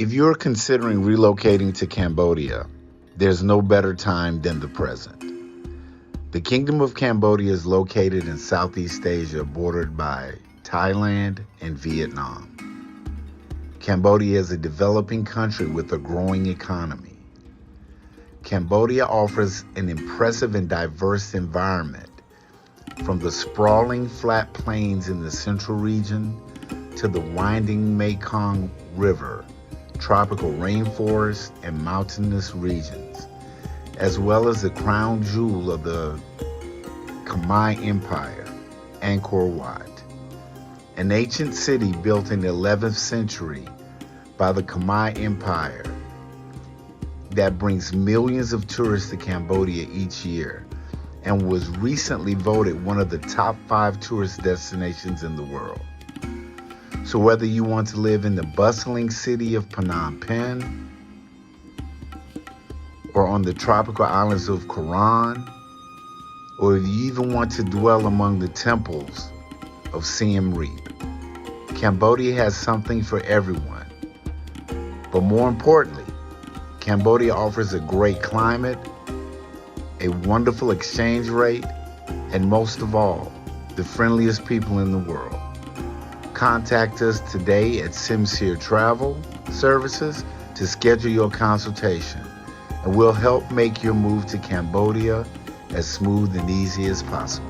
If you're considering relocating to Cambodia, there's no better time than the present. The Kingdom of Cambodia is located in Southeast Asia, bordered by Thailand and Vietnam. Cambodia is a developing country with a growing economy. Cambodia offers an impressive and diverse environment, from the sprawling flat plains in the central region to the winding Mekong River, tropical rainforests, and mountainous regions, as well as the crown jewel of the Khmer Empire, Angkor Wat, an ancient city built in the 11th century by the Khmer Empire that brings millions of tourists to Cambodia each year and was recently voted one of the top 5 tourist destinations in the world. So whether you want to live in the bustling city of Phnom Penh or on the tropical islands of Coron, or if you even want to dwell among the temples of Siem Reap, Cambodia has something for everyone. But more importantly, Cambodia offers a great climate, a wonderful exchange rate, and most of all, the friendliest people in the world. Contact us today at Sincere Travel Services to schedule your consultation, and we'll help make your move to Cambodia as smooth and easy as possible.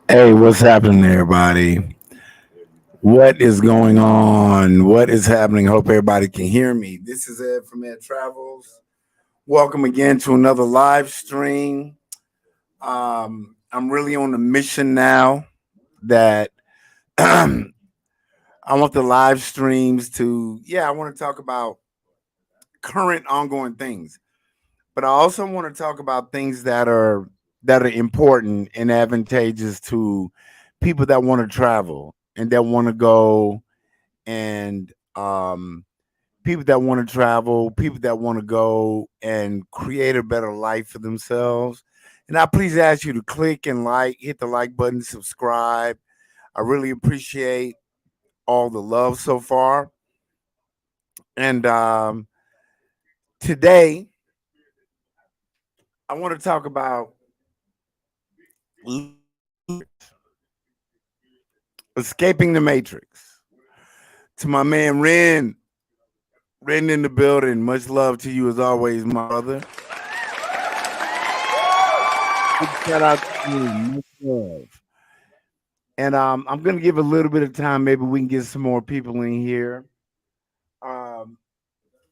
Hey, what's happening, everybody? What is going on? What is happening? Hope everybody can hear me. This is Ed from Ed Travels. Welcome again to another live stream. I'm really on a mission now that I want the live streams to, I want to talk about current ongoing things, but I also want to talk about things that are important and advantageous to people that want to travel and that want to go and people that want to travel, people that want to go and create a better life for themselves. And I please ask you to click and hit the like button, subscribe. I really appreciate all the love so far. And today, I want to talk about escaping the matrix. To my man Ren in the building. Much love to you as always, my brother. Big shout out to you. Much love. And I'm gonna give a little bit of time. Maybe we can get some more people in here.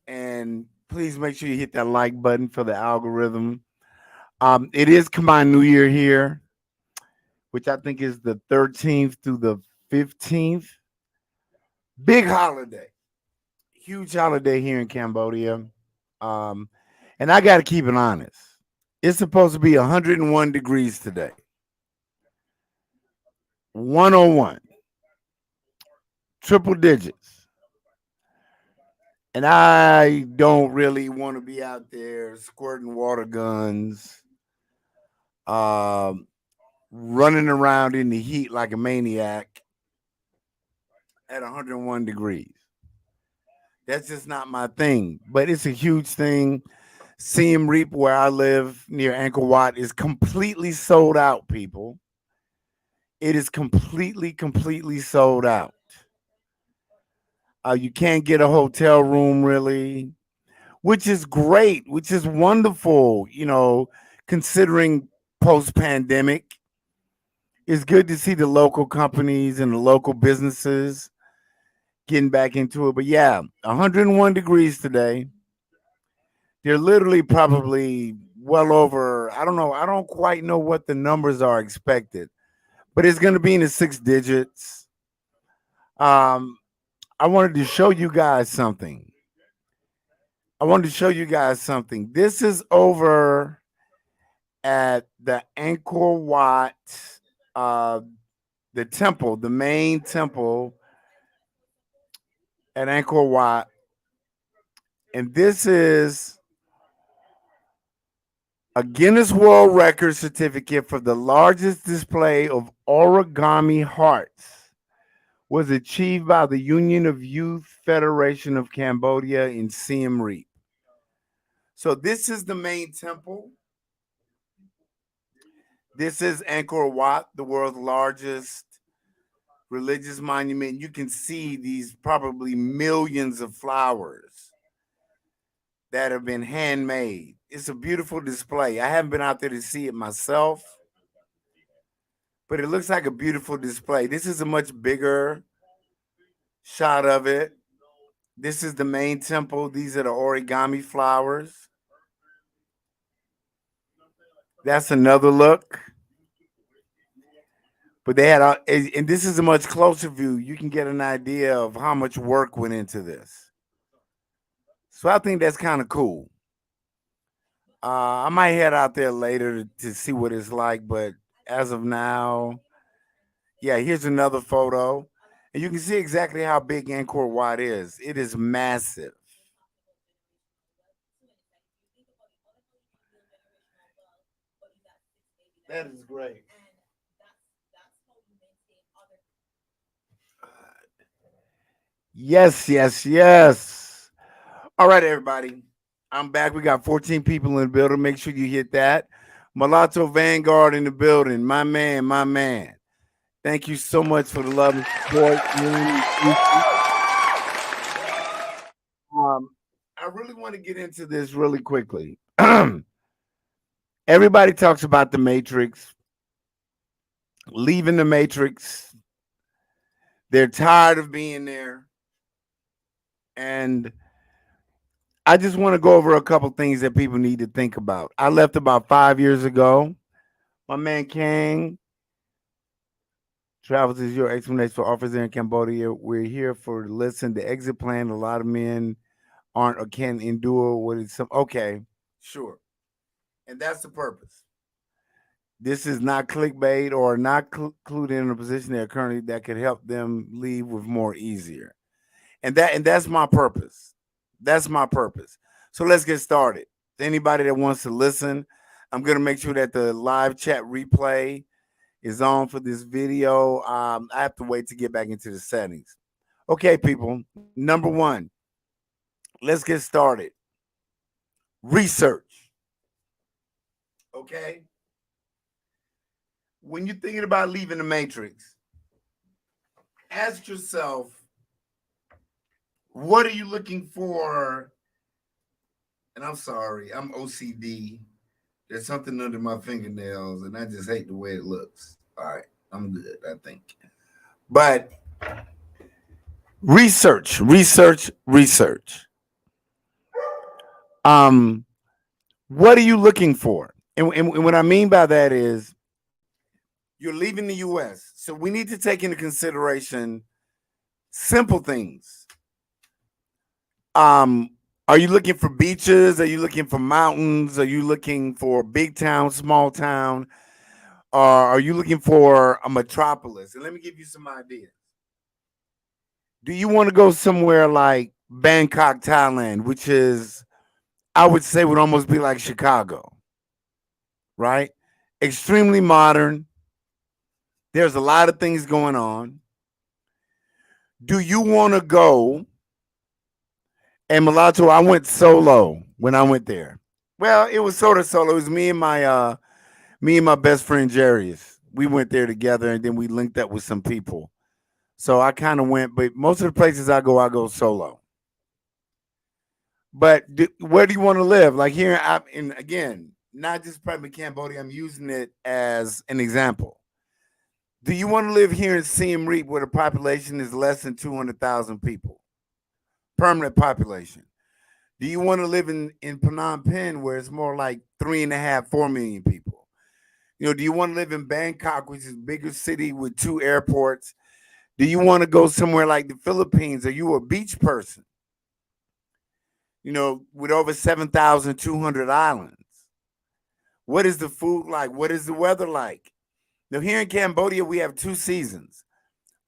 And please make sure you hit that like button for the algorithm. It is Combined New Year here, which I think is the 13th through the 15th. Big holiday. Huge holiday here in Cambodia. And I got to keep it honest. It's supposed to be 101 degrees today. 101. Triple digits. And I don't really want to be out there squirting water guns, running around in the heat like a maniac at 101 degrees. That's just not my thing, but it's a huge thing. Siem Reap, where I live near Angkor Wat, is completely sold out, people. It is completely sold out. You can't get a hotel room really, which is great, which is wonderful, considering post-pandemic. It's good to see the local companies and the local businesses getting back into it. But yeah, 101 degrees today. They're literally probably well over, I don't know, I don't quite know what the numbers are expected, but it's going to be in the six digits. Um, I wanted to show you guys something. I wanted to show you guys something. This is over at the Angkor Wat, uh, the temple, the main temple at Angkor Wat. And this is a Guinness World Record certificate for the largest display of origami hearts was achieved by the Union of Youth Federation of Cambodia in Siem Reap. So this is the main temple. This is Angkor Wat, the world's largest religious monument. You can see these probably millions of flowers that have been handmade. It's a beautiful display. I haven't been out there to see it myself, but it looks like a beautiful display. This is a much bigger shot of it. This is the main temple. These are the origami flowers. That's another look. But they had, and this is a much closer view. You can get an idea of how much work went into this. So I think that's kind of cool. I might head out there later to see what it's like, but as of now, yeah, here's another photo. And you can see exactly how big Angkor Wat is. It is massive. That is great. Yes, yes, yes. All right, everybody. I'm back. We got 14 people in the building. Make sure you hit that. Mulatto Vanguard in the building. My man, my man. Thank you so much for the love and support. I really want to get into this really quickly. Everybody talks about the Matrix, leaving the Matrix. They're tired of being there. And I just want to go over a couple things that people need to think about. I left about 5 years ago. My man Kang travels is your explanation for offers there in Cambodia. We're here for listen the exit plan. A lot of men aren't or can't endure what is some. Okay, sure, and that's the purpose. This is not clickbait or not included in a position they're currently that could help them leave with more easier. And that's my purpose. That's my purpose. So let's get started. Anybody that wants to listen, I'm gonna make sure that the live chat replay is on for this video. I have to wait to get back into the settings. Okay, people. Number one, let's get started. Research. Okay. When you're thinking about leaving the matrix, ask yourself, what are you looking for? And I'm sorry, I'm OCD. There's something under my fingernails, and I just hate the way it looks. All right, I'm good, I think. But research, research, research. Um, what are you looking for? And what I mean by that is you're leaving the US. So we need to take into consideration simple things. Um, are you looking for beaches? Are you looking for mountains? Are you looking for big town, small town? Or are you looking for a metropolis? And let me give you some ideas. Do you want to go somewhere like Bangkok, Thailand, which is, I would say, would almost be like Chicago, right? Extremely modern. There's a lot of things going on. Do you want to go? And Mulatto, I went solo when I went there. Well, it was sort of solo. It was me and my best friend Jarius. We went there together, and then we linked up with some people. So I kind of went, but most of the places I go solo. But where do you want to live? Like here, and again, not just probably Cambodia. I'm using it as an example. Do you want to live here in Siem Reap where the population is less than 200,000 people? Permanent population. Do you want to live in Phnom Penh where it's more like 3.5, 4 million people? Do you want to live in Bangkok, which is a bigger city with 2 airports? Do you want to go somewhere like the Philippines? Are you a beach person? With over 7,200 islands. What is the food like? What is the weather like? Now, here in Cambodia, we have 2 seasons: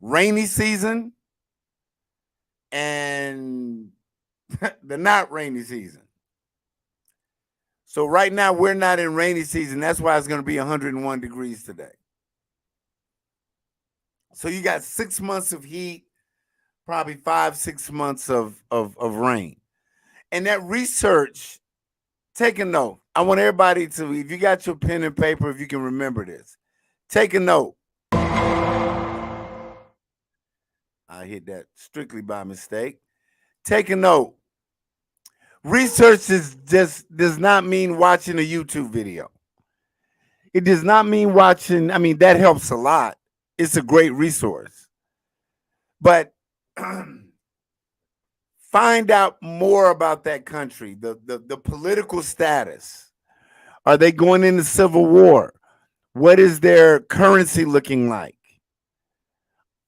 rainy season and the not rainy season. So right now, we're not in rainy season. That's why it's going to be 101 degrees today. So you got 6 months of heat, probably 5, 6 months of rain. And that research, take a note. I want everybody to, if you got your pen and paper, if you can remember this, take a note. I hit that strictly by mistake. Take a note. Research does not mean watching a YouTube video. It does not mean watching, that helps a lot. It's a great resource. But find out more about that country, the political status. Are they going into civil war? What is their currency looking like?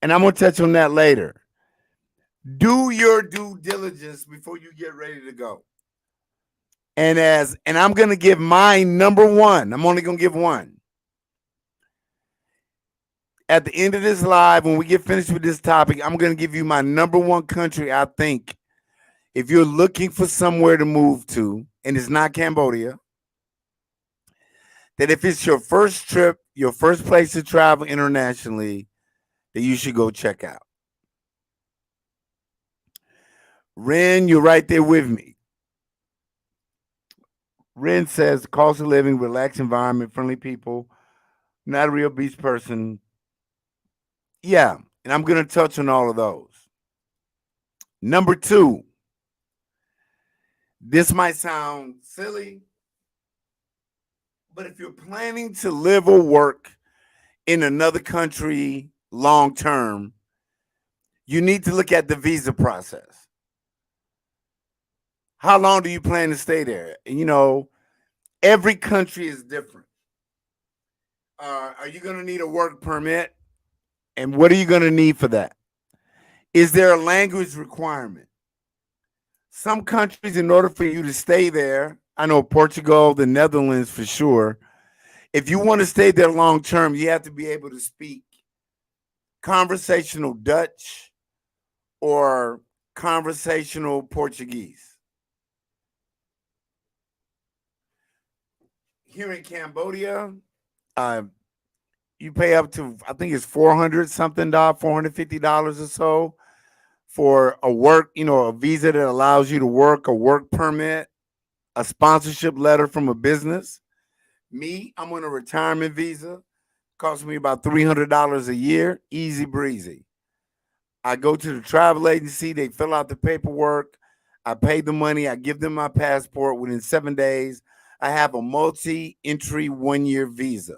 And I'm going to touch on that later. Do your due diligence before you get ready to go. And I'm going to give my number one. I'm only going to give one. At the end of this live, when we get finished with this topic, I'm going to give you my number one country. I think if you're looking for somewhere to move to, and it's not Cambodia, that if it's your first trip, your first place to travel internationally, that you should go check out. Ren, you're right there with me. Ren says cost of living, relaxed environment, friendly people, not a real beach person. Yeah, and I'm going to touch on all of those. Number 2, this might sound silly, but if you're planning to live or work in another country long term, you need to look at the visa process. How long do you plan to stay there? Every country is different. Are you going to need a work permit? And what are you going to need for that? Is there a language requirement? Some countries, in order for you to stay there, I know Portugal, the Netherlands for sure. If you want to stay there long term, you have to be able to speak conversational Dutch or conversational Portuguese. Here in Cambodia, you pay up to, I think it's $400 something, $450 or so for a work, a visa that allows you to work, a work permit, a sponsorship letter from a business. Me, I'm on a retirement visa. Costs me about $300 a year, easy breezy. I go to the travel agency, they fill out the paperwork, I pay the money, I give them my passport. Within 7 days, I have a multi-entry 1-year visa.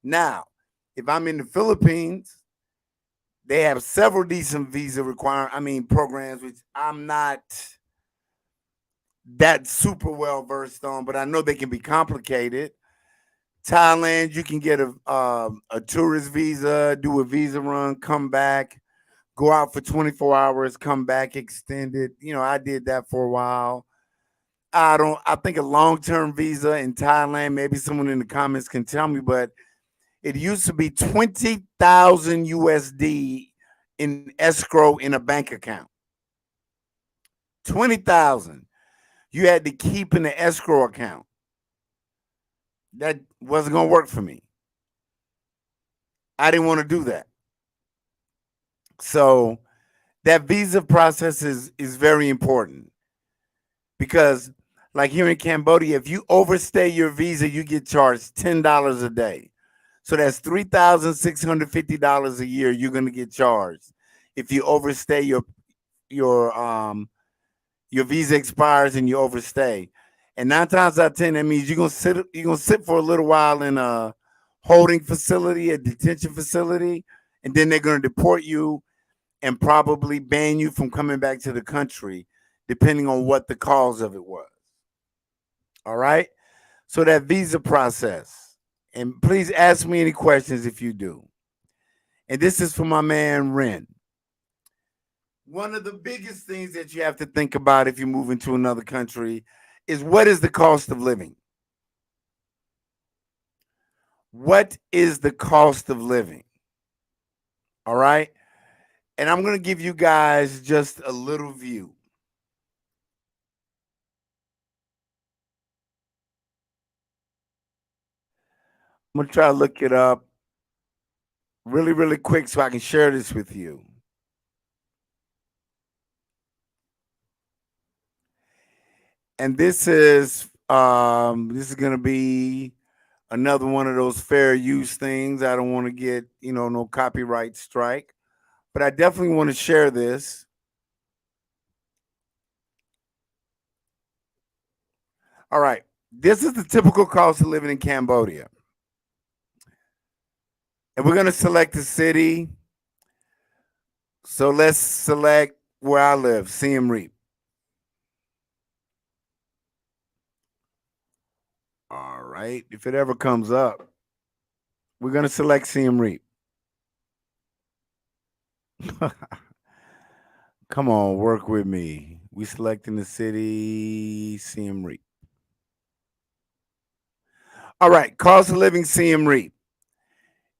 Now, if I'm in the Philippines, they have several decent visa programs, which I'm not that super well versed on, but I know they can be complicated. Thailand, you can get a tourist visa, do a visa run, come back, go out for 24 hours, come back extended. I did that for a while. I think a long-term visa in Thailand, maybe someone in the comments can tell me, but it used to be 20,000 USD in escrow in a bank account. 20,000 you had to keep in the escrow account. That wasn't going to work for me. I didn't want to do that. So that visa process is very important because, like here in Cambodia, if you overstay your visa, you get charged $10 a day. So that's $3,650 a year you're going to get charged if you overstay your visa expires and you overstay. And 9 times out of 10, that means you're gonna sit for a little while in a holding facility, a detention facility, and then they're going to deport you and probably ban you from coming back to the country, depending on what the cause of it was. All right. So that visa process. And please ask me any questions if you do. And this is for my man Ren. One of the biggest things that you have to think about if you move into another country is what is the cost of living? What is the cost of living? All right. And I'm going to give you guys just a little view. I'm going to try to look it up really, really quick so I can share this with you. And this is going to be another one of those fair use things. I don't want to get, no copyright strike, but I definitely want to share this. All right. This is the typical cost of living in Cambodia. And we're going to select the city. So let's select where I live, Siem Reap. All right. If it ever comes up, we're going to select Siem Reap. Come on, work with me. We selecting the city, Siem Reap. All right, cost of living, Siem Reap.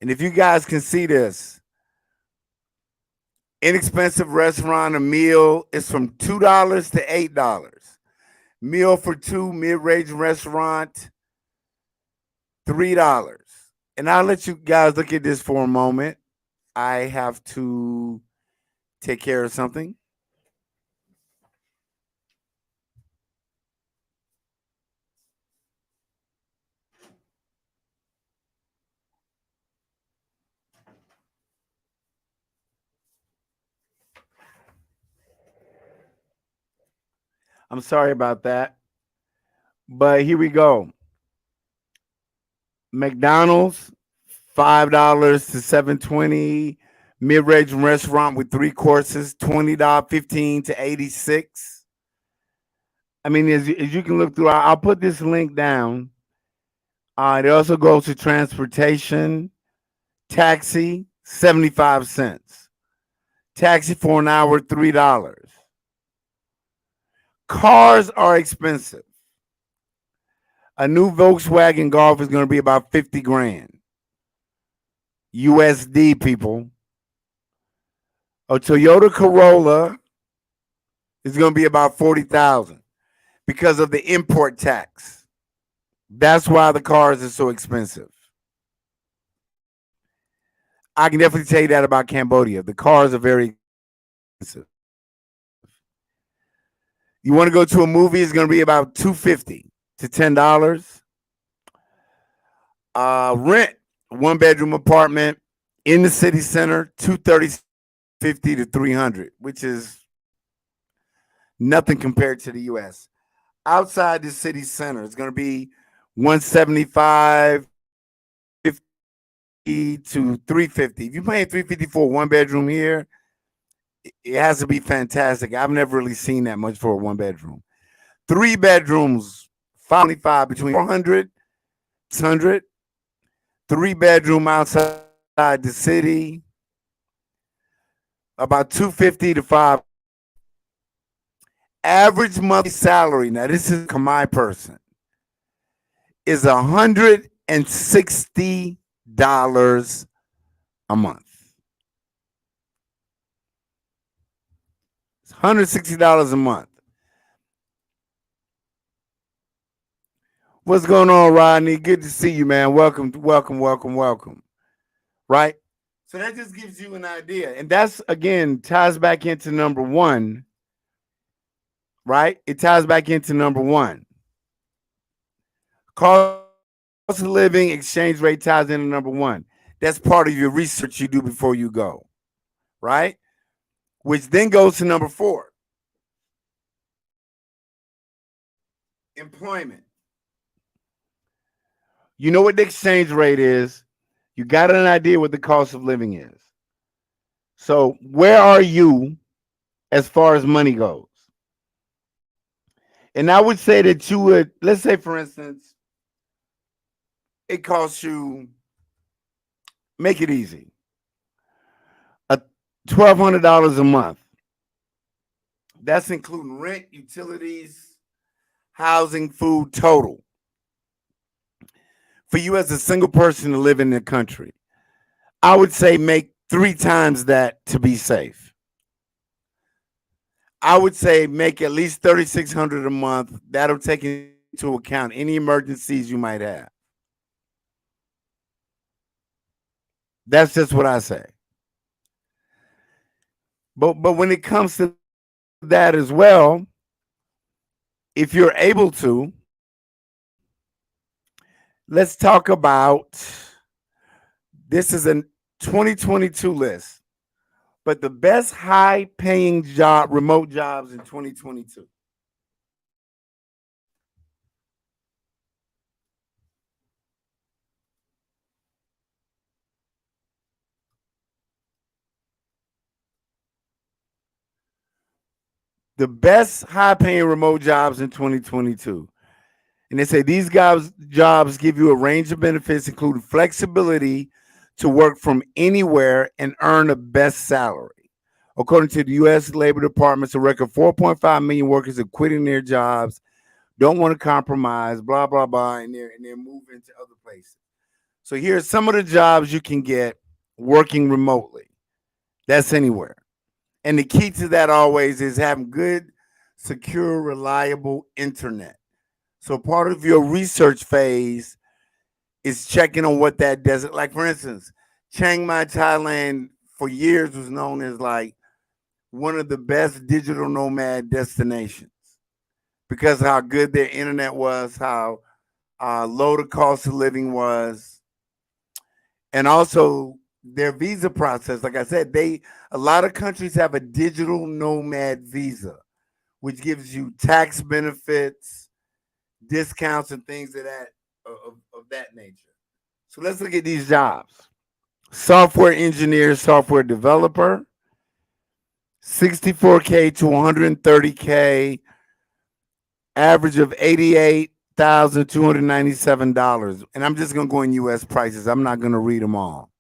And if you guys can see this, inexpensive restaurant, a meal is from $2 to $8. Meal for two, mid-range restaurant, $3. And I'll let you guys look at this for a moment. I have to take care of something. I'm sorry about that. But here we go. McDonald's, $5 to $7.20. Mid-range restaurant with three courses, $20, 15 to 86. I mean, as you can look through, I'll put this link down. It also goes to transportation, taxi, 75 cents. Taxi for an hour, $3. Cars are expensive. A new Volkswagen Golf is going to be about 50 grand. USD, people. A Toyota Corolla is going to be about 40,000 because of the import tax. That's why the cars are so expensive. I can definitely tell you that about Cambodia. The cars are very expensive. You want to go to a movie, it's going to be about $250 to $10. Rent, one bedroom apartment in the city center, $230 to $300, which is nothing compared to the US. Outside the city center, it's going to be $175 to $350. If you're paying $350 for a one bedroom here, it has to be fantastic. I've never really seen that much for a one bedroom. Three bedrooms, $525 between $400, $600. Three bedroom outside the city, about $250 to $500. Average monthly salary, now this is a Khmer person, is $160 a month. It's $160 a month. What's going on, Rodney? Good to see you, man. Welcome, welcome, welcome, welcome. Right? So that just gives you an idea. And that's, again, ties back into number one. Right? It ties back into number one. Cost of living, exchange rate ties into number one. That's part of your research you do before you go. Right? Which then goes to number four. Employment. You know what the exchange rate is. You got an idea what the cost of living is. So where are you as far as money goes? And I would say that you would, let's say for instance, it costs you, make it easy, a $1,200 a month. That's including rent, utilities, housing, food, total for you as a single person to live in the country. I would say make three times that to be safe. I would say make at least 3,600 a month. That'll take into account any emergencies you might have. That's just what I say. But when it comes to that as well, if you're able to, let's talk about this is a 2022 list, but the best high paying job, remote jobs in 2022. The best high paying remote jobs in 2022. And they say these jobs give you a range of benefits, including flexibility to work from anywhere and earn a best salary. According to the U.S. Labor Department's a record 4.5 million workers are quitting their jobs, don't want to compromise, blah, blah, blah, and they're moving to other places. So here's some of the jobs you can get working remotely. That's anywhere. And the key to that always is having good, secure, reliable internet. So part of your research phase is checking on what that desert, like for instance, Chiang Mai, Thailand, for years was known as like one of the best digital nomad destinations because of how good their internet was, how low the cost of living was, and also their visa process. Like I said, a lot of countries have a digital nomad visa, which gives you tax benefits, discounts, and things of that nature. So let's look at these jobs. Software engineer, software developer, 64K to 130K, average of $88,297. And I'm just going to go in US prices. I'm not going to read them all.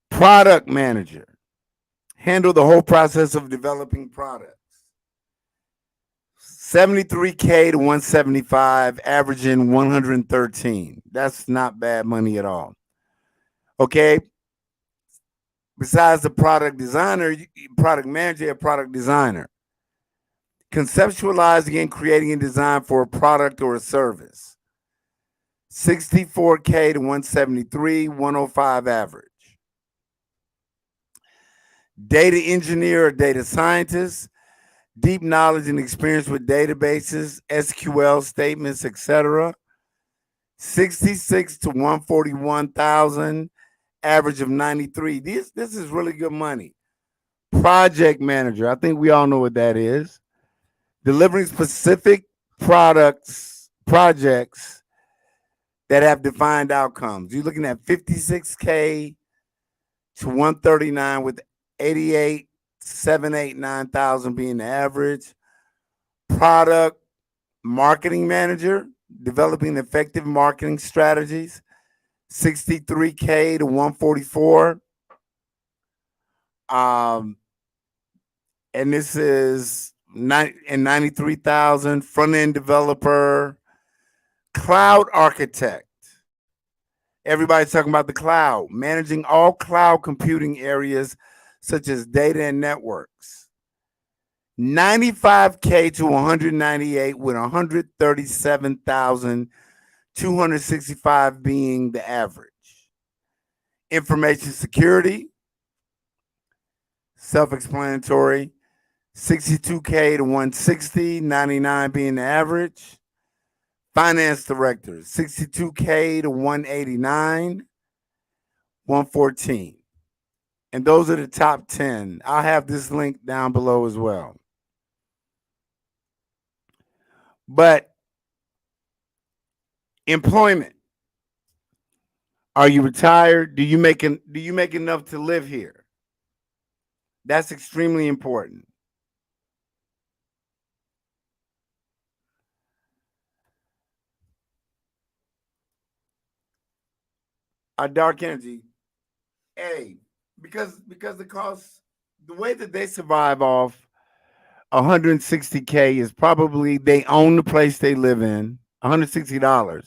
Product manager, handle the whole process of developing products. 73K to 175, averaging 113. That's not bad money at all. Okay. Besides the product designer, product manager, a product designer. Conceptualizing and creating a design for a product or a service. 64K to 173, 105 average. Data engineer or data scientist, deep knowledge and experience with databases, SQL statements, etc. 66 to 141,000, average of 93. This is really good money. Project manager, I think we all know what that is. Delivering specific projects that have defined outcomes. You're looking at 56K to 139 with 88, 789,000 being the average. Product marketing manager, developing effective marketing strategies, 63K to 144. And this is 93,000. Front end developer, cloud architect. Everybody's talking about the cloud, managing all cloud computing areas such as data and networks. 95K to 198 with 137,265 being the average. Information security, self-explanatory. 62K to 160, 99 being the average. Finance director, 62K to 189, 114. And those are the top 10. I'll have this link down below as well. But employment. Are you retired? Do you make enough to live here? That's extremely important. Our dark energy, A, because the cost, the way that they survive off 160K is probably they own the place they live in. $160.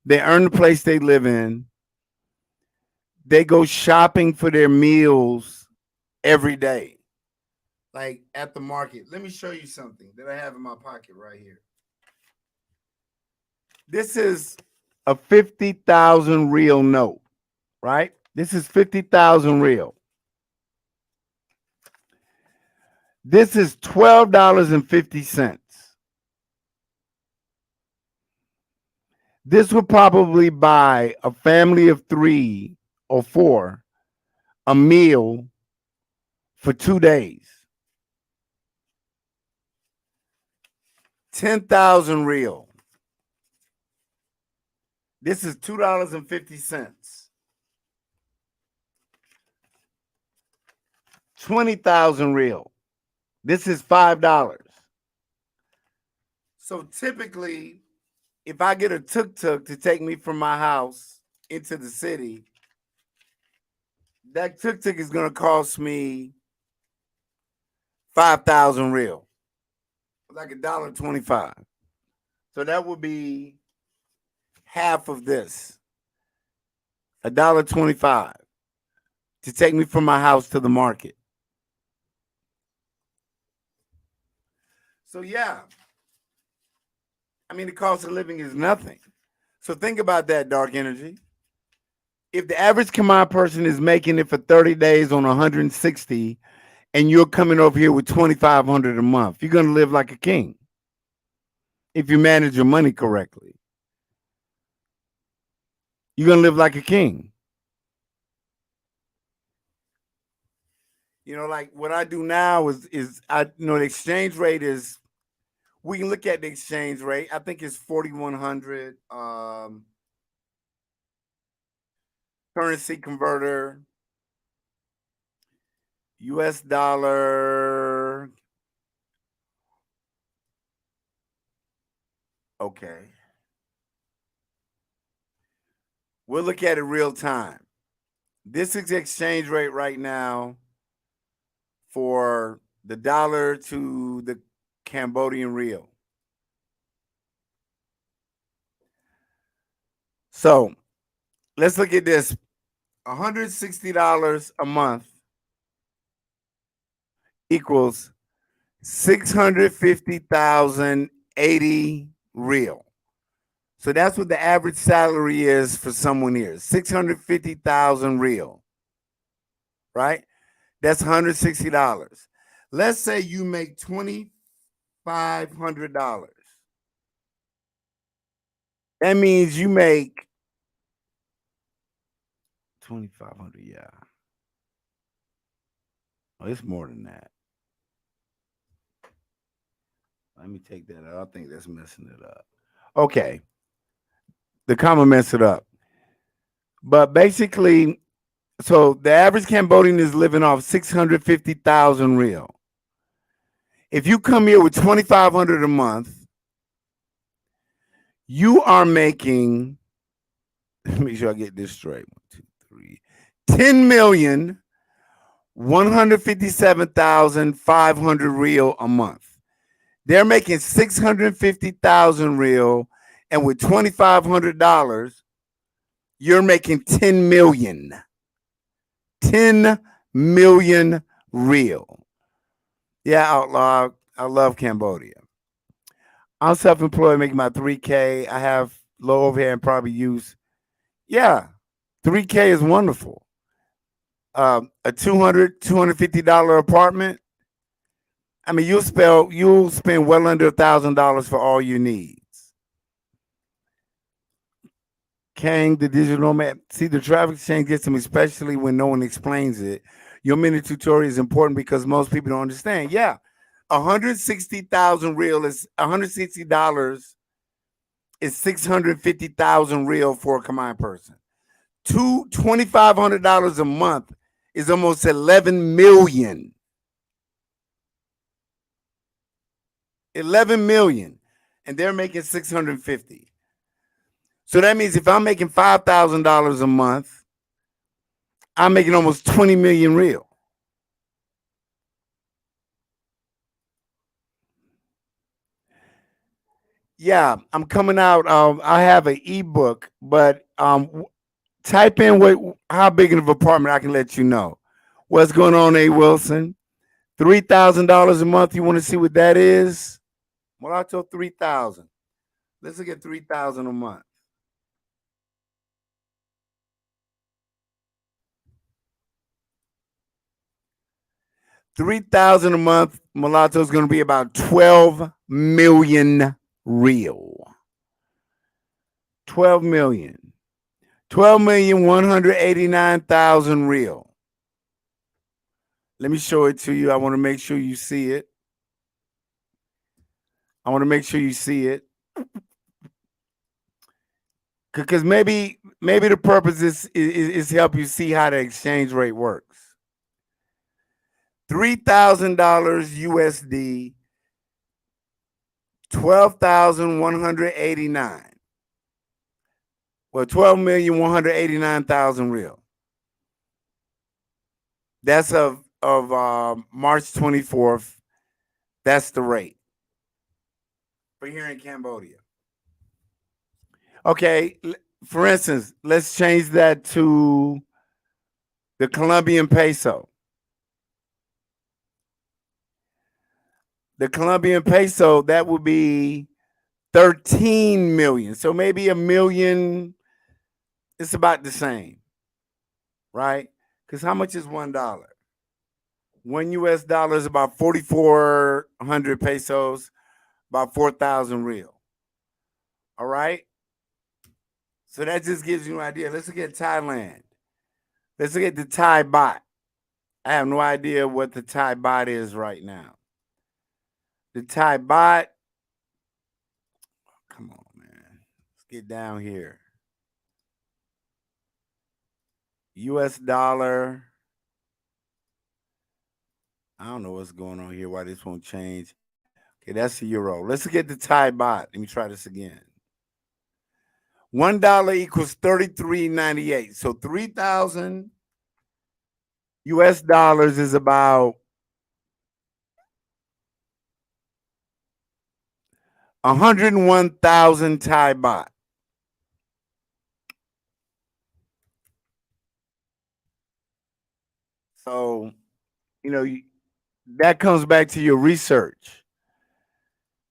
They earn the place they live in. They go shopping for their meals every day, like at the market. Let me show you something that I have in my pocket right here. This is a 50,000 real note, right? This is 50,000 real. This is $12.50. This would probably buy a family of 3 or 4 a meal for 2 days. 10,000 real. This is $2.50. 20,000 real. This is $5. So typically, if I get a tuk-tuk to take me from my house into the city, that tuk-tuk is going to cost me 5,000 real, like $1.25. So that would be half of this, $1.25 to take me from my house to the market. So yeah, I mean the cost of living is nothing. So think about that, dark energy. If the average combined person is making it for 30 days on 160 and you're coming over here with 2,500 a month, you're going to live like a king if you manage your money correctly. You're going to live like a king. Like what I do now is the exchange rate is, we can look at the exchange rate. I think it's 4,100. Currency converter, US dollar. Okay. We'll look at it real time. This is the exchange rate right now for the dollar to the Cambodian real. So let's look at this. $160 a month equals 650,080 real. So that's what the average salary is for someone here. 650,000 real. Right? That's $160. Let's say you make $2,500. That means you make 2,500. Yeah. Oh, it's more than that. Let me take that out. I think that's messing it up. Okay. The comma messed it up. But basically, so the average Cambodian is living off 650,000 real. If you come here with 2,500 a month, you are making, let me make sure I get this straight. 1, 2, 3, 10,157,500 real a month. They're making 650,000 real, and with $2,500, you're making 10 million. 10 million real. Yeah, outlaw. I love Cambodia. I'm self-employed, making my 3K. I have low overhead and probably use. Yeah, 3K is wonderful. A $250 apartment. I mean, you'll spend well under $1,000 for all your needs. Kang, the digital nomad. See, the traffic exchange gets to me, especially when no one explains it. Your mini tutorial is important because most people don't understand. Yeah, 160,000 real is $160 is 650,000 real for a combined person. $2,500 a month is almost 11 million. 11 million. And they're making 650. So that means if I'm making $5,000 a month, I'm making almost 20 million real. Yeah, I'm coming out. I have an ebook, but type in how big of an apartment I can let you know. What's going on, A. Wilson? $3,000 a month. You want to see what that is? Well, I told 3,000. Let's look at 3,000 a month. 3,000 a month. Mulatto is going to be about 12 million real. 12 million. 12,189,000 real. Let me show it to you. I want to make sure you see it. I want to make sure you see it. Because maybe the purpose is help you see how the exchange rate works. $3,000 USD, 12,189. Well, 12,189,000 real. That's of March 24th. That's the rate for here in Cambodia. Okay, for instance, let's change that to the Colombian peso. The Colombian peso, that would be 13 million. So maybe a million, it's about the same, right? Because how much is $1? One US dollar is about 4,400 pesos, about 4,000 real. All right. So that just gives you an idea. Let's look at Thailand. Let's look at the Thai baht. I have no idea what the Thai baht is right now. The Thai baht. Come on, man. Let's get down here. US dollar. I don't know what's going on here, why this won't change. Okay, that's the euro. Let's look at the Thai baht. Let me try this again. $1 equals 33.98. So 3,000 US dollars is about 101,000 Thai baht. So, that comes back to your research.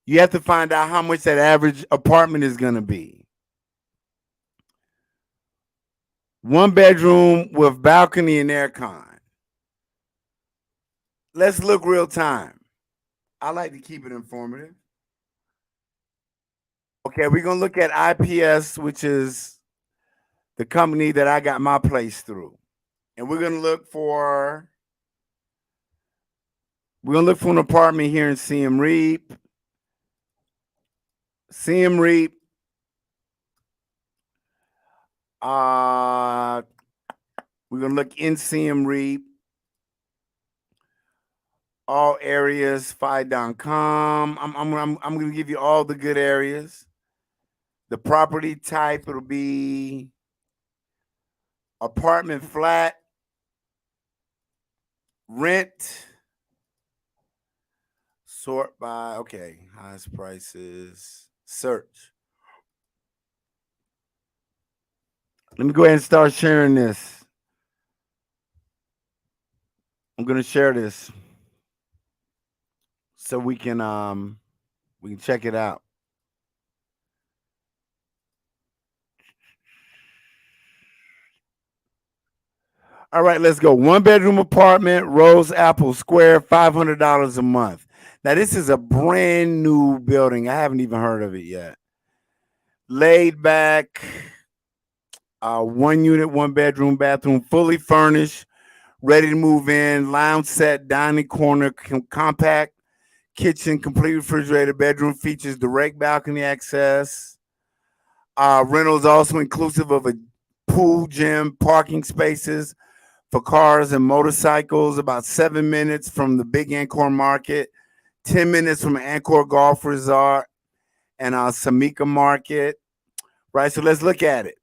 You have to find out how much that average apartment is going to be. One bedroom with balcony and aircon. Let's look real time. I like to keep it informative. Okay, we're going to look at IPS, which is the company that I got my place through. And we're going to look for an apartment here in Siem Reap. Siem Reap. We're going to look in Siem Reap. All areas, Fi.com. I'm going to give you all the good areas. The property type, it'll be apartment flat, rent, sort by, okay, highest prices, search. Let me go ahead and start sharing this. I'm going to share this so we can check it out. All right, let's go. One bedroom apartment, Rose Apple Square, $500 a month. Now, this is a brand new building. I haven't even heard of it yet. Laid back, one unit, one bedroom, bathroom, fully furnished, ready to move in, lounge set, dining corner, compact kitchen, complete refrigerator, bedroom features direct balcony access. Rentals also inclusive of a pool, gym, parking spaces for cars and motorcycles. About 7 minutes from the big Angkor Market, 10 minutes from Angkor Golf Resort and Samika Market. Right, so let's look at it.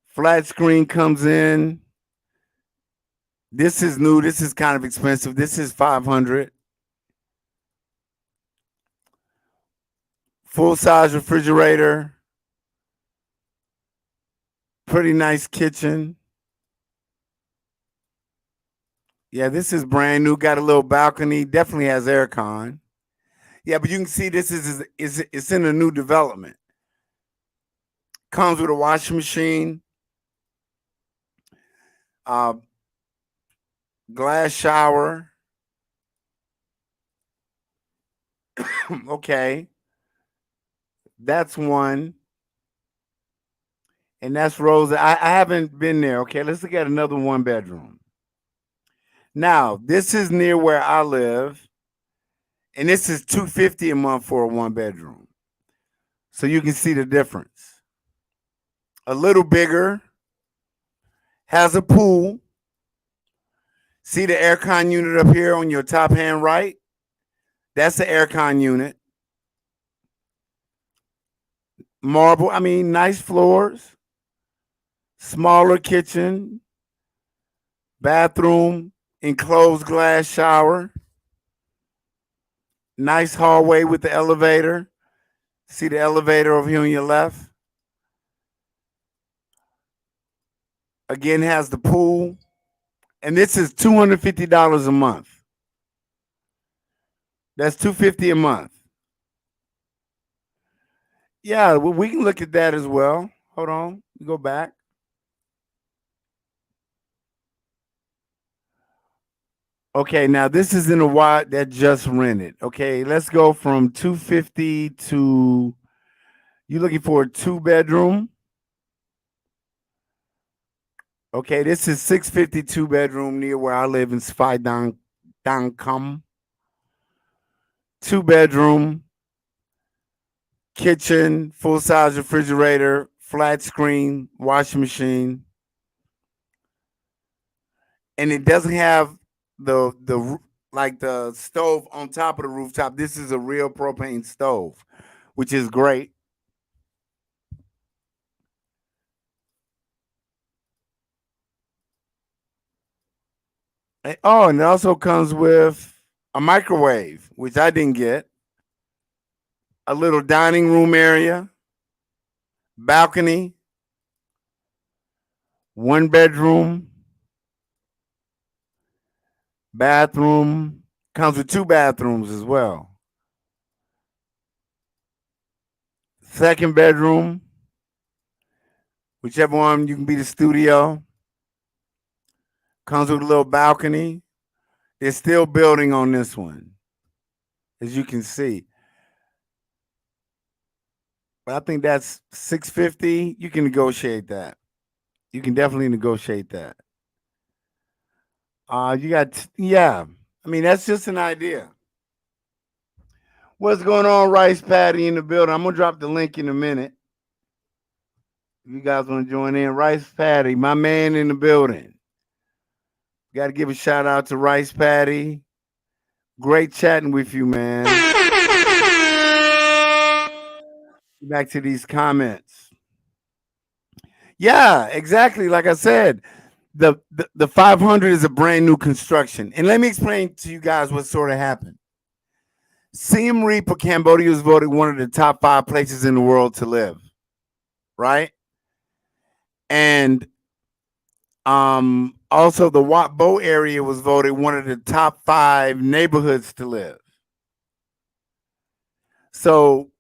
Flat screen comes in. This is new. This is kind of expensive. This is 500. Full size refrigerator. Pretty nice kitchen. Yeah, this is brand new. Got a little balcony. Definitely has aircon. Yeah, but you can see this is it's in a new development. Comes with a washing machine, uh, glass shower. Okay, that's one, and that's Rosa. I haven't been there. Okay, let's look at another one bedroom. Now this is near where I live, and this is $250 a month for a one bedroom. So you can see the difference. A little bigger, has a pool. See the aircon unit up here on your top hand right? That's the aircon unit. Marble, nice floors. Smaller kitchen. Bathroom, enclosed glass shower. Nice hallway with the elevator. See the elevator over here on your left? Again, has the pool. And this is $250 a month. That's $250 a month. Yeah, well, we can look at that as well. Hold on. Go back. Okay, now this is in a wide that just rented. Okay, let's go from 250 to you looking for a 2 bedroom. Okay, this is 650 2 bedroom near where I live in Sphai Dangkam. 2 bedroom, kitchen, full size refrigerator, flat screen, washing machine. And it doesn't have the like the stove on top of the rooftop. This is a real propane stove, which is great. Oh, and it also comes with a microwave, which I didn't get. A little dining room area, balcony, 1 bedroom, bathroom. Comes with 2 bathrooms as well. 2nd bedroom, whichever one you can be the studio. Comes with a little balcony. They're still building on this one, as you can see. But I think that's 650. You can negotiate that. You can definitely negotiate that. You got yeah. That's just an idea. What's going on, Rice Patty in the building? I'm gonna drop the link in a minute. If you guys want to join in, Rice Patty, my man in the building. Got to give a shout out to Rice Patty. Great chatting with you, man. Back to these comments. Yeah, exactly. Like I said, the 500 is a brand new construction. And let me explain to you guys what sort of happened. Siem Reap of Cambodia was voted one of the top 5 places in the world to live, right? And also the Wat Bo area was voted one of the top 5 neighborhoods to live. So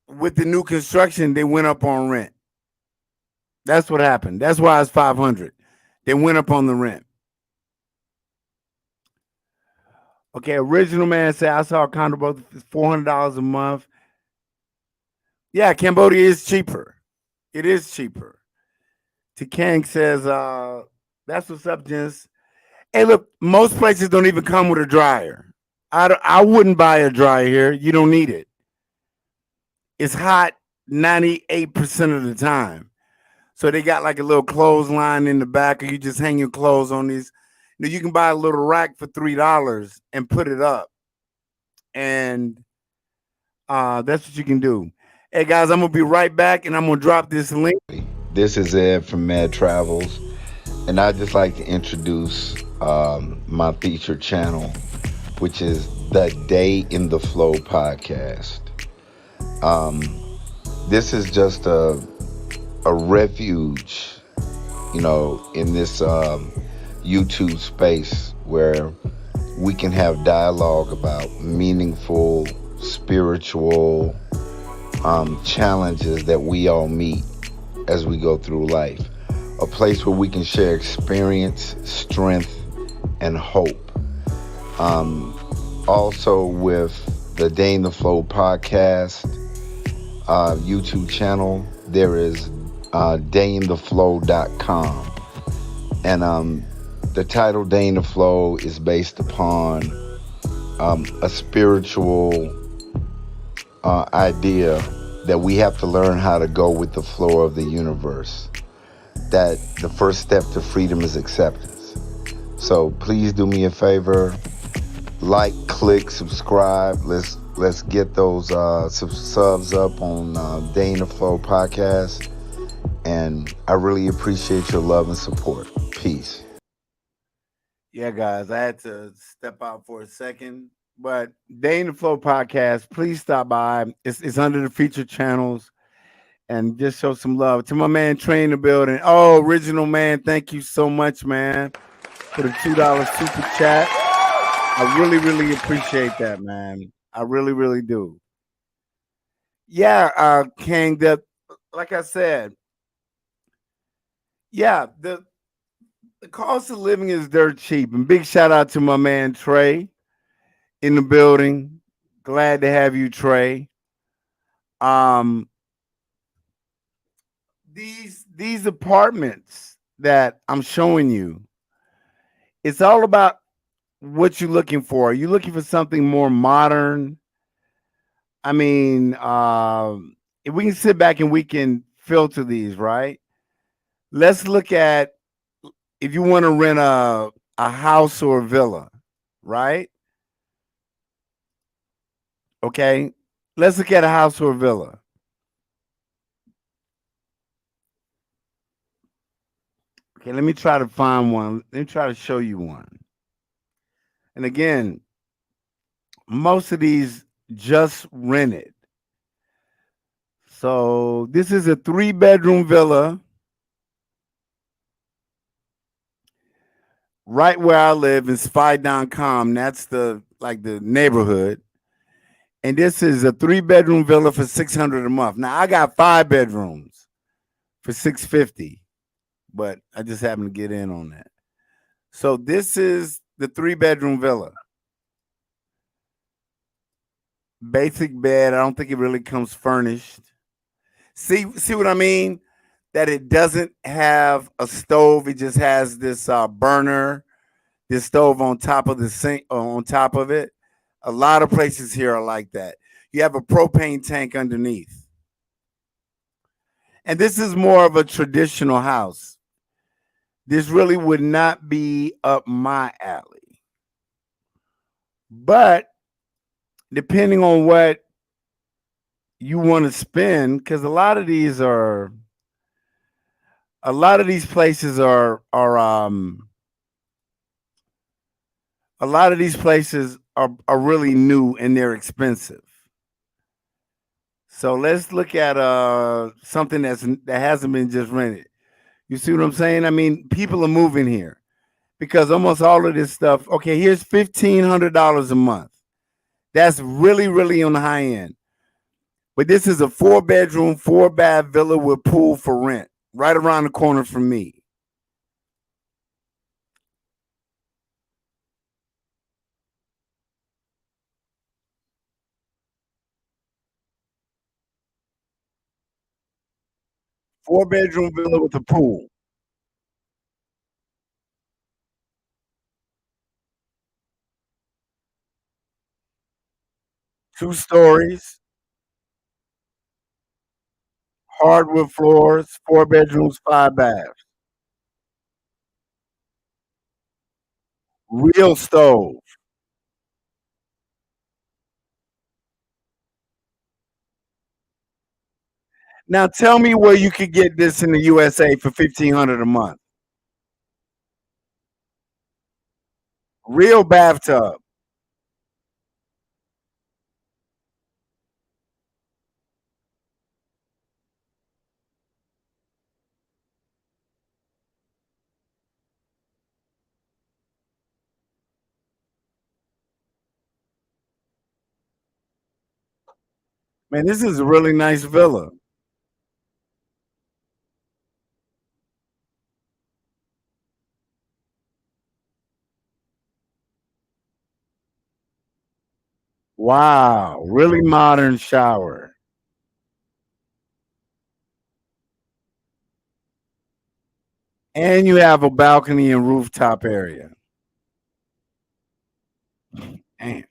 with the new construction, they went up on rent. That's what happened. That's why it's 500. They went up on the rent. Okay, original man said I saw a condo both $400 a month. Yeah, Cambodia is cheaper. It is cheaper. Kang says, that's what's up, gents. Hey, look, most places don't even come with a dryer. I wouldn't buy a dryer here. You don't need it. It's hot 98% of the time. So they got like a little clothesline in the back, or you just hang your clothes on these. You can buy a little rack for $3 and put it up, and that's what you can do. Hey guys, I'm gonna be right back, and I'm gonna drop this link. This is Ed from Mad Travels, and I'd just like to introduce my featured channel, which is the Day in the Flow podcast. Um, this is just a refuge, in this YouTube space where we can have dialogue about meaningful, spiritual challenges that we all meet as we go through life. A place where we can share experience, strength, and hope. Also, with the Day in the Flow podcast YouTube channel, there is dayintheflow.com. And the title Day in the Flow is based upon a spiritual idea that we have to learn how to go with the flow of the universe. That the first step to freedom is acceptance. So please do me a favor, like, click, subscribe. Let's get those subs up on Day in the Flow podcast. And I really appreciate your love and support. Peace. Yeah, guys, I had to step out for a second, but Day in the Flow podcast, please stop by. It's under the featured channels, and just show some love to my man Trey in the building. Oh, original man, thank you so much, man, for the $2 super chat. I really, really appreciate that, man. I really, really do. Yeah, King. That, like I said, yeah, the cost of living is dirt cheap. And big shout out to my man Trey in the building. Glad to have you, Trey. Um, these apartments that I'm showing you, it's all about what you're looking for. Are you looking for something more modern? I mean, if we can sit back and we can filter these, right? Let's look at if you want to rent a house or a villa, right? Okay. Let's look at a house or a villa. Okay, let me try to find one. Let me try to show you one. And again, most of these just rented. So this is a 3-bedroom villa right where I live in Spy.com. That's the neighborhood. And this is a 3-bedroom villa for $600 a month. Now I got 5 bedrooms for $650, but I just happened to get in on that. So this is the 3-bedroom villa. Basic bed. I don't think it really comes furnished. See what I mean? That it doesn't have a stove. It just has this burner, this stove on top of the sink, on top of it. A lot of places here are like that. You have a propane tank underneath. And this is more of a traditional house. This really would not be up my alley. But depending on what you want to spend, because a lot of these places a lot of these places are really new and they're expensive. So let's look at something that hasn't been just rented. You see what I'm saying? I mean, people are moving here because almost all of this stuff. Okay, here's $1,500 a month. That's really, really on the high end. But this is a 4-bedroom, 4-bath villa with pool for rent, right around the corner from me. Four-bedroom villa with a pool, 2 stories, hardwood floors, 4 bedrooms, 5 baths, real stove. Now tell me where you could get this in the USA for 1,500 a month. Real bathtub. Man, this is a really nice villa. Wow, really modern shower. And you have a balcony and rooftop area. And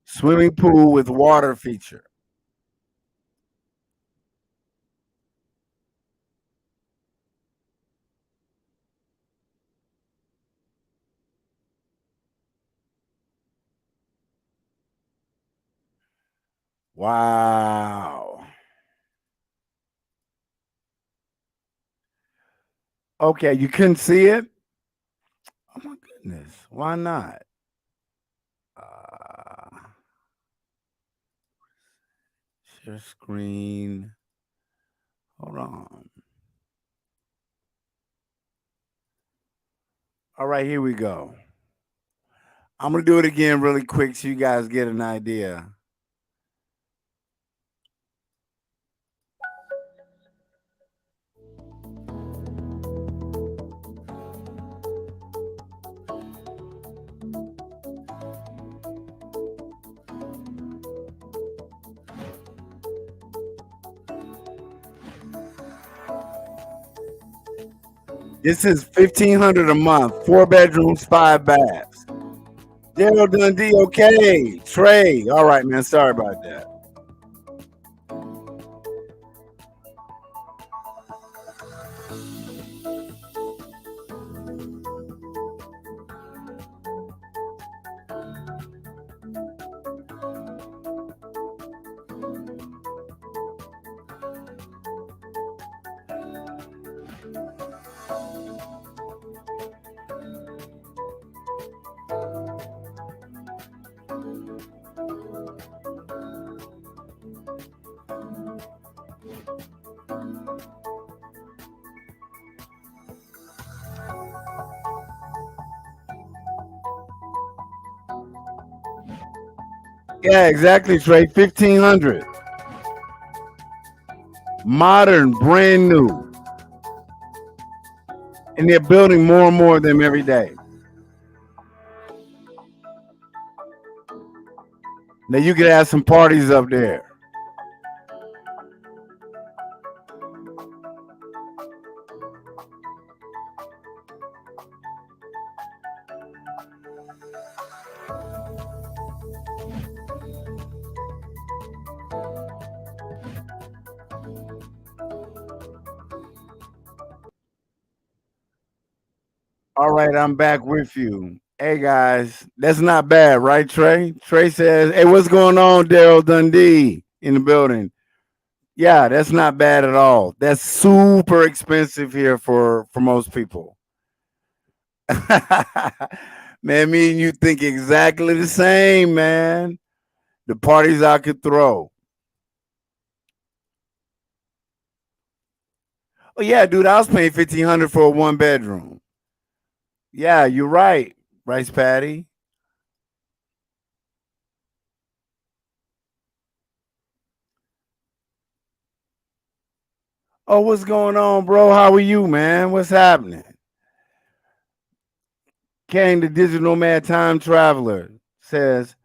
swimming pool with water feature. Wow. Okay, you couldn't see it? Oh my goodness. Why not? Uh, share screen. Hold on. All right, here we go. I'm gonna do it again really quick so you guys get an idea. This is 1,500 a month, 4 bedrooms, 5 baths. Daryl Dundee, okay. Trey, all right, man. Sorry about that. Yeah, exactly, Trey. 1,500. Modern, brand new. And they're building more and more of them every day. Now you could have some parties up there. All right, I'm back with you. Hey guys, that's not bad, right, Trey? Trey says, "Hey, what's going on, Daryl Dundee in the building?" Yeah, that's not bad at all. That's super expensive here for most people. Man, me and you think exactly the same, man. The parties I could throw. Oh yeah, dude, I was paying 1,500 for a 1 bedroom. Yeah, you're right, Rice Patty. Oh, what's going on, bro? How are you, man? What's happening? Kane, the digital nomad time traveler, says,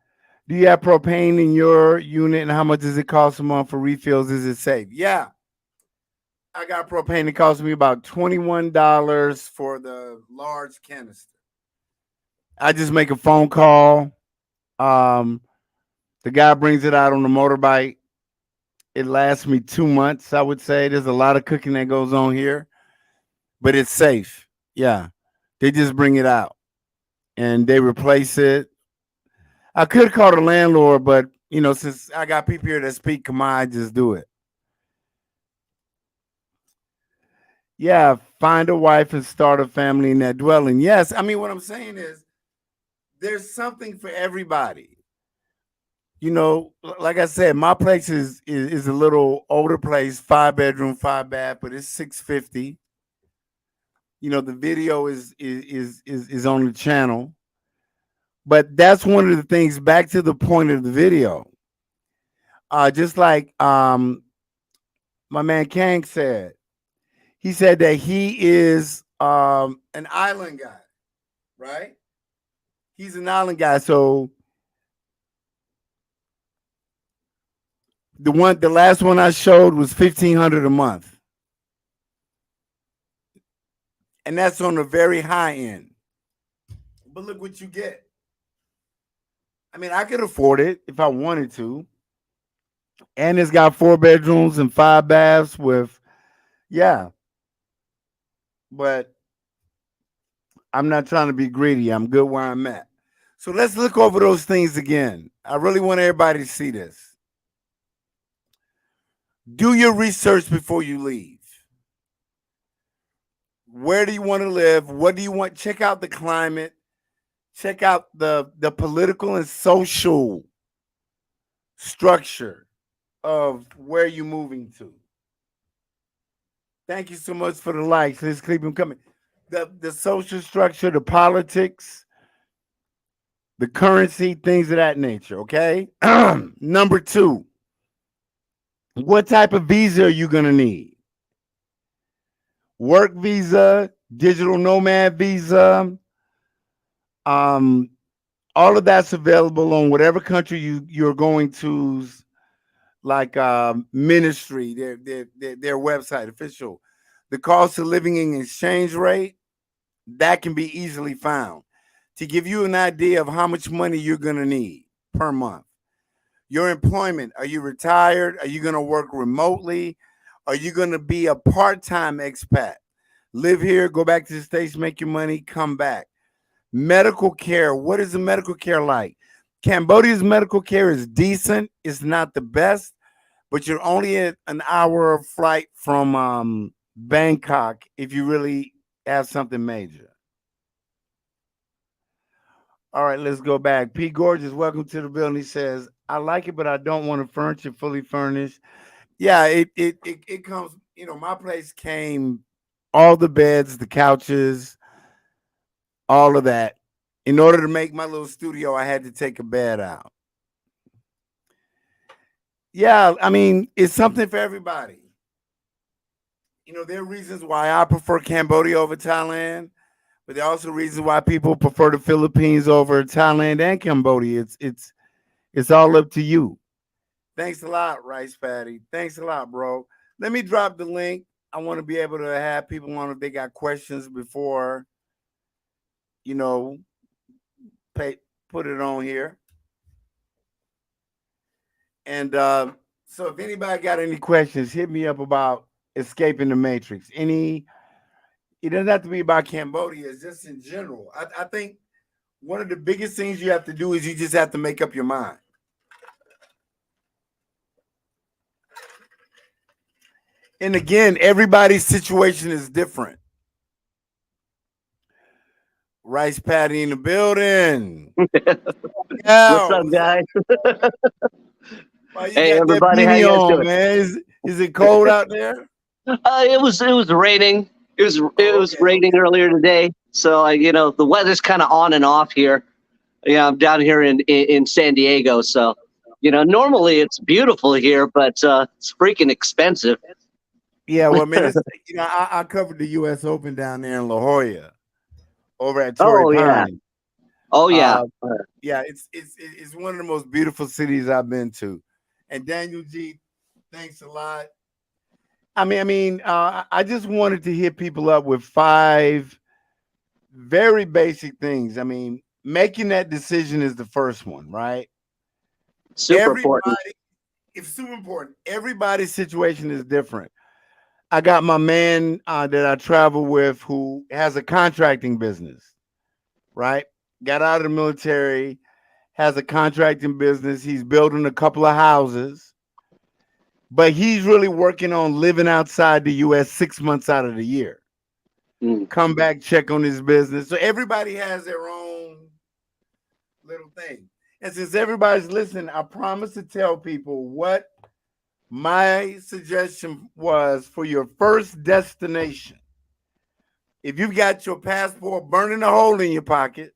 "Do you have propane in your unit, and how much does it cost a month for refills? Is it safe?" Yeah, I got propane. It cost me about $21 for the large canister. I just make a phone call. Um, the guy brings it out on the motorbike. It lasts me 2 months, I would say. There's a lot of cooking that goes on here, but it's safe. Yeah. They just bring it out and they replace it. I could call the landlord, but since I got people here that speak Khmer, I just do it. Yeah, find a wife and start a family in that dwelling. Yes, I mean what I'm saying is there's something for everybody. Like I said, my place is a little older place, 5 bedroom, 5 bath, but it's 650. The video is on the channel, but that's one of the things. Back to the point of the video, just like my man Kang said, he said that he is an island guy, right? He's an island guy, so the last one I showed was 1,500 a month, and that's on the very high end. But look what you get. I mean, I could afford it if I wanted to, and it's got 4 bedrooms and 5 baths with, yeah. But I'm not trying to be greedy. I'm good where I'm at. So let's look over those things again. I really want everybody to see this. Do your research before you leave. Where do you want to live? What do you want? Check out the climate. Check out the political and social structure of where you're moving to. Thank you so much for the likes. Let's keep them coming. The social structure, the politics, the currency, things of that nature. Okay. Number 2, what type of visa are you gonna need? Work visa, digital nomad visa, um, all of that's available on whatever country you're going to's, like ministry, their website official. The cost of living and exchange rate, that can be easily found to give you an idea of how much money you're going to need per month. Your employment, are you retired? Are you going to work remotely? Are you going to be a part-time expat? Live here, go back to the States, make your money, come back. Medical care, what is the medical care like? Cambodia's medical care is decent. It's not the best, but you're only at an hour of flight from Bangkok if you really have something major. All right, let's go back. P. Gorgeous, welcome to the building. He says, I like it, but I don't want to furnish it fully furnished. Yeah, it comes, my place came, all the beds, the couches, all of that. In order to make my little studio, I had to take a bed out. Yeah, I mean, it's something for everybody. There are reasons why I prefer Cambodia over Thailand, but there are also reasons why people prefer the Philippines over Thailand and Cambodia. It's all up to you. Thanks a lot, Rice Patty. Thanks a lot, bro. Let me drop the link. I want to be able to have people on if they got questions before, you know, put it on here. And so if anybody got any questions, hit me up about escaping the matrix. It doesn't have to be about Cambodia, it's just in general. I think one of the biggest things you have to do is you just have to make up your mind. And again, everybody's situation is different. Rice Patty in the building. What's up, guys? Why you Hey, got that everybody, how beanie you guys on, doing? man? Is it cold out there? It was raining. It was Okay. raining earlier today, so the weather's kind of on and off here. Yeah, I'm down here in San Diego, so normally it's beautiful here, but it's freaking expensive. Yeah, well, man, I covered the U.S. Open down there in La Jolla, over at Torrey Oh yeah, Pine. oh yeah. Uh, yeah, it's one of the most beautiful cities I've been to. And Daniel G, thanks a lot. I just wanted to hit people up with 5 very basic things. I mean, making that decision is the first one, right? Super Everybody, important. It's super important. Everybody's situation is different. I got my man that I travel with who has a contracting business, right? Got out of the military, has a contracting business. He's building a couple of houses, but he's really working on living outside the US 6 months out of the year. Mm. Come back, check on his business. So everybody has their own little thing. And since everybody's listening, I promise to tell people what my suggestion was for your first destination. If you've got your passport burning a hole in your pocket,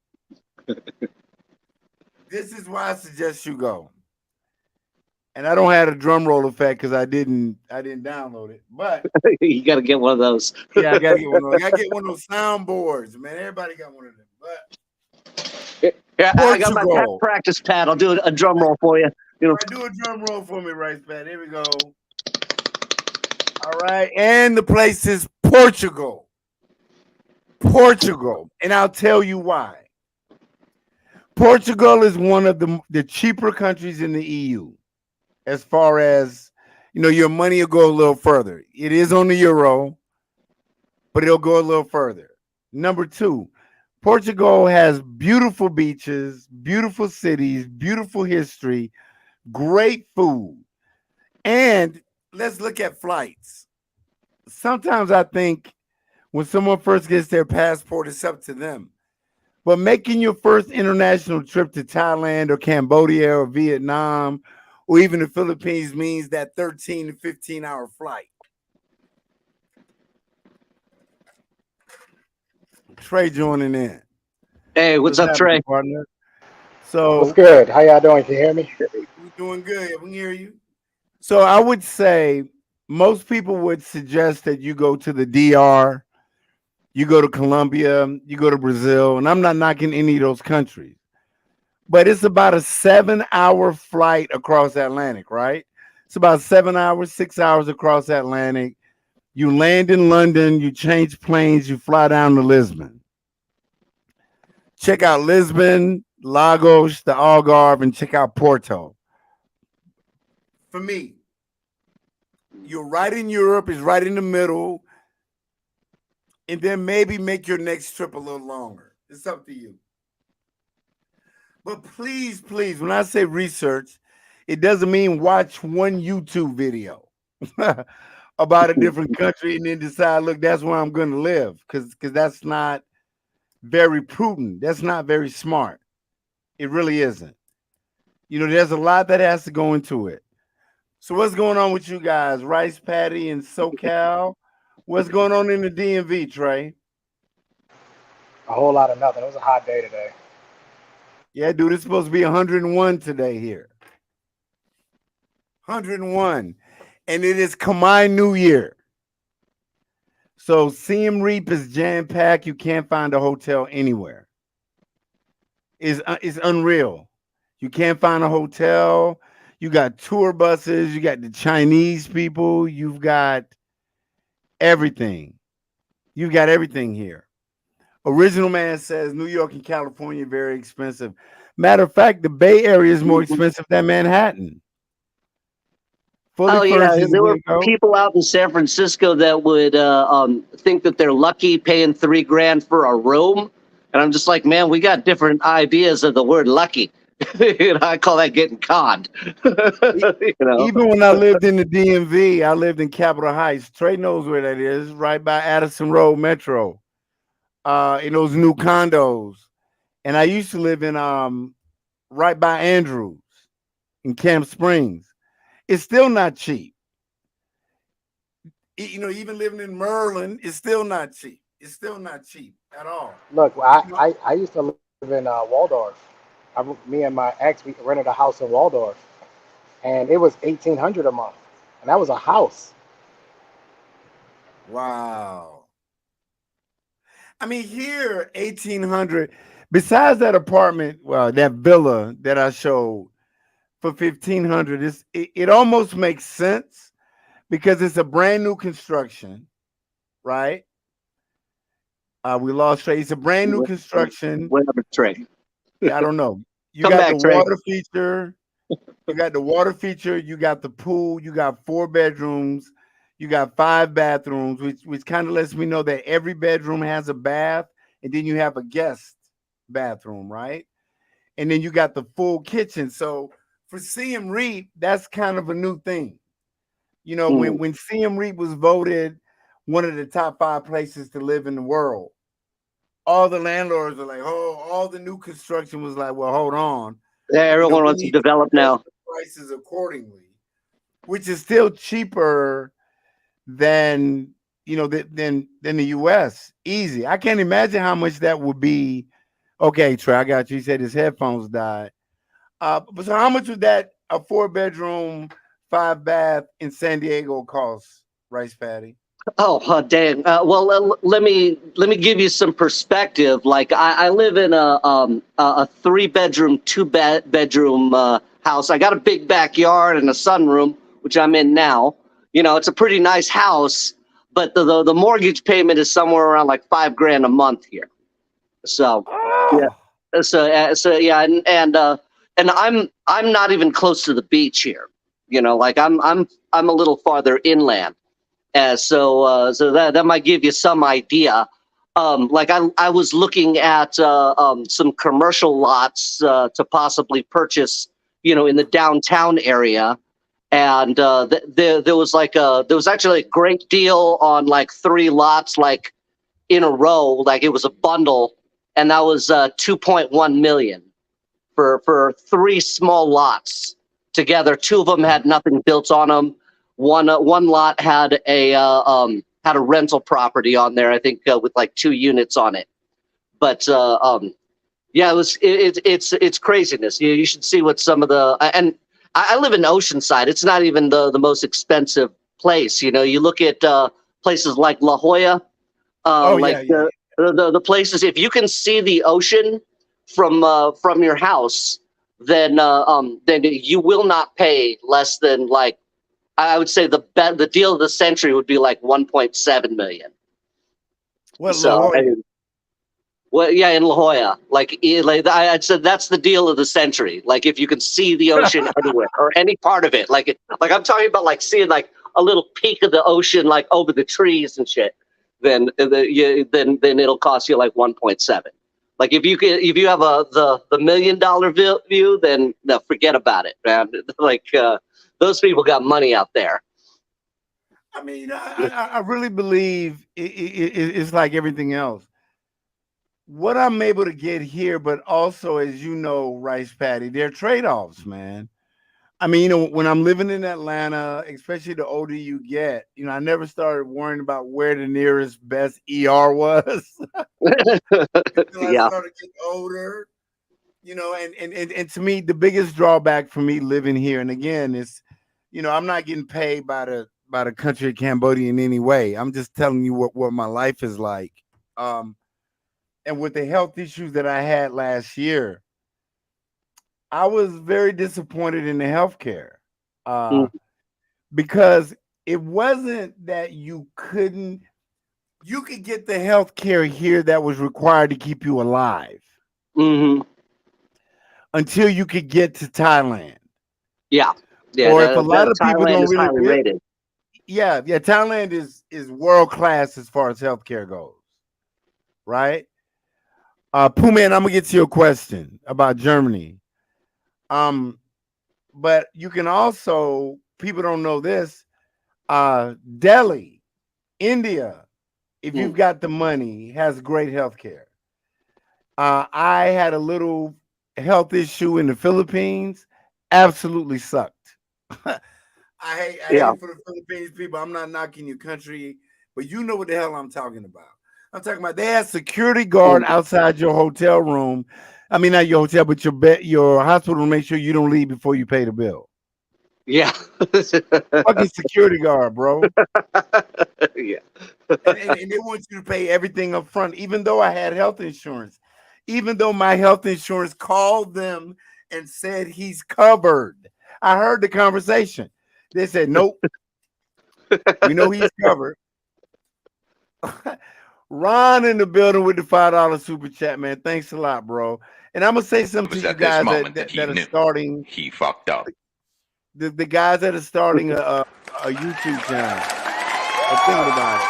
this is why I suggest you go. And I don't have a drum roll effect because I didn't download it. But You got to get one of those. yeah, I gotta get one of those. I gotta get one of those soundboards, man. Everybody got one of them. But Yeah, I got my Portugal. practice pad. I'll do a drum roll for you. You know, Do a drum roll for me, Rice Pat. Here we go. All right. And the place is Portugal. Portugal. And I'll tell you why. Portugal is one of the cheaper countries in the EU as far as, your money will go a little further. It is on the euro, but it'll go a little further. Number two, Portugal has beautiful beaches, beautiful cities, beautiful history, great food. And let's look at flights. Sometimes I think when someone first gets their passport, it's up to them. But making your first international trip to Thailand or Cambodia or Vietnam or even the Philippines means that 13 to 15-hour flight. Trey joining in. hey, what's up, Trey? Partner? So What's good? How y'all doing? Can you hear me? we're doing good. We can hear you. So I would say most people would suggest that you go to the DR, you go to Colombia, you go to Brazil, and I'm not knocking any of those countries. But it's about a 7-hour flight across the Atlantic, right? It's about 7 hours, 6 hours across the Atlantic. You land in London, you change planes, you fly down to Lisbon. Check out Lisbon, Lagos, the Algarve, and check out Porto. For me, you're right in Europe, it's right in the middle, and then maybe make your next trip a little longer. It's up to you. But please, please, when I say research, it doesn't mean watch one YouTube video about a different country and then decide, look, that's where I'm going to live, because that's not very prudent. That's not very smart. It really isn't. There's a lot that has to go into it. So what's going on with you guys? Rice Patty and SoCal? What's going on in the DMV, Trey? A whole lot of nothing. It was a hot day today. Yeah, dude, it's supposed to be 101 today here. 101. And it is Khmer New Year. So Siem Reap is jam-packed. You can't find a hotel anywhere. It's unreal. You can't find a hotel. You got tour buses. You got the Chinese people. You've got everything. You've got everything here. Original Man says New York and California are very expensive. Matter of fact, the Bay Area is more expensive than Manhattan. Oh yeah, there were people out in San Francisco that would think that they're lucky paying $3,000 for a room, and I'm just like, man, we got different ideas of the word lucky. I call that getting conned. Even when I lived in the DMV, I lived in Capitol Heights. Trey knows where that is, right by Addison Road Metro. In those new condos, and I used to live in right by Andrews in Camp Springs. It's still not cheap. Even living in Merlin, it's still not cheap. It's still not cheap at all. Look, I used to live in Waldorf. Me and my ex, we rented a house in Waldorf, and it was $1,800 a month, and that was a house. Wow. I mean, here, 1,800. Besides that apartment, well, that villa that I showed for 1,500, it almost makes sense because it's a brand new construction, right? We lost Trey. It's a brand new construction. Whatever, Trey. I don't know. You Come got back, the Trey. water feature. You got the water feature, you got the pool, you got 4 bedrooms, you got 5 bathrooms, which kind of lets me know that every bedroom has a bath, and then you have a guest bathroom, right? And then you got the full kitchen. So for CM Reap, that's kind of a new thing. You know, Mm. when CM Reap was voted one of the top 5 places to live in the world, all the landlords are like, oh, all the new construction was like, well, hold on, Yeah, you know, everyone we wants to need to develop adjust now. the prices accordingly, which is still cheaper than than the US. Easy. I can't imagine how much that would be. Okay, Trey, I got you. He said his headphones died. But so how much would that a 4 bedroom, 5 bath in San Diego cost, Rice Patty? Oh, dang. Well, let me give you some perspective. Like I live in a 3 bedroom, bedroom house. I got a big backyard and a sunroom, which I'm in now. You know, it's a pretty nice house, but the mortgage payment is somewhere around like 5 grand a month here. So yeah, Oh, so yeah, and I'm not even close to the beach here. You know, like I'm a little farther inland. So that might give you some idea. Like I was looking at some commercial lots to possibly purchase, you know, in the downtown area, and there was there was actually a great deal on like 3 lots, like in a row, like it was a bundle, and that was 2.1 million for 3 small lots together. Two of them had nothing built on them. One lot had a rental property on there, I think, with like 2 units on it. But yeah, it's craziness. You should see what some of the and I live in Oceanside. It's not even the most expensive place. You know, you look at places like La Jolla, oh yeah, like yeah, yeah. the places. If you can see the ocean from your house, then you will not pay less than, like, I would say the deal of the century would be like 1.7 million. What La So I Jolla? mean, well, yeah, in La Jolla, like I said, that's the deal of the century. Like if you can see the ocean anywhere or any part of it, like I'm talking about, like seeing like a little peak of the ocean, like over the trees and shit, then it'll cost you like 1.7. Like if you have the $1 million view, then no, forget about it, man. Like those people got money out there. I mean, I really believe it's like everything else. What I'm able to get here, but also, as you know, Rice Patty, there are trade-offs, man. I mean, you know, when I'm living in Atlanta, especially the older you get, you know, I never started worrying about where the nearest best ER was until I Yeah. started getting older. You know, and to me, the biggest drawback for me living here, and again, is, you know, I'm not getting paid by the country of Cambodia in any way. I'm just telling you what my life is like. Um, and with the health issues that I had last year, I was very disappointed in the healthcare. Uh, because it wasn't that you could get the health care here that was required to keep you alive Mm-hmm. until you could get to Thailand. Yeah. Yeah. Or if a lot of people Thailand don't is really highly rated. yeah, Thailand is world class as far as healthcare goes, right? Pooh man, I'm gonna get to your question about Germany. Um, but you can also, people don't know this, Delhi, India, if you've Mm. got the money, has great health care. I had a little health issue in the Philippines, absolutely sucked. I hate Yeah. it for the Philippines people. I'm not knocking your country, but you know what the hell I'm talking about. I'm talking about they had security guard Mm. outside your hotel room. I mean, not your hotel, but your hospital to make sure you don't leave before you pay the bill. Yeah. Fucking security guard, bro. Yeah. And they want you to pay everything up front, even though I had health insurance, even though my health insurance called them and said he's covered. I heard the conversation. They said, nope, we know he's covered. Ron in the building with the $5 super chat, man. Thanks a lot, bro. And I'm gonna say something It was to you at this guys moment that he that are knew starting he fucked up. the guys that are starting a YouTube channel or thinking about it.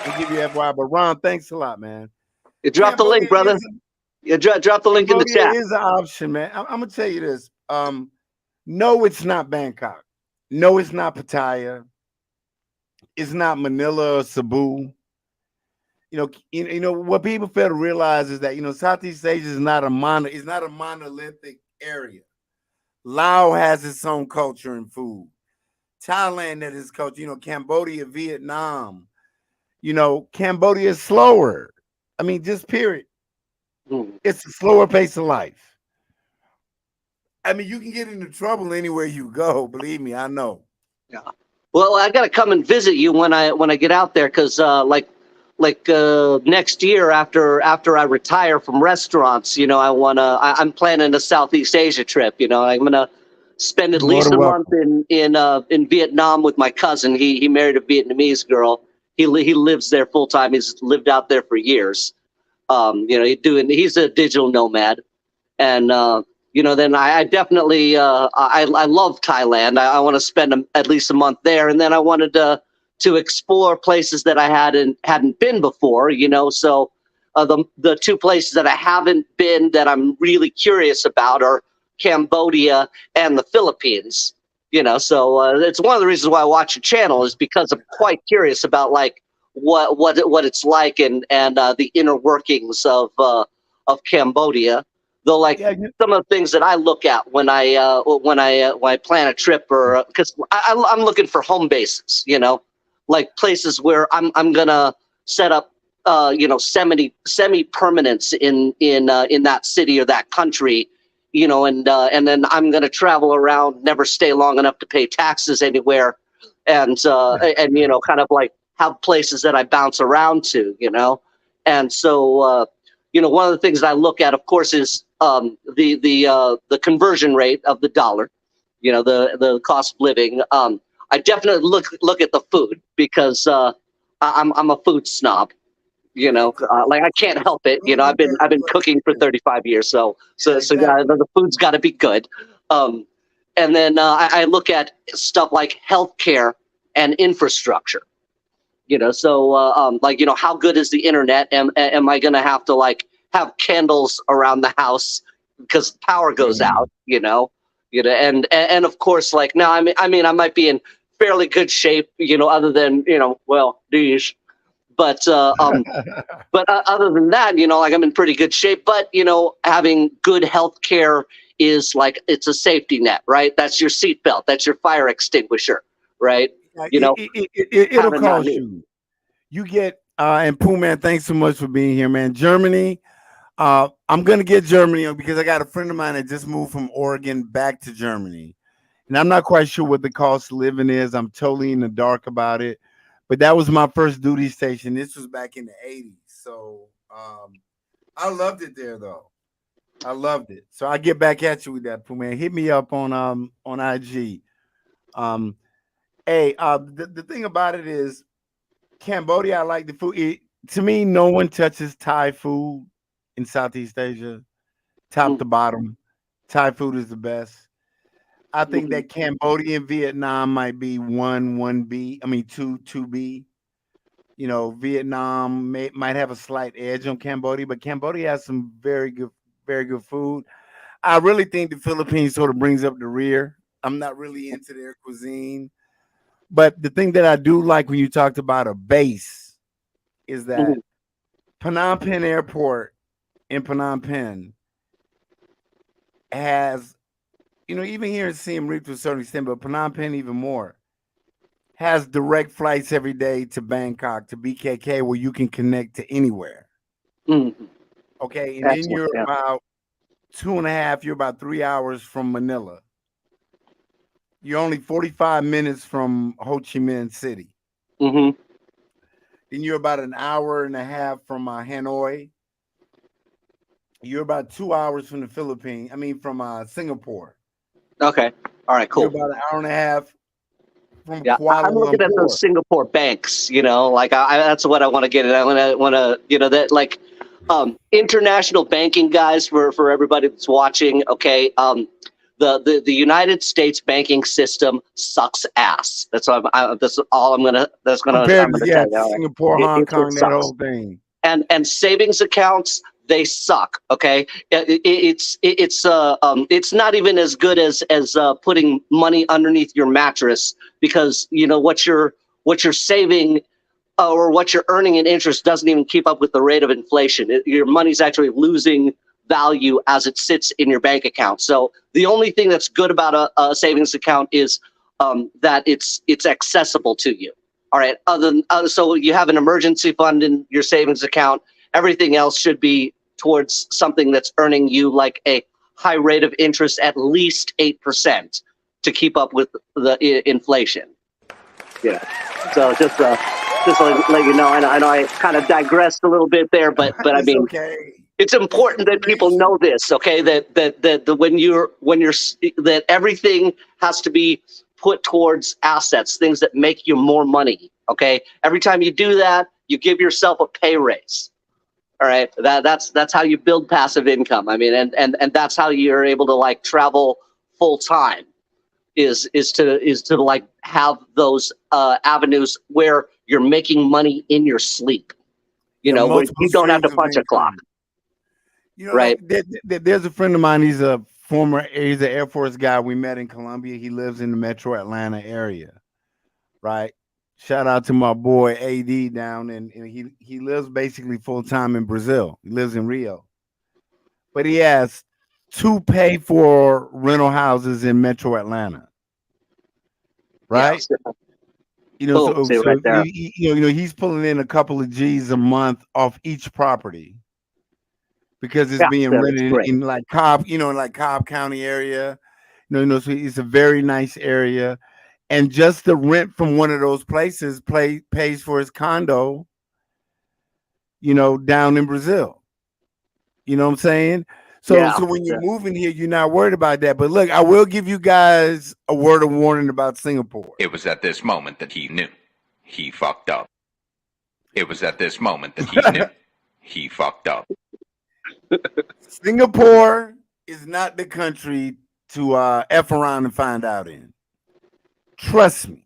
I'll give you FYI. But Ron, thanks a lot, man. You drop the link, brother. You drop the link in the Cambodia chat. is an option, man. I'm gonna tell you this. No, it's not Bangkok. No, it's not Pattaya. It's not Manila or Cebu. You know what people fail to realize is that Southeast Asia is not a monolithic area. Laos has its own culture and food. Thailand has its culture. Cambodia, Vietnam. Cambodia is slower. I mean, just period. It's a slower pace of life. I mean, you can get into trouble anywhere you go. Believe me, I know. Yeah. Well, I got to come and visit you when I get out there, because like next year after I retire from restaurants, I'm planning a Southeast Asia trip. I'm gonna spend at least a month in Vietnam with my cousin. He married a Vietnamese girl. He lives there full time. He's lived out there for years. He's a digital nomad, and then I definitely I love Thailand. I want to spend at least a month there, and then I wanted to explore places that I hadn't been before. So the two places that I haven't been that I'm really curious about are Cambodia and the Philippines. So it's one of the reasons why I watch your channel, is because I'm quite curious about like what it's like and the inner workings of Cambodia. Though, like some of the things that I look at when I plan a trip, or because I'm looking for home bases, like places where I'm gonna set up, semi permanence in that city or that country, and then I'm gonna travel around, never stay long enough to pay taxes anywhere, and kind of like have places that I bounce around to, and so. One of the things that I look at, of course, is the conversion rate of the dollar. The cost of living. I definitely look at the food, because I'm a food snob. Like I can't help it. I've been cooking for 35 years, so yeah, the food's got to be good. And then I look at stuff like healthcare and infrastructure. How good is the internet? Am I going to have to like have candles around the house because power goes out? And of course, like now, I mean, I might be in fairly good shape, other than these, but other than that, like I'm in pretty good shape. But having good health care is like, it's a safety net, right? That's your seatbelt, that's your fire extinguisher, right? It'll cost you. You get and Pooh, man, thanks so much for being here, man. Germany, I'm gonna get Germany because I got a friend of mine that just moved from Oregon back to Germany, and I'm not quite sure what the cost of living is. I'm totally in the dark about it, but that was my first duty station. This was back in the '80s, so I loved it there, though. I loved it. So I get back at you with that, Pooh, man. Hit me up on IG. The thing about it is, Cambodia, I like the food. To me, no one touches Thai food in Southeast Asia, top to bottom. Thai food is the best. I think that Cambodia and Vietnam might be 1B. I mean 2B. Vietnam might have a slight edge on Cambodia, but Cambodia has some very good food. I really think the Philippines sort of brings up the rear. I'm not really into their cuisine. But the thing that I do like when you talked about a base is that Phnom Penh Airport in Phnom Penh has, even here in Siem Reap to a certain extent, but Phnom Penh even more, has direct flights every day to Bangkok, to BKK, where you can connect to anywhere. Okay, and then you're about 2.5, you're about 3 hours from Manila. You're only 45 minutes from Ho Chi Minh City. Then you're about an hour and a half from Hanoi. You're about 2 hours from the Philippines. I mean, from Singapore. Okay. All right. Cool. You're about an hour and a half from Kuala Lumpur. I'm looking at those Singapore banks. Like that's what I want to get at. I want to, that like International banking, guys, for everybody that's watching. Okay, the United States banking system sucks ass. That's all Compared I'm to gonna tell you. All right, Singapore, Hong it Kong, that sucks. whole thing. And savings accounts, they suck. Okay, it's not even as good as putting money underneath your mattress, because what you're saving, or what you're earning in interest doesn't even keep up with the rate of inflation. Your money's actually losing value as it sits in your bank account. So the only thing that's good about a savings account is that it's accessible to you. All right. So you have an emergency fund in your savings account. Everything else should be towards something that's earning you like a high rate of interest, at least 8%, to keep up with the inflation. Yeah. So just to let you know, I know I kind of digressed a little bit there, but I It's mean, okay. it's important that people know this, okay? That that everything has to be put towards assets, things that make you more money, okay? Every time you do that, you give yourself a pay raise. All right, that's how you build passive income. I mean, and that's how you're able to like travel full time, is to like have those avenues where you're making money in your sleep. Yeah, Where multiple you don't have to streams of punch a clock, income. right? Like there's a friend of mine. He's an Air Force guy. We met in Columbia. He lives in the Metro Atlanta area, right? Shout out to my boy AD down and he lives basically full time in Brazil. He lives in Rio, but he has two pay for rental houses in Metro Atlanta, Yeah. right? Boom. See So right there. he's pulling in a couple of G's a month off each property because it's Yeah. being That's rented great. in like Cobb, like Cobb County area. So it's a very nice area. And just the rent from one of those places pays for his condo, down in Brazil. You know what I'm saying? So Yeah. so when you're moving here, you're not worried about that. But look, I will give you guys a word of warning about Singapore. It was at this moment that he knew. He fucked up. It was at this moment that he knew. He fucked up. Singapore is not the country to F around and find out in. Trust me.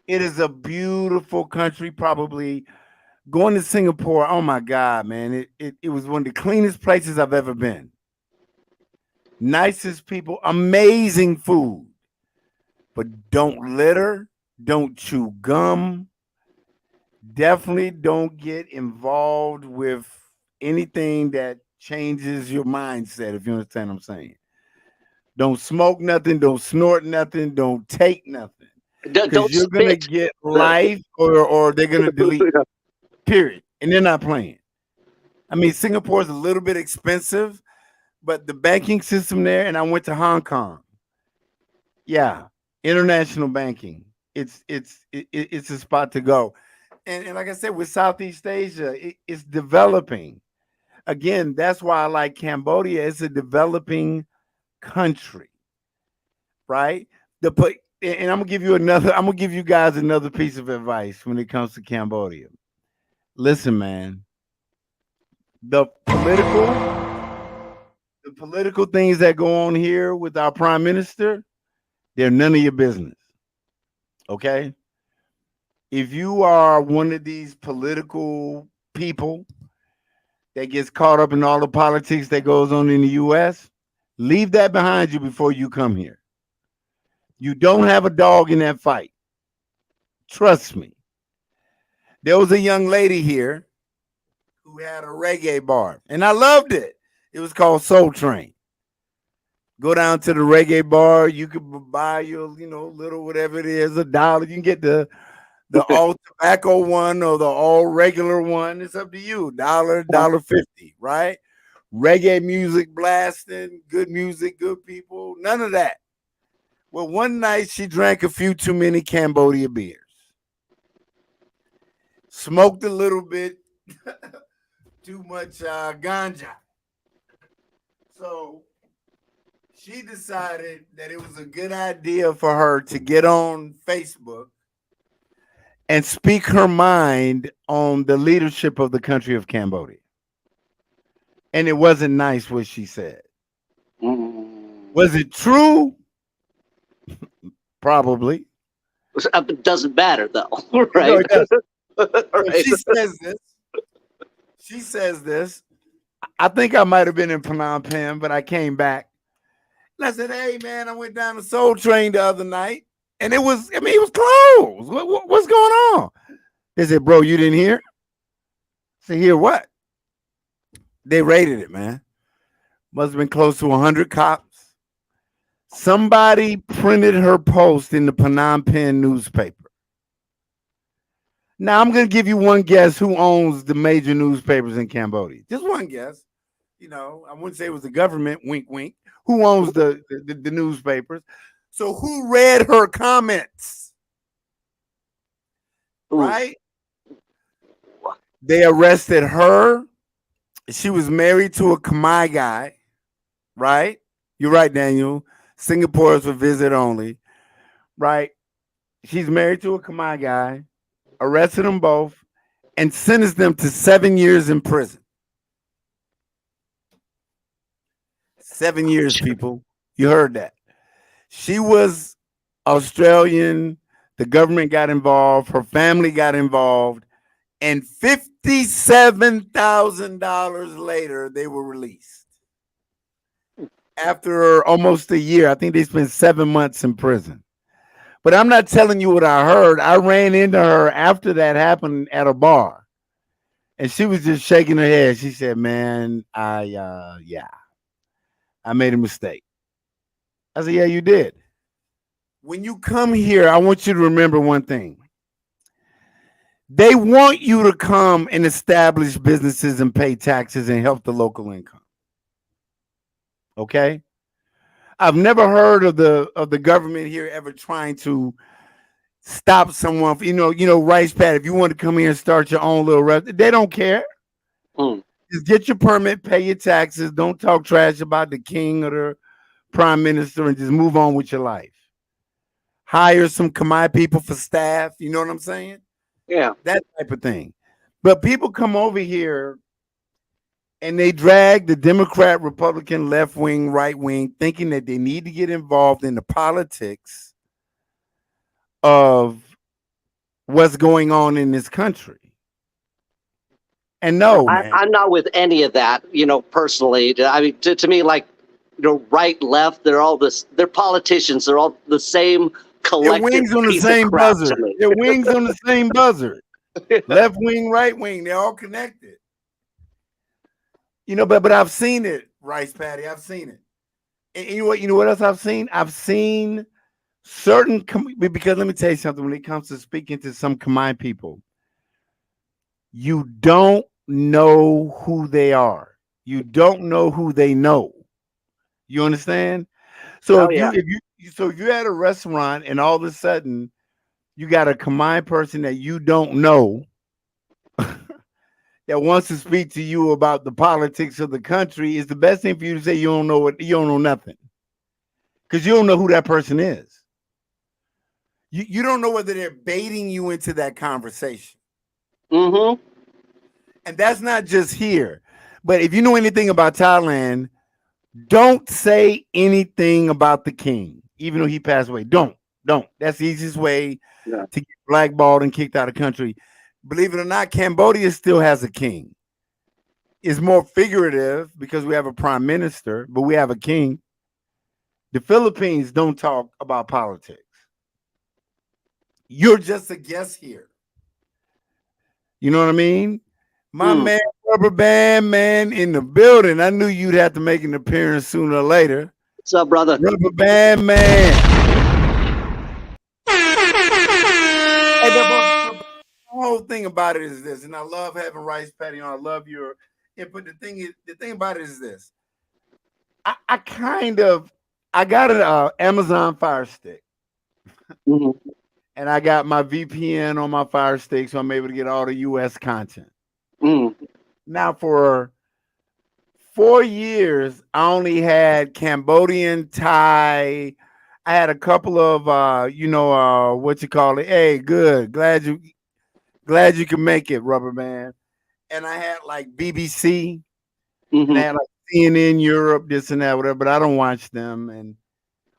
It is a beautiful country, probably. Going to Singapore, oh my God, man. It was one of the cleanest places I've ever been. Nicest people, amazing food. But don't litter, don't chew gum. Definitely don't get involved with anything that changes your mindset, if you understand what I'm saying. Don't smoke nothing, don't snort nothing, don't take nothing. Because Don't you're gonna spit. get life or they're gonna delete. Period. And they're not playing. I mean, Singapore is a little bit expensive, but the banking system there, and I went to Hong Kong. Yeah, international banking. It's a spot to go. And like I said, with Southeast Asia, it's developing. Again, that's why I like Cambodia. It's a developing country, right? And I'm gonna give you guys another piece of advice when it comes to Cambodia. Listen, man, the political things that go on here with our prime minister, they're none of your business. Okay? If you are one of these political people that gets caught up in all the politics that goes on in the US, leave that behind you before you come here. You don't have a dog in that fight. Trust me. There was a young lady here who had a reggae bar, and I loved it. It was called Soul Train. Go down to the reggae bar. You could buy your, little whatever it is, $1. You can get the all tobacco one or the all regular one. It's up to you. $1.50, right? Reggae music blasting, good music, good people. None of that. Well, one night she drank a few too many Cambodia beers, smoked a little bit too much ganja. So she decided that it was a good idea for her to get on Facebook and speak her mind on the leadership of the country of Cambodia. and it wasn't nice what she said. Mm. Was it true? Probably. It doesn't matter though, No, right? it doesn't. So Right. she says this. She says this. I think I might have been in Phnom Penh, but I came back. And I said, hey, man, I went down to Soul Train the other night. And it was, I mean, it was closed. What's going on? They said, bro, you didn't hear? I said, hear what? They raided it, man. Must have been close to 100 cops. Somebody printed her post in the Phnom Penh newspaper. Now, I'm going to give you one guess who owns the major newspapers in Cambodia. Just one guess. You know, I wouldn't say it was the government, wink, wink. Who owns the newspapers? So who read her comments? Ooh. Right? They arrested her. She was married to a Khmer guy, right? You're right, Daniel. Singapore is for visit only, right? She's married to a Khmer guy, arrested them both, and sentenced them to 7 years in prison. 7 years, people. You heard that. She was Australian. The government got involved. Her family got involved. And $57,000 later, they were released. After almost a year, I think they spent 7 months in prison. But I'm not telling you what I heard. I ran into her after that happened at a bar. And she was just shaking her head. She said, man, I made a mistake. I said, yeah, you did. When you come here, I want you to remember one thing. They want you to come and establish businesses and pay taxes and help the local income. Okay? I've never heard of the government here ever trying to stop someone. Rice Pat, if you want to come here and start your own little restaurant, they don't care. Mm. Just get your permit, pay your taxes, don't talk trash about the king or the prime minister, and just move on with your life. Hire some Khmer people for staff. You know what I'm saying? Yeah. That type of thing. But people come over here and they drag the Democrat, Republican, left wing, right wing, thinking that they need to get involved in the politics of what's going on in this country. And no, man. I'm not with any of that, personally. I mean, to me, like, right, left, they're all this, they're politicians. They're all the same collective Their wings on the piece same of crap to buzzer. me. Their wings on the same buzzer. Left wing, right wing, they're all connected. But I've seen it, Rice Patty. I've seen it. And you know what else I've seen? I've seen certain because let me tell you something. When it comes to speaking to some Khmer people, you don't know who they are. You don't know who they know. You understand? So Oh, yeah. if you're at a restaurant and all of a sudden you got a Khmer person that you don't know that wants to speak to you about the politics of the country, is the best thing for you to say you don't know nothing. Because you don't know who that person is. You don't know whether they're baiting you into that conversation. Mm-hmm. And that's not just here. But if you know anything about Thailand, don't say anything about the king, even though he passed away. Don't. That's the easiest way to get blackballed and kicked out of the country. Believe it or not, Cambodia still has a king. It's more figurative because we have a prime minister, but we have a king. The Philippines don't talk about politics. You're just a guest here. You know what I mean? My man, Rubber Band Man in the building. I knew you'd have to make an appearance sooner or later. What's up, brother? Rubber Band Man. Hey, the whole thing about it is this, and I love having Rice Patty on. I love your input. The thing about it is this. I got an Amazon Fire Stick. Mm-hmm. And I got my VPN on my Fire Stick, so I'm able to get all the US content. Now, for 4 years, I only had Cambodian, Thai. I had a couple of what you call it. Hey, good. Glad you can make it, Rubber Man. And I had like BBC. and they Hmm. had like CNN Europe, this and that, whatever. But I don't watch them. And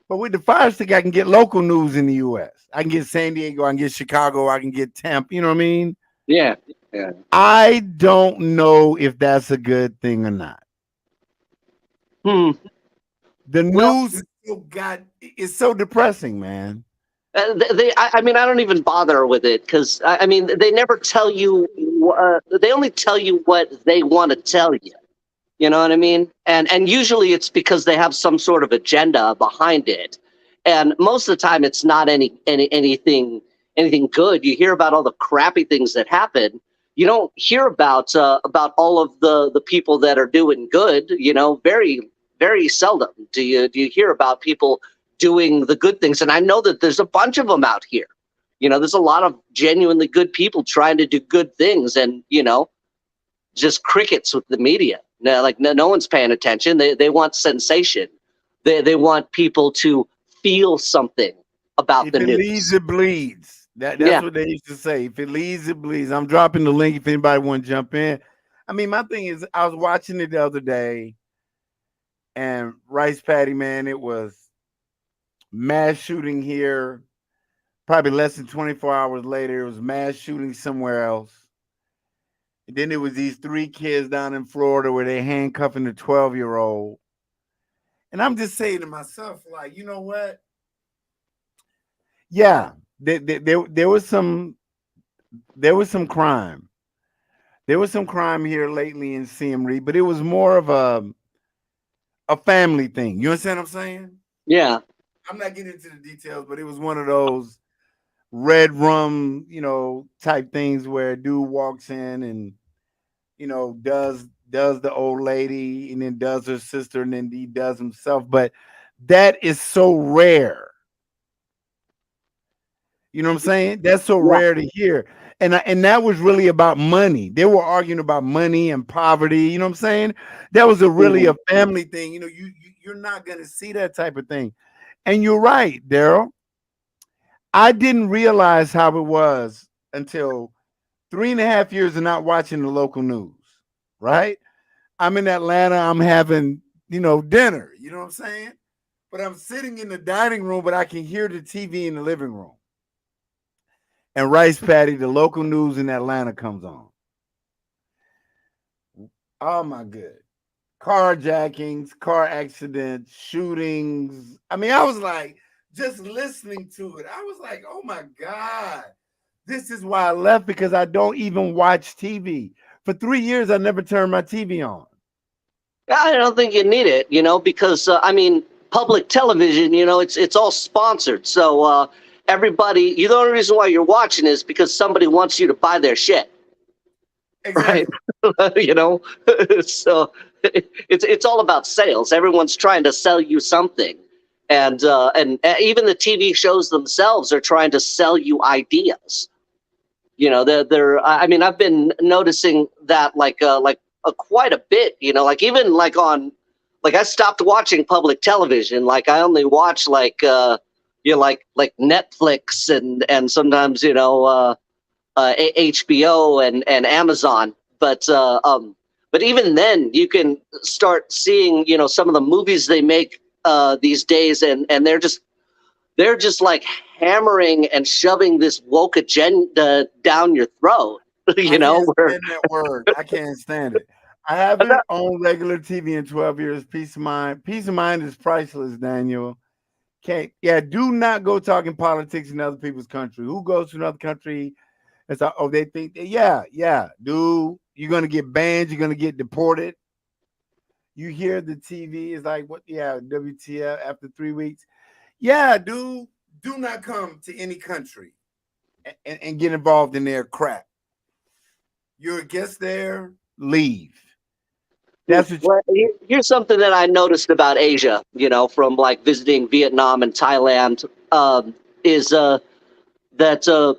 but with the Fire Stick, I can get local news in the U.S. I can get San Diego, I can get Chicago, I can get Tampa. You know what I mean? Yeah. Yeah. I don't know if that's a good thing or not. Hmm. The Well, news is it's so depressing, man. I mean, I don't even bother with it because I mean, they never tell you. They only tell you what they want to tell you. You know what I mean? And usually it's because they have some sort of agenda behind it. And most of the time it's not anything good. You hear about all the crappy things that happen. You don't hear about all of the people that are doing good, you know, very seldom do you hear about people doing the good things. And I know that there's a bunch of them out here. You know, there's a lot of genuinely good people trying to do good things, and you know, just crickets with the media. No, like no one's paying attention. They want sensation. They want people to feel something about If the it leads, news. it bleeds. That's Yeah. what they used to say. If it leads, it bleeds. I'm dropping the link if anybody want to jump in. I mean, my thing is, I was watching it the other day, and Rice Patty, man, it was mass shooting here. Probably less than 24 hours later, it was mass shooting somewhere else. And then there was these three kids down in Florida where they handcuffing a 12-year-old. And I'm just saying to myself, like, you know what? Yeah, there was some crime. There was some crime here lately in Siem Reap, but it was more of a family thing. You understand what I'm saying? Yeah. I'm not getting into the details, but it was one of those red rum, type things where a dude walks in and does the old lady and then does her sister and then he does himself. But that is so rare. You know what I'm saying? That's so Yeah. rare to hear. And that was really about money. They were arguing about money and poverty. You know what I'm saying? That was really Hmm. a family thing. You're not going to see that type of thing. And you're right, Daryl. I didn't realize how it was until 3.5 years of not watching the local news. Right? I'm in Atlanta. I'm having dinner. You know what I'm saying? But I'm sitting in the dining room, but I can hear the TV in the living room. And Rice Patty, the local news in Atlanta comes on. Oh my good. Carjackings, car accidents, shootings. I mean, I was like, just listening to it, I was like, oh my God. This is why I left, because I don't even watch TV. For 3 years, I never turned my TV on. I don't think you need it, you know, because I mean, public television, you know, it's all sponsored. So everybody, the only reason why you're watching is because somebody wants you to buy their shit, right? Exactly. You know, so it's all about sales. Everyone's trying to sell you something, and even the TV shows themselves are trying to sell you ideas. You know, they're I mean, I've been noticing that quite a bit. You know, like even like on like I stopped watching public television. Like I only watch like Netflix and sometimes HBO and Amazon. But even then, you can start seeing some of the movies they make these days, and they're just like hammering and shoving this woke agenda down your throat. I You can't know, where stand that word. I can't stand it. I haven't owned regular TV in 12 years. Peace of mind. Peace of mind is priceless, Daniel. Can't, yeah, do not go talking politics in other people's country. Who goes to another country? It's like, oh, they think, yeah, dude, you're going to get banned. You're going to get deported. You hear the TV is like, what? Yeah, WTF after 3 weeks. Yeah, dude, do not come to any country and get involved in their crap. You're a guest there, leave. That's what well, here's something that I noticed about Asia. You know, from like visiting Vietnam and Thailand, is that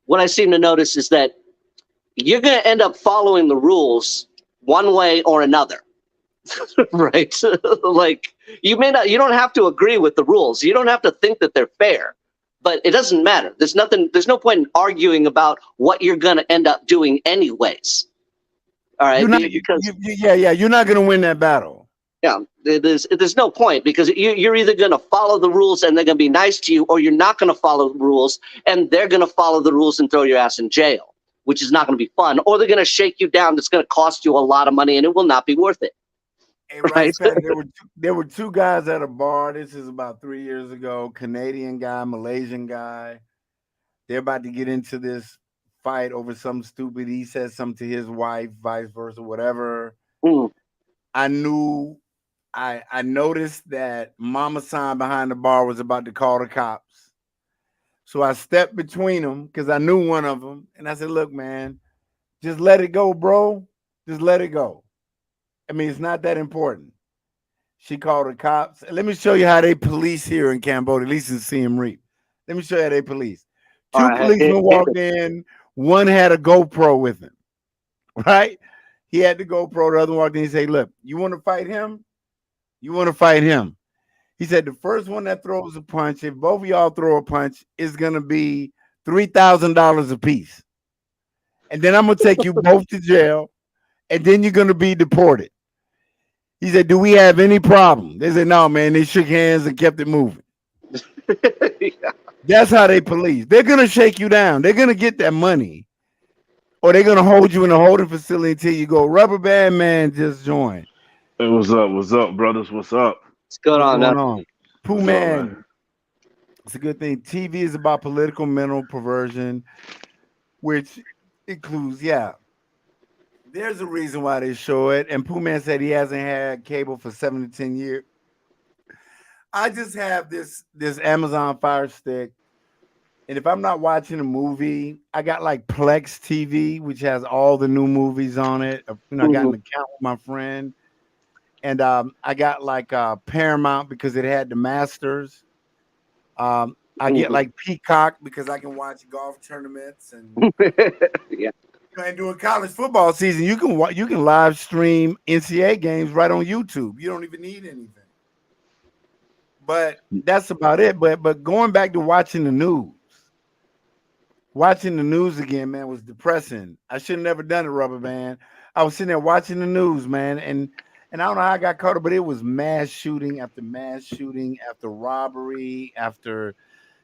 what I seem to notice is that you're going to end up following the rules one way or another. Right? Like you don't have to agree with the rules. You don't have to think that they're fair, but it doesn't matter. There's no point in arguing about what you're going to end up doing anyways. All right, You're not. because Yeah. You're not gonna win that battle. yeah, there's no point because you're either going to follow the rules and they're going to be nice to you, or you're not going to follow the rules and they're going to follow the rules and throw your ass in jail, which is not going to be fun. Or they're going to shake you down. It's going to cost you a lot of money and it will not be worth it. Hey, Right? Rice Pat, there were two guys at a bar. This is about 3 years ago. Canadian guy, Malaysian guy. They're about to get into this fight over something stupid. He said something to his wife, vice versa, whatever. Mm. I knew I noticed that Mama San behind the bar was about to call the cops. So I stepped between them because I knew one of them. And I said, look, man, just let it go, bro. Just let it go. I mean, it's not that important. She called the cops. Let me show you how they police here in Cambodia, at least in Siem Reap. Let me show you how they police. All Two right. policemen walked in. One had a GoPro with him, right? He had the GoPro. The other one walked in. He said, look, you want to fight him? You want to fight him? He said, the first one that throws a punch, if both of y'all throw a punch, is going to be $3,000 a piece. And then I'm going to take you both to jail, and then you're going to be deported. He said, do we have any problem? They said, no, man. They shook hands and kept it moving. Yeah. That's how they police. They're going to shake you down. They're going to get that money, or they're going to hold you in a holding facility until you go, Rubber Band Man just joined. Hey, what's up? What's up, brothers? What's up? What's going What's on? going on? Pooh What's up, Man, it's a good thing. TV is about political mental perversion, which includes, there's a reason why they show it. And Pooh Man said he hasn't had cable for 7 to 10 years. I just have this Amazon Fire Stick. And if I'm not watching a movie, I got like Plex TV, which has all the new movies on it. I got an account with my friend. And I got like Paramount because it had the Masters. I get like Peacock because I can watch golf tournaments and Yeah. and during college football season, you can live stream NCAA games right on YouTube. You don't even need anything. But that's about it. But going back to watching the news again, man, was depressing. I should have never done it, Rubber Band. I was sitting there watching the news, man, and I don't know how I got caught up, but it was mass shooting after robbery, after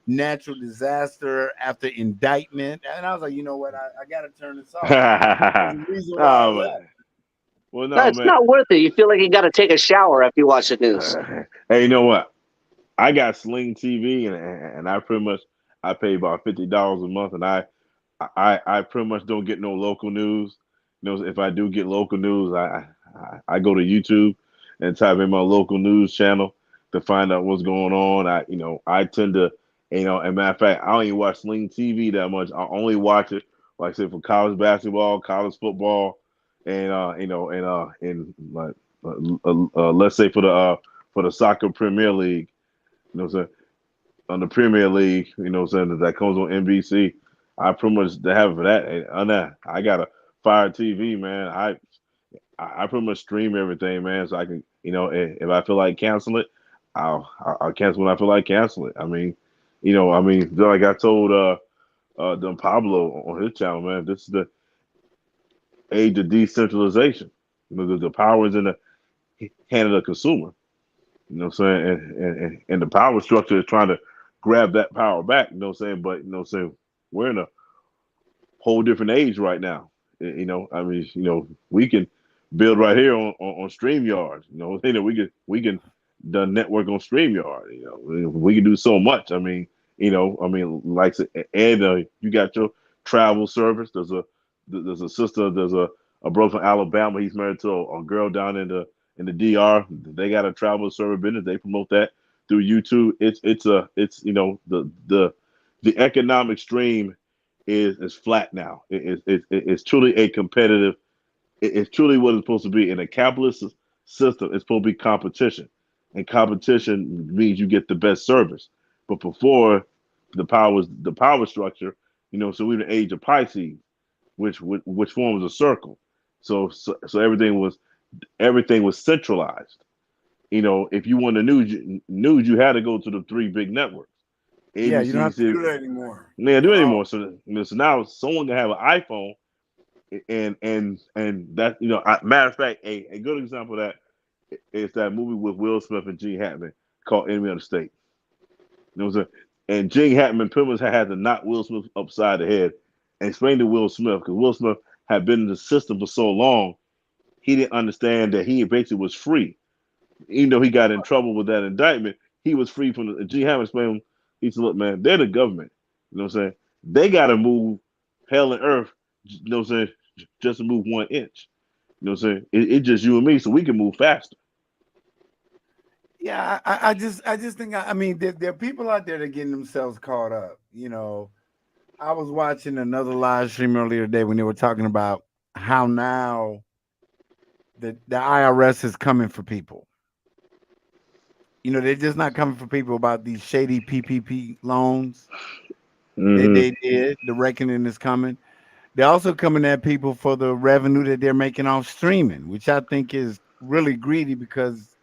natural disaster, after indictment. And I was like, you know what? I got to turn this off. There's a reason why I oh left. man. Well, No, no, it's man. not worth it. You feel like you got to take a shower after you watch the news. Hey, you know what? I got Sling TV, and I pretty much I pay about $50 a month, and I pretty much don't get no local news. You know, if I do get local news, I go to YouTube and type in my local news channel to find out what's going on. I tend to, and matter of fact, I don't even watch Sling TV that much. I only watch it, like I said, for college basketball, college football, and like let's say for the soccer Premier League. You know what I'm saying? On the Premier League, you know what I'm saying, that comes on NBC. I pretty much have that. And on that, I got a Fire TV, man. I pretty much stream everything, man. So I can, if I feel like cancel it, I'll cancel when I feel like cancel it. I mean, like I told Don Pablo on his channel, man, this is the age of decentralization. The power is in the hand of the consumer. You know what I'm saying? And the power structure is trying to grab that power back, you know what I'm saying? But, we're in a whole different age right now. I mean, we can build right here on StreamYard. We can the network on StreamYard. We can do so much. I mean, like and you got your travel service. There's a sister. There's a brother from Alabama. He's married to a girl down in the DR. They got a travel service business. They promote that through YouTube. The economic stream is flat now. It's truly a competitive. It's truly what it's supposed to be in a capitalist system. It's supposed to be competition, and competition means you get the best service. But before the power structure, so we in the age of Pisces, which forms a circle. So everything was centralized. If you want the news, you had to go to the three big networks. Yeah, you don't ABC, have to do that anymore they at do it all. anymore. So now someone can have an iPhone and that matter of fact, a good example of that is that movie with Will Smith and Gene Hackman called Enemy of the State. You know what I'm saying? And Gene Hackman pretty much had to knock Will Smith upside the head and explain to Will Smith because Will Smith had been in the system for so long, he didn't understand that he basically was free. Even though he got in trouble with that indictment, he was free from the Gene Hackman explained. He said, "Look, man, they're the government. You know what I'm saying? They got to move hell and earth. You know what I'm saying? Just to move 1 inch. You know what I'm saying? It's just you and me, so we can move faster." Yeah, I just think I mean there are people out there that are getting themselves caught up. I was watching another live stream earlier today when they were talking about how now the IRS is coming for people. They're just not coming for people about these shady PPP loans. Mm-hmm. They did. The reckoning is coming. They're also coming at people for the revenue that they're making off streaming, which I think is really greedy because,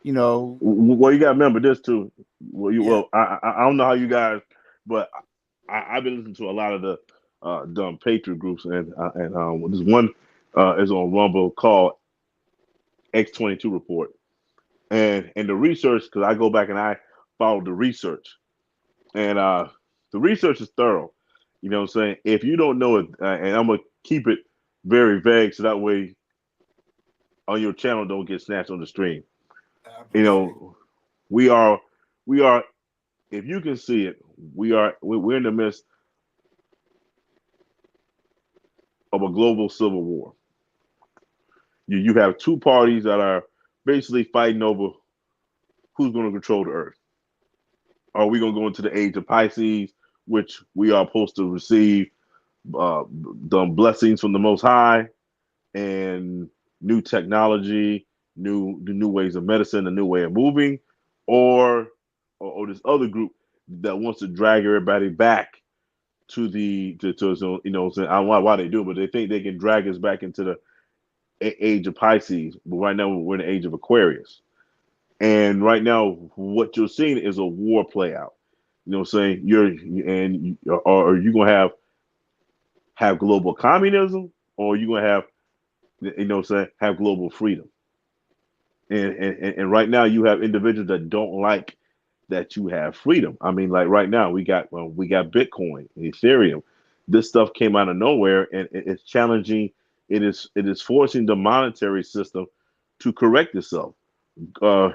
you know, Well, you got to remember this too. yeah, I don't know how you guys, but I've been listening to a lot of the dumb Patriot groups, and this one is on Rumble called X-22 Report, and the research because I go back and I follow the research, and the research is thorough. You know what I'm saying? If you don't know it, and I'm gonna keep it very vague so that way on your channel don't get snatched on the stream. I You appreciate it. know, we are we are if you can see it, we're in the midst of a global civil war. You have two parties that are basically fighting over who's going to control the earth. Are we going to go into the age of Pisces, which we are supposed to receive the blessings from the Most High and new technology, new ways of medicine, a new way of moving, or this other group that wants to drag everybody back to so, I don't know why they do it, but they think they can drag us back into the age of Pisces. But right now we're in the age of Aquarius, and right now what you're seeing is a war play out. You know what I'm saying? Are you gonna have global communism, or are you gonna have what I'm saying have global freedom? And right now you have individuals that don't like that you have freedom. I mean, like right now we got Bitcoin, Ethereum. This stuff came out of nowhere, and it's challenging. It is forcing the monetary system to correct itself. Uh,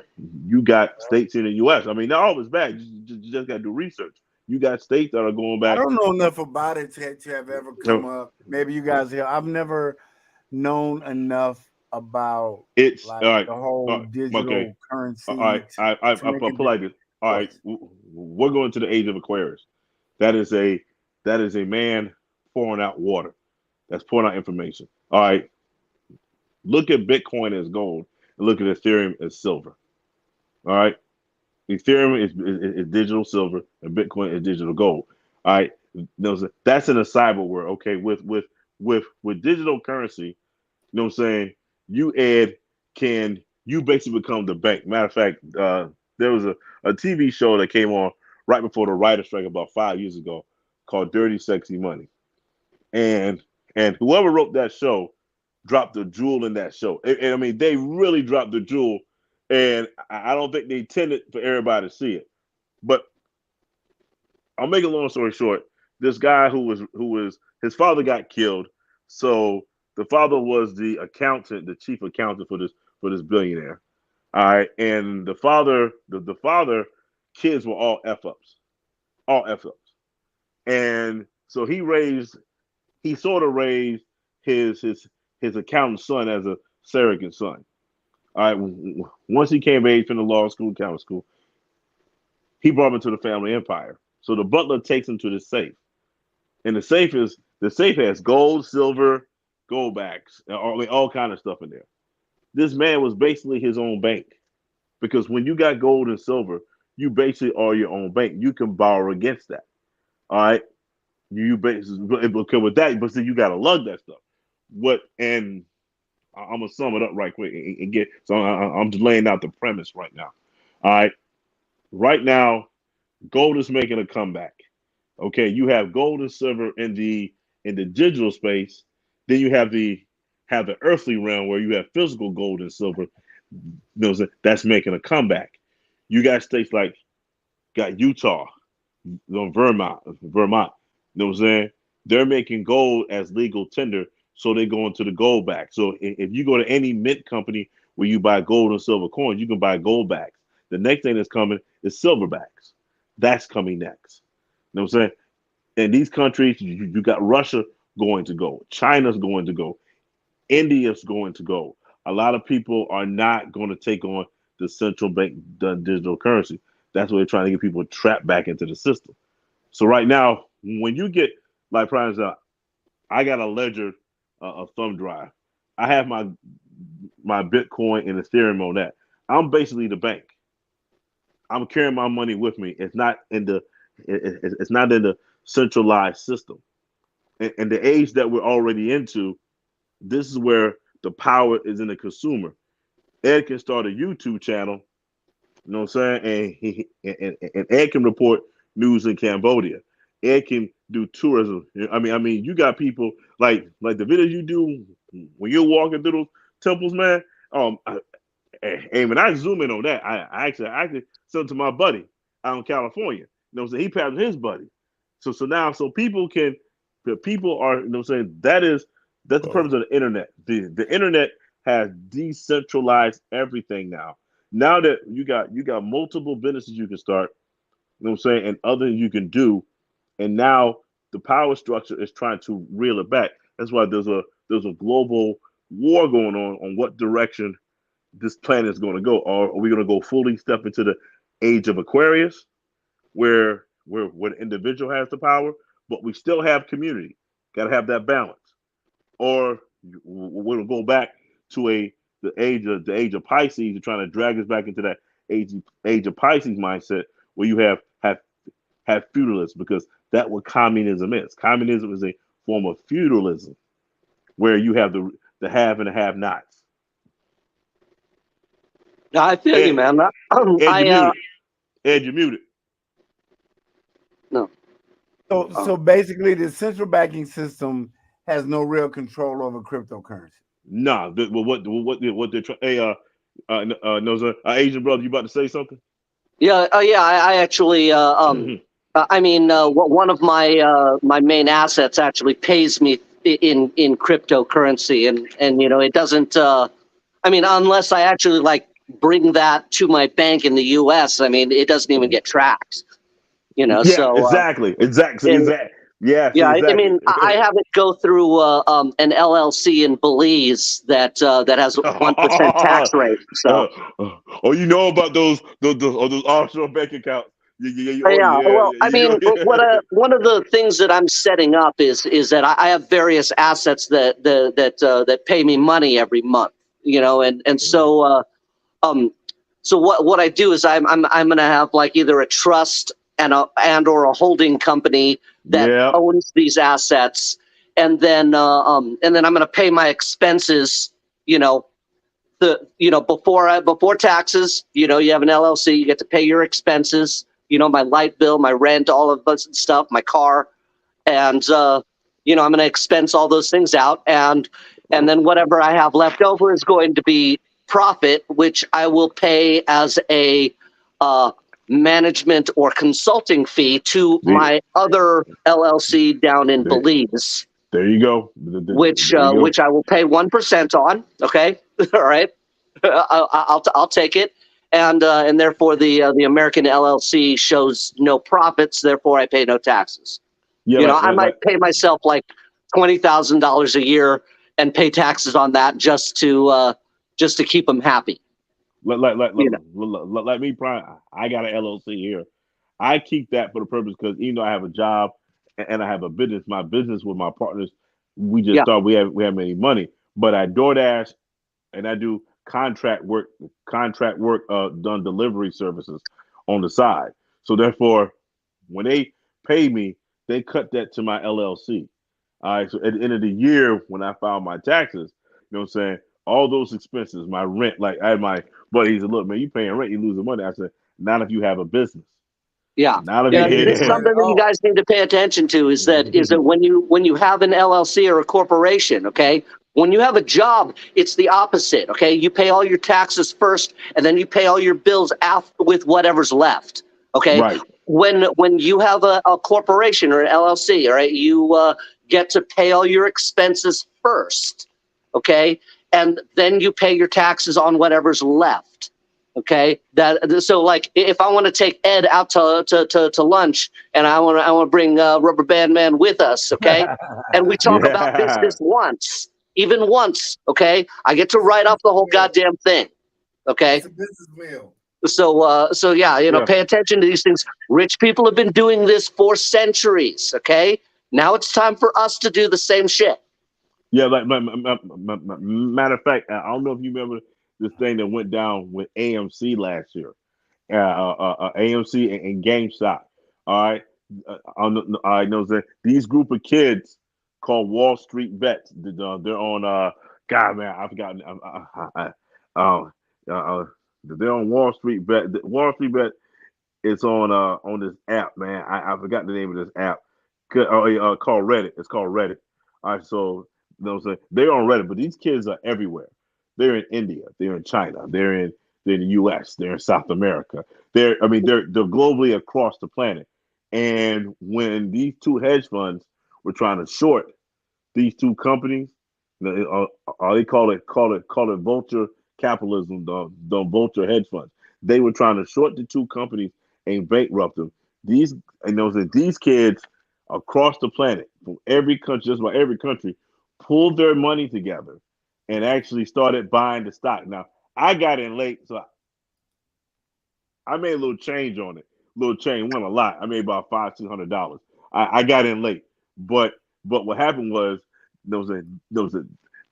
you got states in the U.S. I mean, not always bad. You just got to do research. You got states that are going I back. don't know enough about it to have ever come up. Maybe you guys here. I've never known enough about It's like all right. the whole Okay. digital All right. currency I to make put it like this. All right. yes. We're going to the age of Aquarius. That is a man pouring out water. That's pouring out information. All right. Look at Bitcoin as gold and look at Ethereum as silver. All right. Ethereum is digital silver and Bitcoin is digital gold. All right. That's in a cyber world. Okay. With digital currency, you know what I'm saying? You Ed can you basically become the bank. Matter of fact, there was a TV show that came on right before the writer strike about 5 years ago called Dirty Sexy Money. And whoever wrote that show dropped the jewel in that show. And I mean, they really dropped the jewel, and I don't think they intended for everybody to see it. But I'll make a long story short. This guy who was his father got killed, so the father was the accountant, the chief accountant for this billionaire. All right, and the father kids were all f ups, and so he sort of raised his accountant son as a surrogate son. All right, once he came of age from the law school, accounting school, he brought him into the family empire. So the butler takes him to the safe, and the safe has gold, silver, gold backs, all kind of stuff in there. This man was basically his own bank because when you got gold and silver, you basically are your own bank. You can borrow against that. All right, you basically okay with that, but then you got to lug that stuff. What and I'm gonna sum it up right quick and get. So I'm just laying out the premise right now. All right, right now, gold is making a comeback. Okay, you have gold and silver in the digital space, Then you have the earthly realm where you have physical gold and silver. That's making a comeback. You got states like got Utah, Vermont. You know what I'm saying? They're making gold as legal tender, so they go into the gold back. So if you go to any mint company where you buy gold and silver coins, you can buy gold backs. The next thing that's coming is silverbacks. That's coming next. You know what I'm saying? In these countries, you got Russia going to go, China's going to go, India's going to go. A lot of people are not going to take on the central bank digital currency. That's why they're trying to get people trapped back into the system. So right now, when you get like for example, I got a Ledger, a thumb drive. I have my Bitcoin and Ethereum on that. I'm basically the bank. I'm carrying my money with me. It's not in the centralized system. And the age that we're already into, this is where the power is in the consumer. Ed can start a YouTube channel, you know what I'm saying, and Ed can report news in Cambodia. Ed can do tourism. I mean, you got people like the videos you do when you're walking through those temples, man. And when I zoom in on that, I actually sent it to my buddy out in California. You know what I'm saying? He passed his buddy. So now people can, the people are, you know what I'm saying, that's the purpose of the internet. The internet has decentralized everything now. Now that you got multiple businesses you can start, you know what I'm saying, and other you can do, and now the power structure is trying to reel it back. That's why there's a global war going on what direction this planet is going to go. Or are we going to go fully step into the age of Aquarius, where the individual has the power, but we still have community? Got to have that balance. Or we'll go back to the age of Pisces. You're trying to drag us back into that age of Pisces mindset where you have feudalism, because that's what communism is. Communism is a form of feudalism where you have the have and the have nots. I feel you, man. Ed, you muted. Ed, you muted. No. So basically, the central banking system has no real control over cryptocurrency. Nah, what they're trying? Hey, no, Asian brother, you about to say something? Yeah, I actually, I mean, one of my main assets actually pays me in cryptocurrency, and it doesn't. I mean, unless I actually like bring that to my bank in the U.S., I mean, it doesn't even get tracked. Yeah, So exactly. Yeah, yeah, I exactly. mean, I have it go through an LLC in Belize that has 1% tax rate. So Oh, you know about those offshore bank accounts? yeah, well, I mean, Yeah. one of the things that I'm setting up is that I have various assets that pay me money every month. And so what I do is I'm going to have like either a trust and or a holding company that Yeah. owns these assets, and then I'm going to pay my expenses. Before taxes. You have an LLC, you get to pay your expenses. My light bill, my rent, all of this stuff, my car, and I'm going to expense all those things out, and then whatever I have left over is going to be profit, which I will pay as a management or consulting fee to my other LLC down in Belize. There you go. Which I will pay 1% on. Okay, all right, I'll take it, and therefore the American LLC shows no profits. Therefore, I pay no taxes. Yeah, I might pay myself like $20,000 a year and pay taxes on that just to keep them happy. Like me, I got an LLC here. I keep that for the purpose because even though I have a job and I have a business, my business with my partners, we just thought we have any money. But I DoorDash and I do contract work, done delivery services on the side. So therefore, when they pay me, they cut that to my LLC. All right. So at the end of the year, when I file my taxes, you know what I'm saying? All those expenses, my rent, like I had my buddy, he said, look, man, you paying rent, you losing money. I said, not if you have a business. Yeah. Not if Yeah, you hit this is it. something that you guys need to pay attention to is that when you have an LLC or a corporation, okay? When you have a job, it's the opposite, okay? You pay all your taxes first and then you pay all your bills after with whatever's left, okay? Right. When you have a corporation or an LLC, all right, you get to pay all your expenses first, okay? And then you pay your taxes on whatever's left. Okay, that so like if I want to take Ed out to lunch and I want to bring Rubber Band Man with us, okay, and we talk about Yeah. business once, even once, okay, I get to write off the whole goddamn thing, okay. It's a business meal. So yeah, Yeah. pay attention to these things. Rich people have been doing this for centuries, okay. Now it's time for us to do the same shit. Yeah, like matter of fact, I don't know if you remember this thing that went down with AMC last year. AMC and GameStop. All right, I know that these group of kids called Wall Street Vets. They're on. God, man, I forgot. Uh, they're on Wall Street Bet. Wall Street Bet is on this app, man. I forgot the name of this app. Called Reddit. It's called Reddit. All right, so you know what I'm saying? They're on Reddit, but these kids are everywhere. They're in India. They're in China. They're in the U.S. They're in South America. They're globally across the planet. And when these two hedge funds were trying to short these two companies, they call it vulture capitalism, the vulture hedge funds. They were trying to short the two companies and bankrupt them. These kids across the planet, from every country, just about every country, pulled their money together and actually started buying the stock. Now, I got in late, so I made a little change on it. Little change, won a lot. I made about $500-$600. I got in late, but what happened was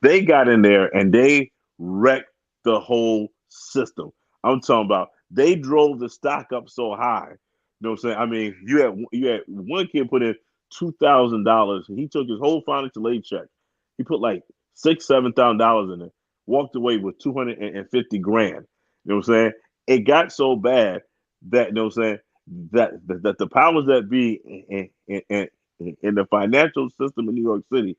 they got in there and they wrecked the whole system. I'm talking about they drove the stock up so high. You know what I'm saying? I mean, you had one kid put in $2,000 and he took his whole financial aid check. He put like $7,000 in it, walked away with 250 grand. You know what I'm saying? It got so bad that you know what I'm saying that the powers that be in the financial system in New York City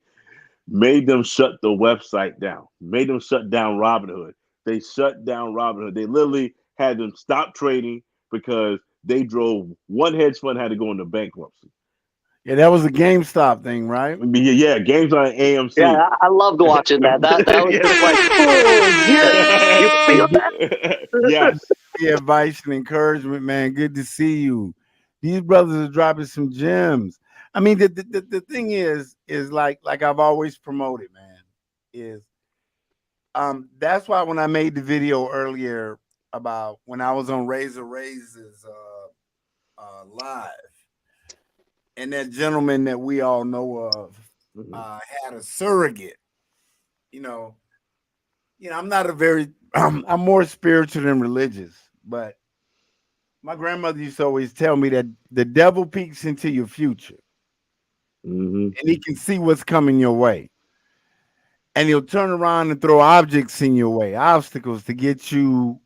made them shut the website down, made them shut down Robinhood. They shut down Robinhood. They literally had them stop trading because they drove one hedge fund had to go into bankruptcy. Yeah, that was a GameStop thing, right? Yeah, games on Yeah, AMC. I loved watching that was just like, oh yeah, you feel that. Yes. The advice and encouragement, man. Good to see you. These brothers are dropping some gems. I mean, the thing is like I've always promoted, man, is that's why when I made the video earlier about when I was on Razor Razor's live, and that gentleman that we all know of had a surrogate, you know, I'm not a very I'm more spiritual than religious, but my grandmother used to always tell me that the devil peeks into your future and he can see what's coming your way. And he'll turn around and throw objects in your way, obstacles to get you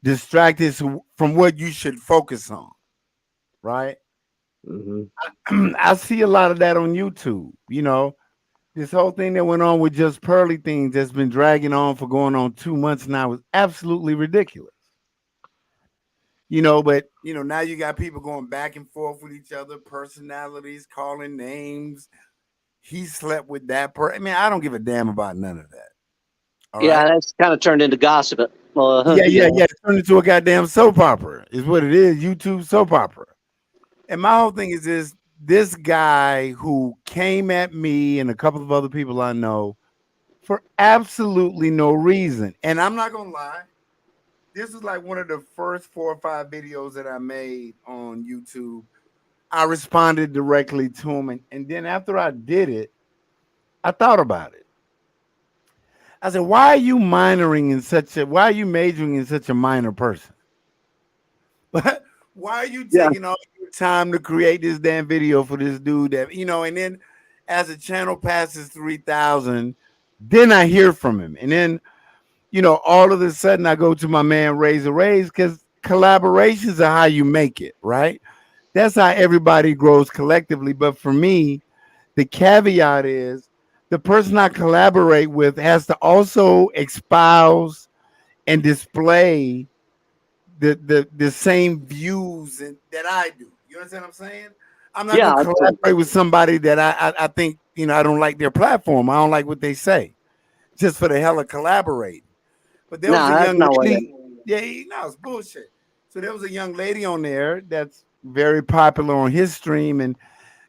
distracted from what you should focus on. Right? I see a lot of that on YouTube. This whole thing that went on with Just Pearly things that's been dragging on for going on 2 months now is absolutely ridiculous. But now you got people going back and forth with each other, personalities, calling names. He slept with that person. I mean, I don't give a damn about none of that. All Yeah, right? that's kind of turned into gossip. Yeah. It turned into a goddamn soap opera, is what it is. YouTube soap opera. And my whole thing is this guy who came at me and a couple of other people I know for absolutely no reason. And I'm not gonna lie, this is like one of the first 4 or 5 videos that I made on YouTube. I responded directly to him, and then after I did it, I thought about it. I said, why are you majoring in such a minor person? Why are you Yeah. taking all your time to create this damn video for this dude that, and then as the channel passes 3,000, then I hear from him. And then, all of a sudden I go to my man Razor Rays because collaborations are how you make it, right? That's how everybody grows collectively. But for me, the caveat is the person I collaborate with has to also espouse and display the same views that I do. You understand what I'm saying? I'm not Yeah, gonna absolutely. collaborate with somebody that I think I don't like their platform. I don't like what they say, just for the hell of collaborating. But there was No, a that's young not what it is. lady. Yeah, no, it's bullshit. So there was a young lady on there that's very popular on his stream, and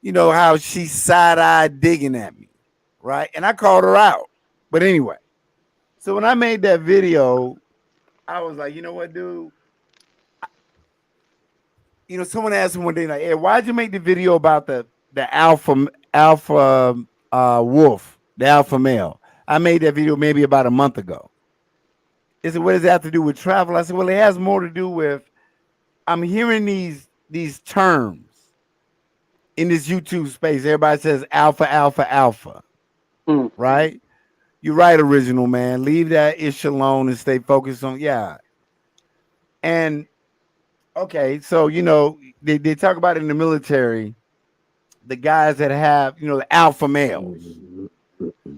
you know how she side eye digging at me, right? And I called her out. But anyway, so when I made that video, I was like, you know what, dude? Someone asked me one day, like, hey, why'd you make the video about the alpha wolf, the alpha male? I made that video maybe about a month ago. They said, what does it have to do with travel? I said, well, it has more to do with I'm hearing these terms in this YouTube space. Everybody says alpha, alpha, alpha, Hmm. right? You're right, original man. Leave that ish alone and stay focused on And okay, so they talk about it in the military, the guys that have the alpha males,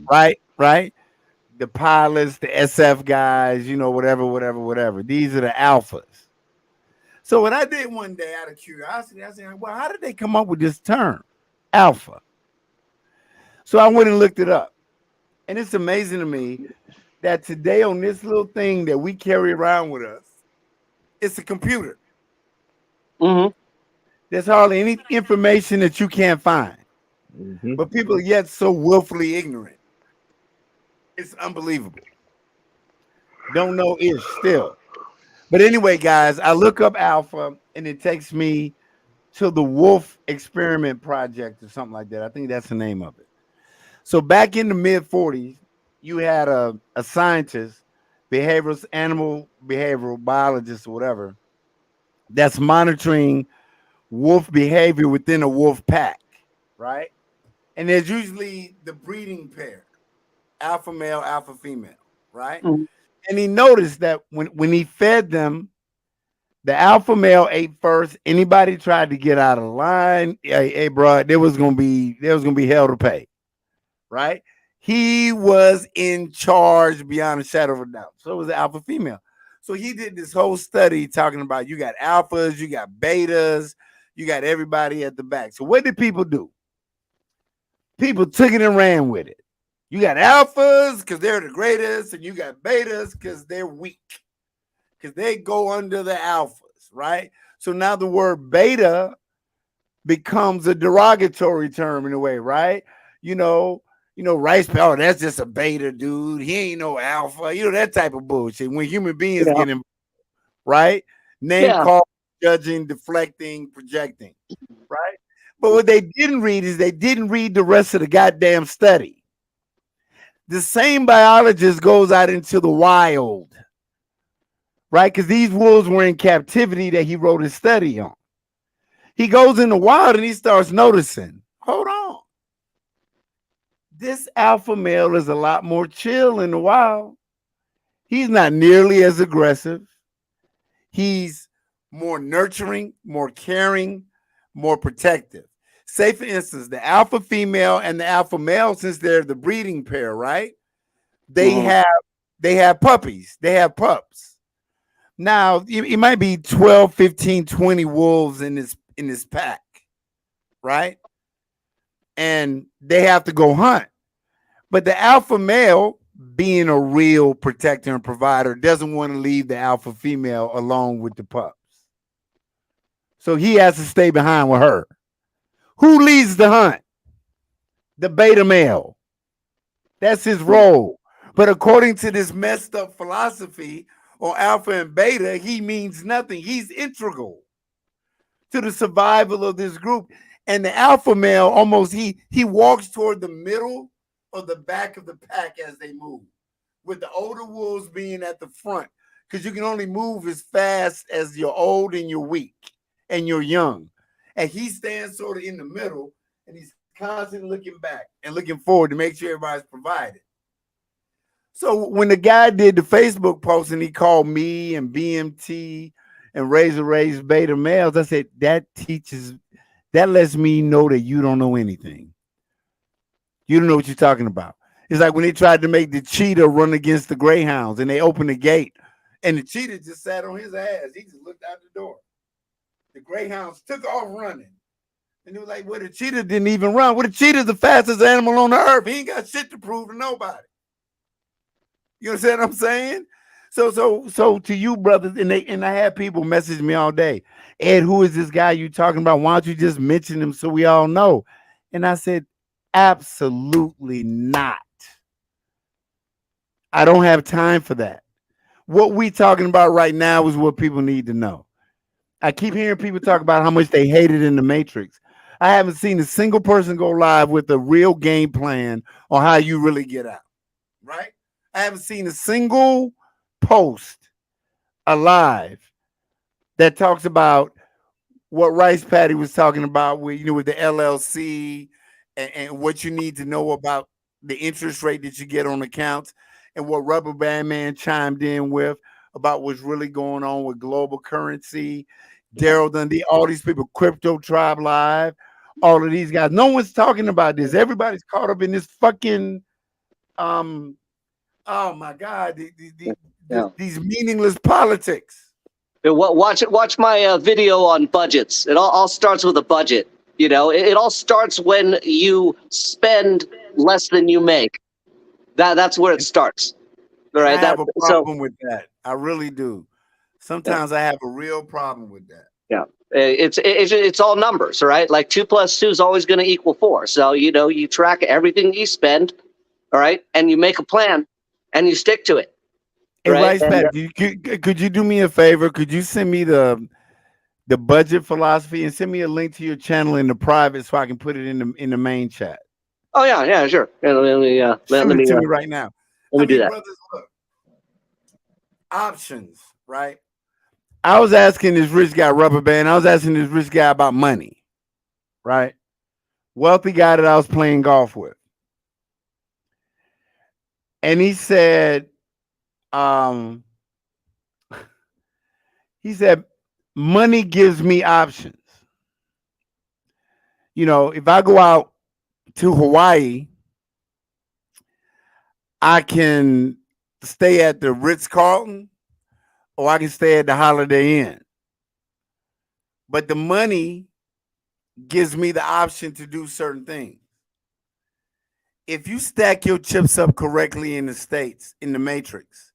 right? Right? The pilots, the SF guys, whatever, whatever, whatever. These are the alphas. So what I did one day out of curiosity, I said, well, how did they come up with this term, alpha? So I went and looked it up. And it's amazing to me that today on this little thing that we carry around with us, it's a computer. Hmm. There's hardly any information that you can't find. Mm-hmm. But people are yet so willfully ignorant. It's unbelievable. Don't know ish still. But anyway, guys, I look up alpha and it takes me to the Wolf Experiment Project or something like that. I think that's the name of it. So back in the mid 40s, you had a scientist, animal behavioral biologist or whatever, that's monitoring wolf behavior within a wolf pack, right? And there's usually the breeding pair, alpha male, alpha female, right? Hmm. And he noticed that when he fed them, the alpha male ate first. Anybody tried to get out of line, hey, bro, there was gonna be hell to pay, right? He was in charge beyond a shadow of a doubt. So was the alpha female. So he did this whole study talking about you got alphas, you got betas, you got everybody at the back. So what did people do? People took it and ran with it. You got alphas because they're the greatest, and you got betas because they're weak, because they go under the alphas, right? So now the word beta becomes a derogatory term in a way, right? Rice, oh, that's just a beta, dude. He ain't no alpha, that type of bullshit. When human beings Yeah. get in, right? Name Yeah. call, judging, deflecting, projecting, right? But what they didn't read is they didn't read the rest of the goddamn study. The same biologist goes out into the wild, right? Because these wolves were in captivity that he wrote his study on. He goes in the wild and he starts noticing, hold on. This alpha male is a lot more chill in the wild. He's not nearly as aggressive. He's more nurturing, more caring, more protective. Say, for instance, the alpha female and the alpha male, since they're the breeding pair, right? They Mhm. have puppies. They have pups. Now, it might be 12, 15, 20 wolves in this pack, right? And they have to go hunt. But the alpha male, being a real protector and provider, doesn't want to leave the alpha female alone with the pups. So he has to stay behind with her. Who leads the hunt? The beta male. That's his role. But according to this messed up philosophy on alpha and beta, he means nothing. He's integral to the survival of this group. And the alpha male almost he walks toward the middle or the back of the pack as they move, with the older wolves being at the front, because you can only move as fast as you're old and you're weak and you're young. And he stands sort of in the middle, and he's constantly looking back and looking forward to make sure everybody's provided. So when the guy did the Facebook post and he called me and BMT and raise beta males. I said that lets me know that you don't know anything. You don't know what you're talking about. It's like when they tried to make the cheetah run against the greyhounds and they opened the gate and the cheetah just sat on his ass. He just looked out the door. The greyhounds took off running. And they were like, well, the cheetah didn't even run. Well, the cheetah's the fastest animal on the earth. He ain't got shit to prove to nobody. You understand what I'm saying? So to you, brothers, and I had people message me all day. Ed, who is this guy you talking about? Why don't you just mention him so we all know? And I said, absolutely not. I don't have time for that. What we talking about right now is what people need to know. I keep hearing people talk about how much they hated in the Matrix. I haven't seen a single person go live with a real game plan on how you really get out. Right? I haven't seen a single post alive that talks about what Rice Patty was talking about with, with the LLC and what you need to know about the interest rate that you get on accounts, and what Rubber Band Man chimed in with about what's really going on with global currency. Daryl Dundee, all these people, Crypto Tribe Live, all of these guys. No one's talking about this. Everybody's caught up in this fucking oh my God, these meaningless politics. Watch my video on budgets. It all starts with a budget. It all starts when you spend less than you make. That's where it starts. All right. I have a problem with that. I really do. Sometimes I have a real problem with that. Yeah. It's all numbers, right? Like 2 + 2 is always going to equal 4. So, you track everything you spend, all right, and you make a plan and you stick to it. Hey, right? Could you do me a favor? Could you send me the budget philosophy and send me a link to your channel in the private so I can put it in the main chat? Oh yeah, sure. Let me to me right now. Let me do that. Brothers, look, options, right? I was asking this rich guy, Rubber Band. I was asking this rich guy about money, right? Wealthy guy that I was playing golf with, and he said, money gives me options. If I go out to Hawaii, I can stay at the Ritz-Carlton or I can stay at the Holiday Inn. But the money gives me the option to do certain things. If you stack your chips up correctly in the States, in the Matrix,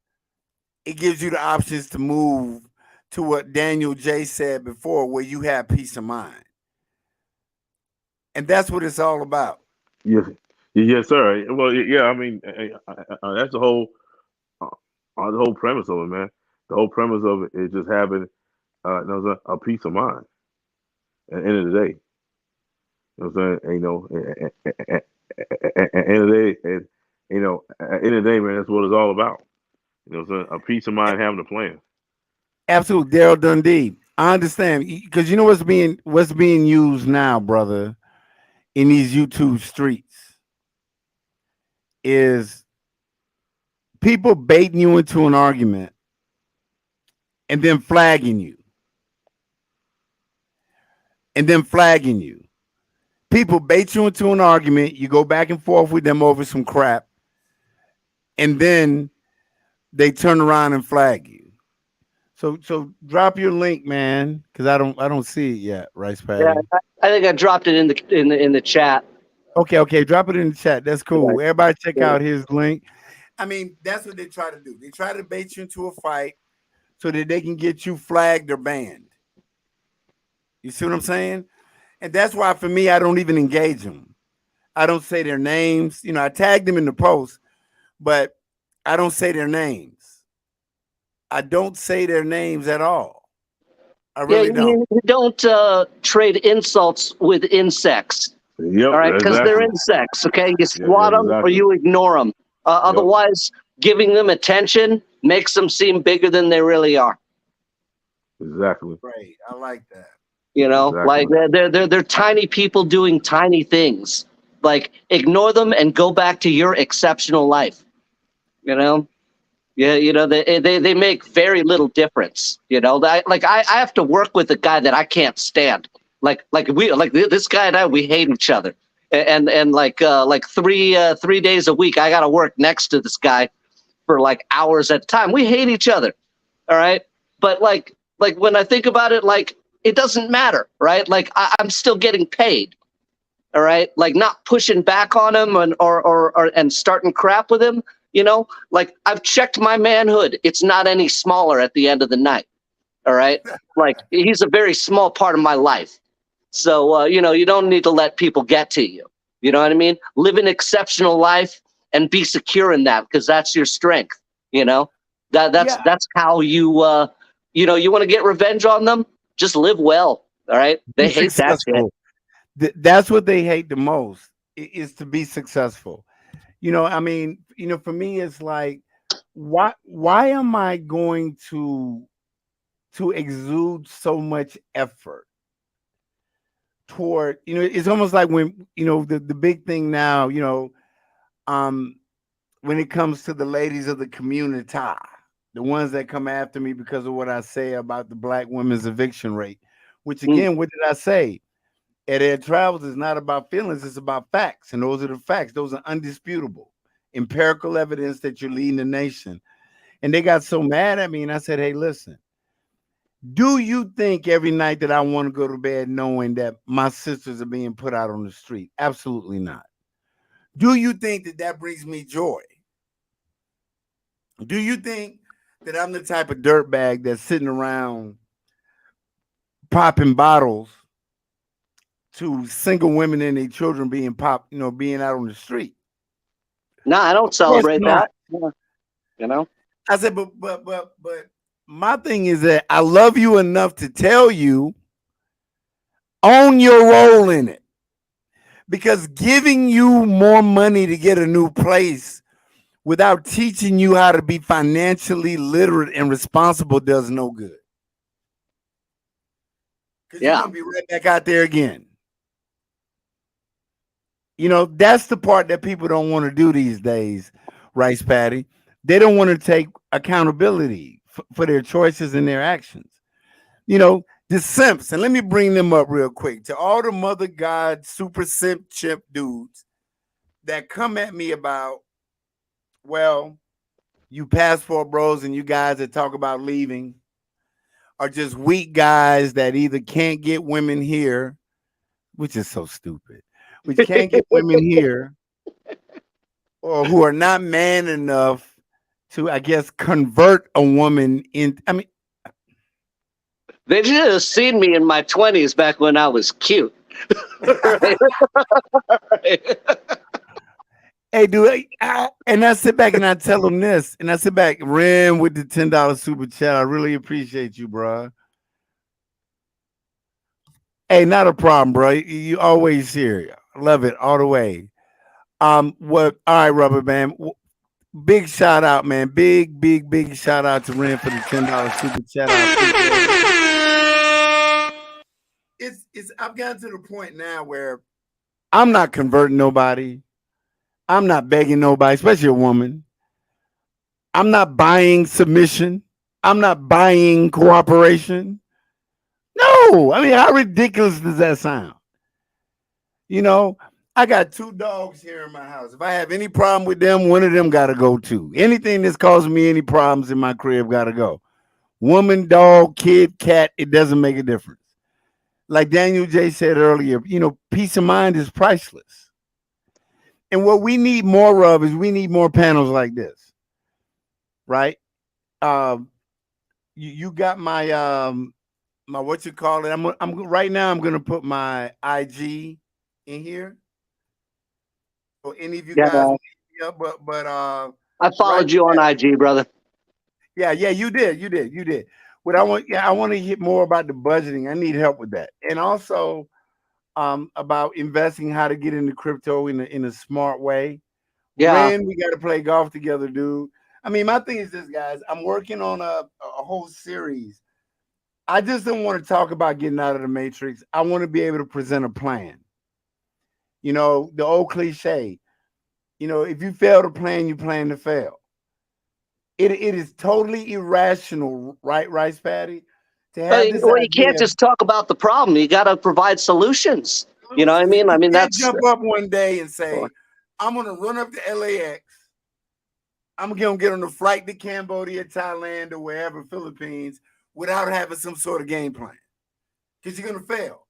it gives you the options to move to what Daniel J said before, where you have peace of mind. And that's what it's all about. Yes, sir. Well, yeah. I mean, that's the whole premise of it, man. The whole premise of it is just having a peace of mind at the end of the day. You know what I'm saying? At the end of the day, at the end of the day, man, that's what it's all about. You know what I'm saying? A peace of mind, having a plan. Absolutely, Daryl Dundee. I understand, because you know what's being used now, brother, in these YouTube streets is people baiting you into an argument and then flagging you. People bait you into an argument, you go back and forth with them over some crap, and then they turn around and flag you. So drop your link, man, because I don't see it yet, Rice Patty. Yeah, I think I dropped it in the chat. Okay, drop it in the chat. That's cool. Right. Everybody check out his link. I mean, that's what they try to do. They try to bait you into a fight so that they can get you flagged or banned. You see what I'm saying? And that's why, for me, I don't even engage them. I don't say their names. I tag them in the post, but I don't say their names. I don't say their names at all. I really don't. You don't trade insults with insects. Yep, all right, because they're insects. Okay, you swat them or you ignore them. Otherwise, giving them attention makes them seem bigger than they really are. Exactly. Right. I like that. Like they're tiny people doing tiny things. Like, ignore them and go back to your exceptional life. Yeah, they make very little difference. I have to work with a guy that I can't stand. This guy and I, we hate each other, and like 3 days a week, I got to work next to this guy for like hours at a time. We hate each other, all right. But like when I think about it, like it doesn't matter, right? Like I'm still getting paid, all right. Like not pushing back on him and starting crap with him. Like I've checked my manhood. It's not any smaller at the end of the night. All right. Like he's a very small part of my life. So, you don't need to let people get to you. You know what I mean? Live an exceptional life and be secure in that because that's your strength. You know, Yeah, that's how you want to get revenge on them. Just live well. All right. be They hate that shit. successful. That's what they hate the most is to be successful. I mean, for me, it's like, why am I going to exude so much effort toward, it's almost like when, the big thing now, um, when it comes to the ladies of the community, the ones that come after me because of what I say about the black women's eviction rate, which Mm. again, what did I say? At Ed Travels is not about feelings, it's about facts. And those are the facts. Those are undisputable, empirical evidence that you're leading the nation. And they got so mad at me. And I said, hey, listen, do you think every night that I want to go to bed knowing that my sisters are being put out on the street? Absolutely not. Do you think that that brings me joy? Do you think that I'm the type of dirtbag that's sitting around popping bottles to single women and their children being being out on the street? No, I don't Of course celebrate not. that. Yeah, you know? I said, but my thing is that I love you enough to tell you, own your role in it. Because giving you more money to get a new place without teaching you how to be financially literate and responsible does no good. Because you're Yeah. going to be right back out there again. That's the part that people don't want to do these days, Rice Patty. They don't want to take accountability for their choices and their actions. The simps, and let me bring them up real quick. To all the mother god super simp chimp dudes that come at me about, well, you passport bros and you guys that talk about leaving are just weak guys that either can't get women here, which is so stupid, which can't get women here, or who are not man enough to, I guess, convert a woman in. I mean, They should have seen me in my 20s back when I was cute. Right? hey, dude, and I sit back and I tell them this, and I sit back, Ren with the $10 super chat. I really appreciate you, bro. Hey, not a problem, bro. You always here. Love it all the way. What? All right, Rubber Band. Big shout out, man. Big shout out to Ren for the $10 super chat. I appreciate it. It's. I've gotten to the point now where I'm not converting nobody. I'm not begging nobody, especially a woman. I'm not buying submission. I'm not buying cooperation. No, I mean, how ridiculous does that sound? I got 2 dogs here in my house. If I have any problem with them, one of them got to go too. Anything that's causing me any problems in my crib got to go. Woman, dog, kid, cat, it doesn't make a difference. Like Daniel J said earlier, peace of mind is priceless. And what we need more of is we need more panels like this, right? You got my what you call it? I'm right now. I'm gonna put my IG in here. So any of you Yeah, guys, yeah, but I right, followed you on IG, brother. yeah, you did. What I want to hear more about the budgeting. I need help with that, and also about investing, how to get into crypto in a smart way. Yeah. Ren, we got to play golf together, dude. I mean, my thing is this, guys. I'm working on a whole series. I just don't want to talk about getting out of the matrix. I want to be able to present a plan. The old cliche. If you fail to plan, you plan to fail. it is totally irrational, right, Rice Patty, to have this Well, you can't idea. just talk about the problem. You got to provide solutions. You know what I mean? I You mean, can't that's jump up one day and say, I'm gonna run up to LAX. I'm gonna get on a flight to Cambodia, Thailand, or wherever, Philippines, without having some sort of game plan. Because you're gonna fail.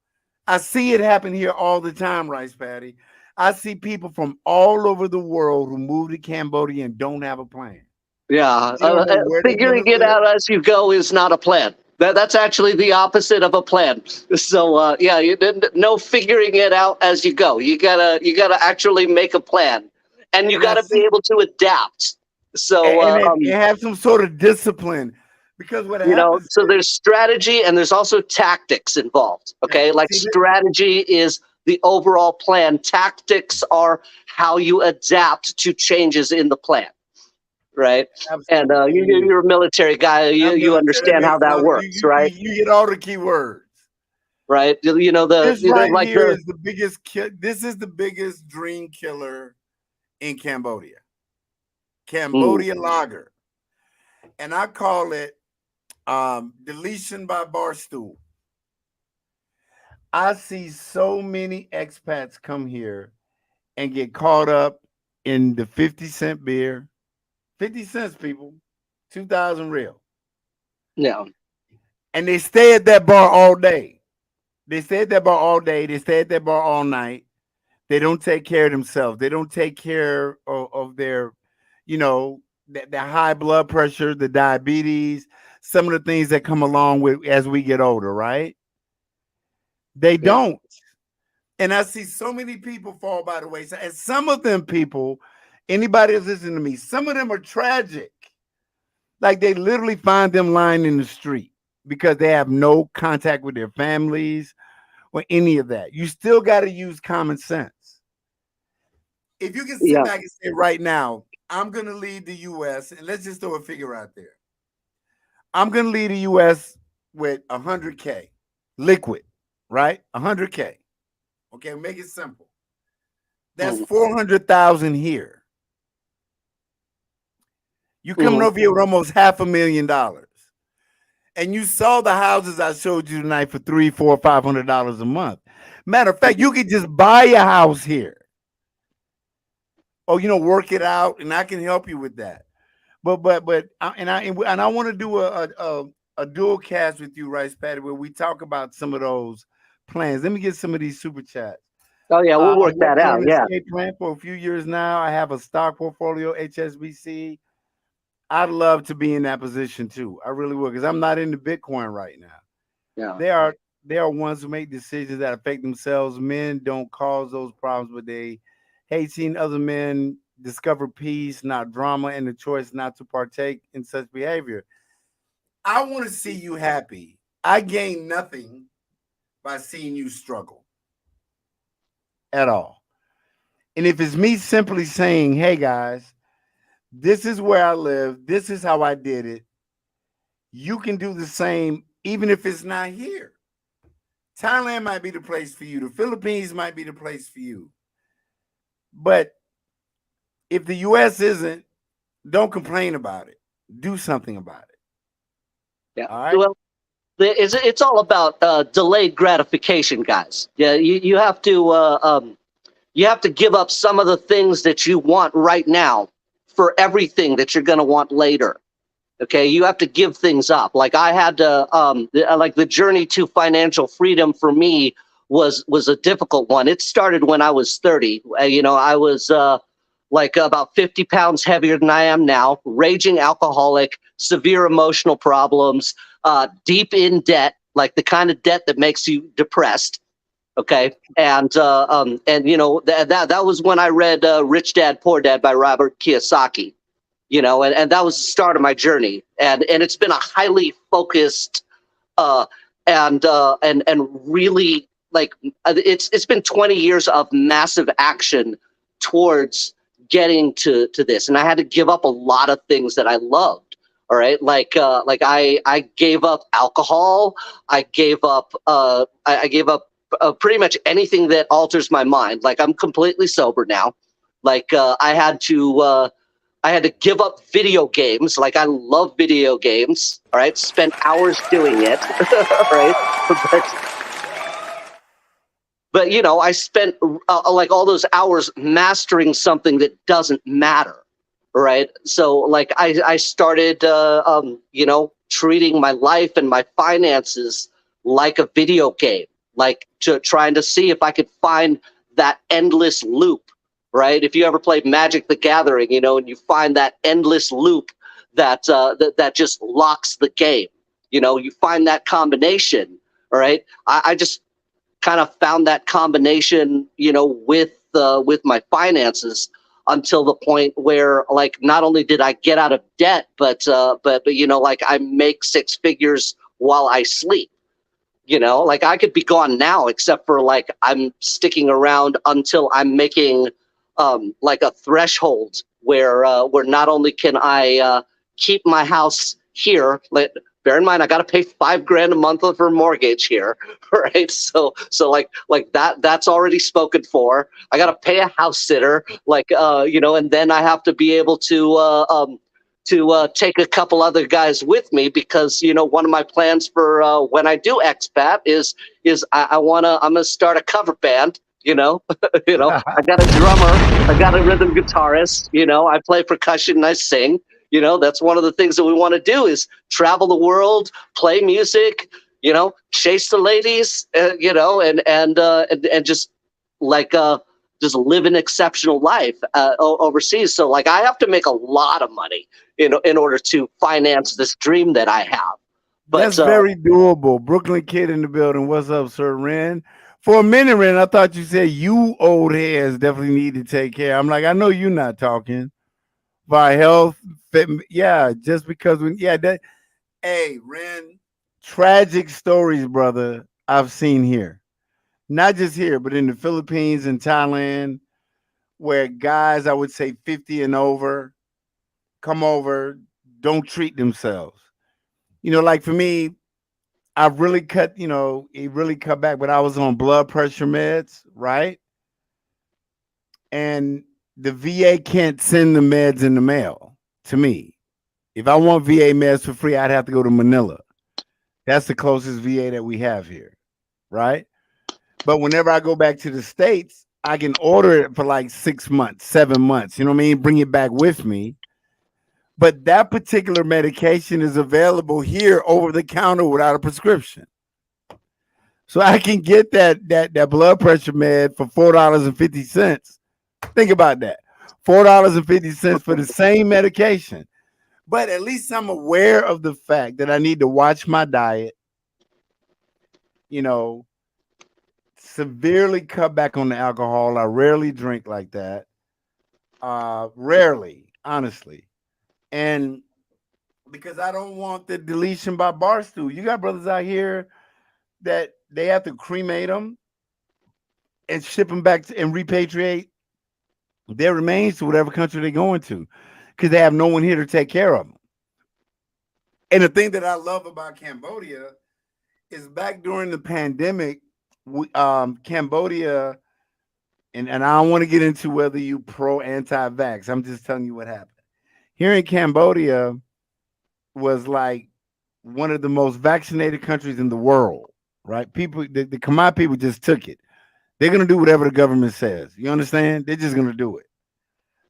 I see it happen here all the time, Rice Patty. I see people from all over the world who move to Cambodia and don't have a plan. yeah. They don't know where they're Figuring gonna it live. out as you go is not a plan. That's actually the opposite of a plan. So yeah, no figuring it out as you go. You gotta actually make a plan, and you And I gotta be see, able to adapt. So and have some sort of discipline, because what happens so is, there's strategy and there's also tactics involved. Okay, like see, strategy is the overall plan. Tactics are how you adapt to changes in the plan, right? And absolutely. you're a military guy. I'm You military. That understand how makes that works, right? you get all the key words. Right? You know This right like here the is the biggest. This is the biggest dream killer in Cambodia. mm, Cambodia lager, and I call it deletion by barstool. I see so many expats come here and get caught up in the 50-cent beer. 50 cents, people, 2,000 real. yeah. And they stay at that bar all day. They stay at that bar all day. They stay at that bar all night. They don't take care of themselves. They don't take care of their, you know, the high blood pressure, the diabetes, some of the things that come along with as we get older, right? They Yeah. don't. And I see so many people fall by the wayside. And some of them people, anybody that's listening to me, some of them are tragic. Like they literally find them lying in the street because they have no contact with their families or any of that. You still got to use common sense. If you can sit Yeah. back and say right now, I'm going to lead the U.S., and let's just throw a figure out there. I'm going to lead the U.S. with 100K liquid, right? 100K. Okay, make it simple. That's Mm, 400,000 here. You coming mm, over here with almost $500,000. And you saw the houses I showed you tonight for $300, $400, $500 a month. Matter of fact, you could just buy a house here. Oh, work it out, and I can help you with that. I want to do a dual cast with you, Rice Patty, where we talk about some of those plans. Let me get some of these super chats. oh yeah, we'll I'm work that working out. on an Yeah. escape plan for a few years now. I have a stock portfolio, HSBC. I'd love to be in that position too. I really would, because I'm not into Bitcoin right now. Yeah. They are ones who make decisions that affect themselves. Men don't cause those problems, but they hate seeing other men discover peace, not drama, and the choice not to partake in such behavior. I want to see you happy. I gain nothing by seeing you struggle at all. And if it's me simply saying, hey guys, this is where I live, this is how I did it, you can do the same, even if it's not here. Thailand might be the place for you. The Philippines might be the place for you. But if the U.S. isn't, don't complain about it. Do something about it. Yeah. All right. Well, it's all about delayed gratification, guys. Yeah. You have to give up some of the things that you want right now for everything that you're going to want later. Okay, you have to give things up. Like I had to, like the journey to financial freedom for me was a difficult one. It started when I was 30. I was like about 50 pounds heavier than I am now, raging alcoholic, severe emotional problems, deep in debt, like the kind of debt that makes you depressed. Okay, and that was when I read Rich Dad Poor Dad by Robert Kiyosaki. And that was the start of my journey, and it's been a highly focused and really, like, it's been 20 years of massive action towards getting to this, and I had to give up a lot of things that I loved. All right, like I gave up alcohol. I gave up I gave up pretty much anything that alters my mind. Like I'm completely sober now. Like I I had to give up video games. Like I love video games. All right. Spent hours doing it. Right. But you know, I spent like all those hours mastering something that doesn't matter. Right. So like I started, you know, treating my life and my finances like a video game, like trying to see if I could find that endless loop. Right. If you ever played Magic the Gathering, you know, and you find that endless loop that just locks the game, you know, you find that combination. All right. I just kind of found that combination, you know, with my finances until the point where, like, not only did I get out of debt, but you know, like I make six figures while I sleep. You know, like I could be gone now, except for like I'm sticking around until I'm making like a threshold where not only can I keep my house here, like bear in mind I got to pay $5,000 a month for mortgage here, right? So like that's already spoken for. I got to pay a house sitter, like you know, and then I have to be able to take a couple other guys with me because you know one of my plans for when I do expat is I'm gonna start a cover band. You know, you know, I got a drummer, I got a rhythm guitarist. You know, I play percussion and I sing. You know, that's one of the things that we want to do is travel the world, play music. You know, chase the ladies. You know, and just like just live an exceptional life overseas. So like I have to make a lot of money in order to finance this dream that I have. But that's very doable. Brooklyn Kid in the building. What's up, Sir Ren? For a minute, Ren, I thought you said you old heads definitely need to take care. I'm like, I know you're not talking by health. Yeah, just because when that. Hey, Ren, tragic stories, brother. I've seen here, not just here, but in the Philippines and Thailand, where guys, I would say 50 and over, come over, don't treat themselves. You know, like for me, I've really cut, you know, it really cut back, but I was on blood pressure meds, right? And the VA can't send the meds in the mail to me. If I want VA meds for free, I'd have to go to Manila. That's the closest VA that we have here, right? But whenever I go back to the States, I can order it for like 6 months, 7 months, you know what I mean? Bring it back with me. But that particular medication is available here over the counter without a prescription. So I can get that blood pressure med for $4.50. Think about that. $4.50 for the same medication. But at least I'm aware of the fact that I need to watch my diet, you know, severely cut back on the alcohol. I rarely drink like that. Rarely, honestly. And because I don't want the deletion by Barstool. You got brothers out here that they have to cremate them and ship them back and repatriate their remains to whatever country they're going to because they have no one here to take care of them. And the thing that I love about Cambodia is back during the pandemic, Cambodia, and I don't want to get into whether you pro anti-vax. I'm just telling you what happened. Here in Cambodia was like one of the most vaccinated countries in the world, right? People, the Khmer people just took it. They're going to do whatever the government says. You understand? They're just going to do it.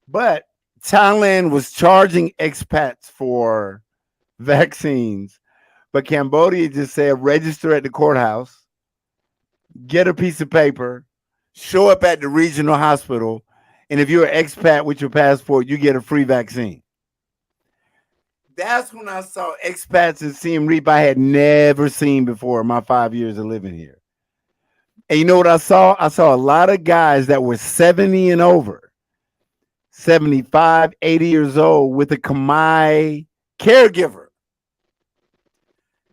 But Thailand was charging expats for vaccines, but Cambodia just said register at the courthouse, get a piece of paper, show up at the regional hospital, and if you're an expat with your passport, you get a free vaccine. That's when I saw expats in Siem Reap I had never seen before in my 5 years of living here. And you know what I saw? I saw a lot of guys that were 70 and over, 75, 80 years old with a Khmer caregiver.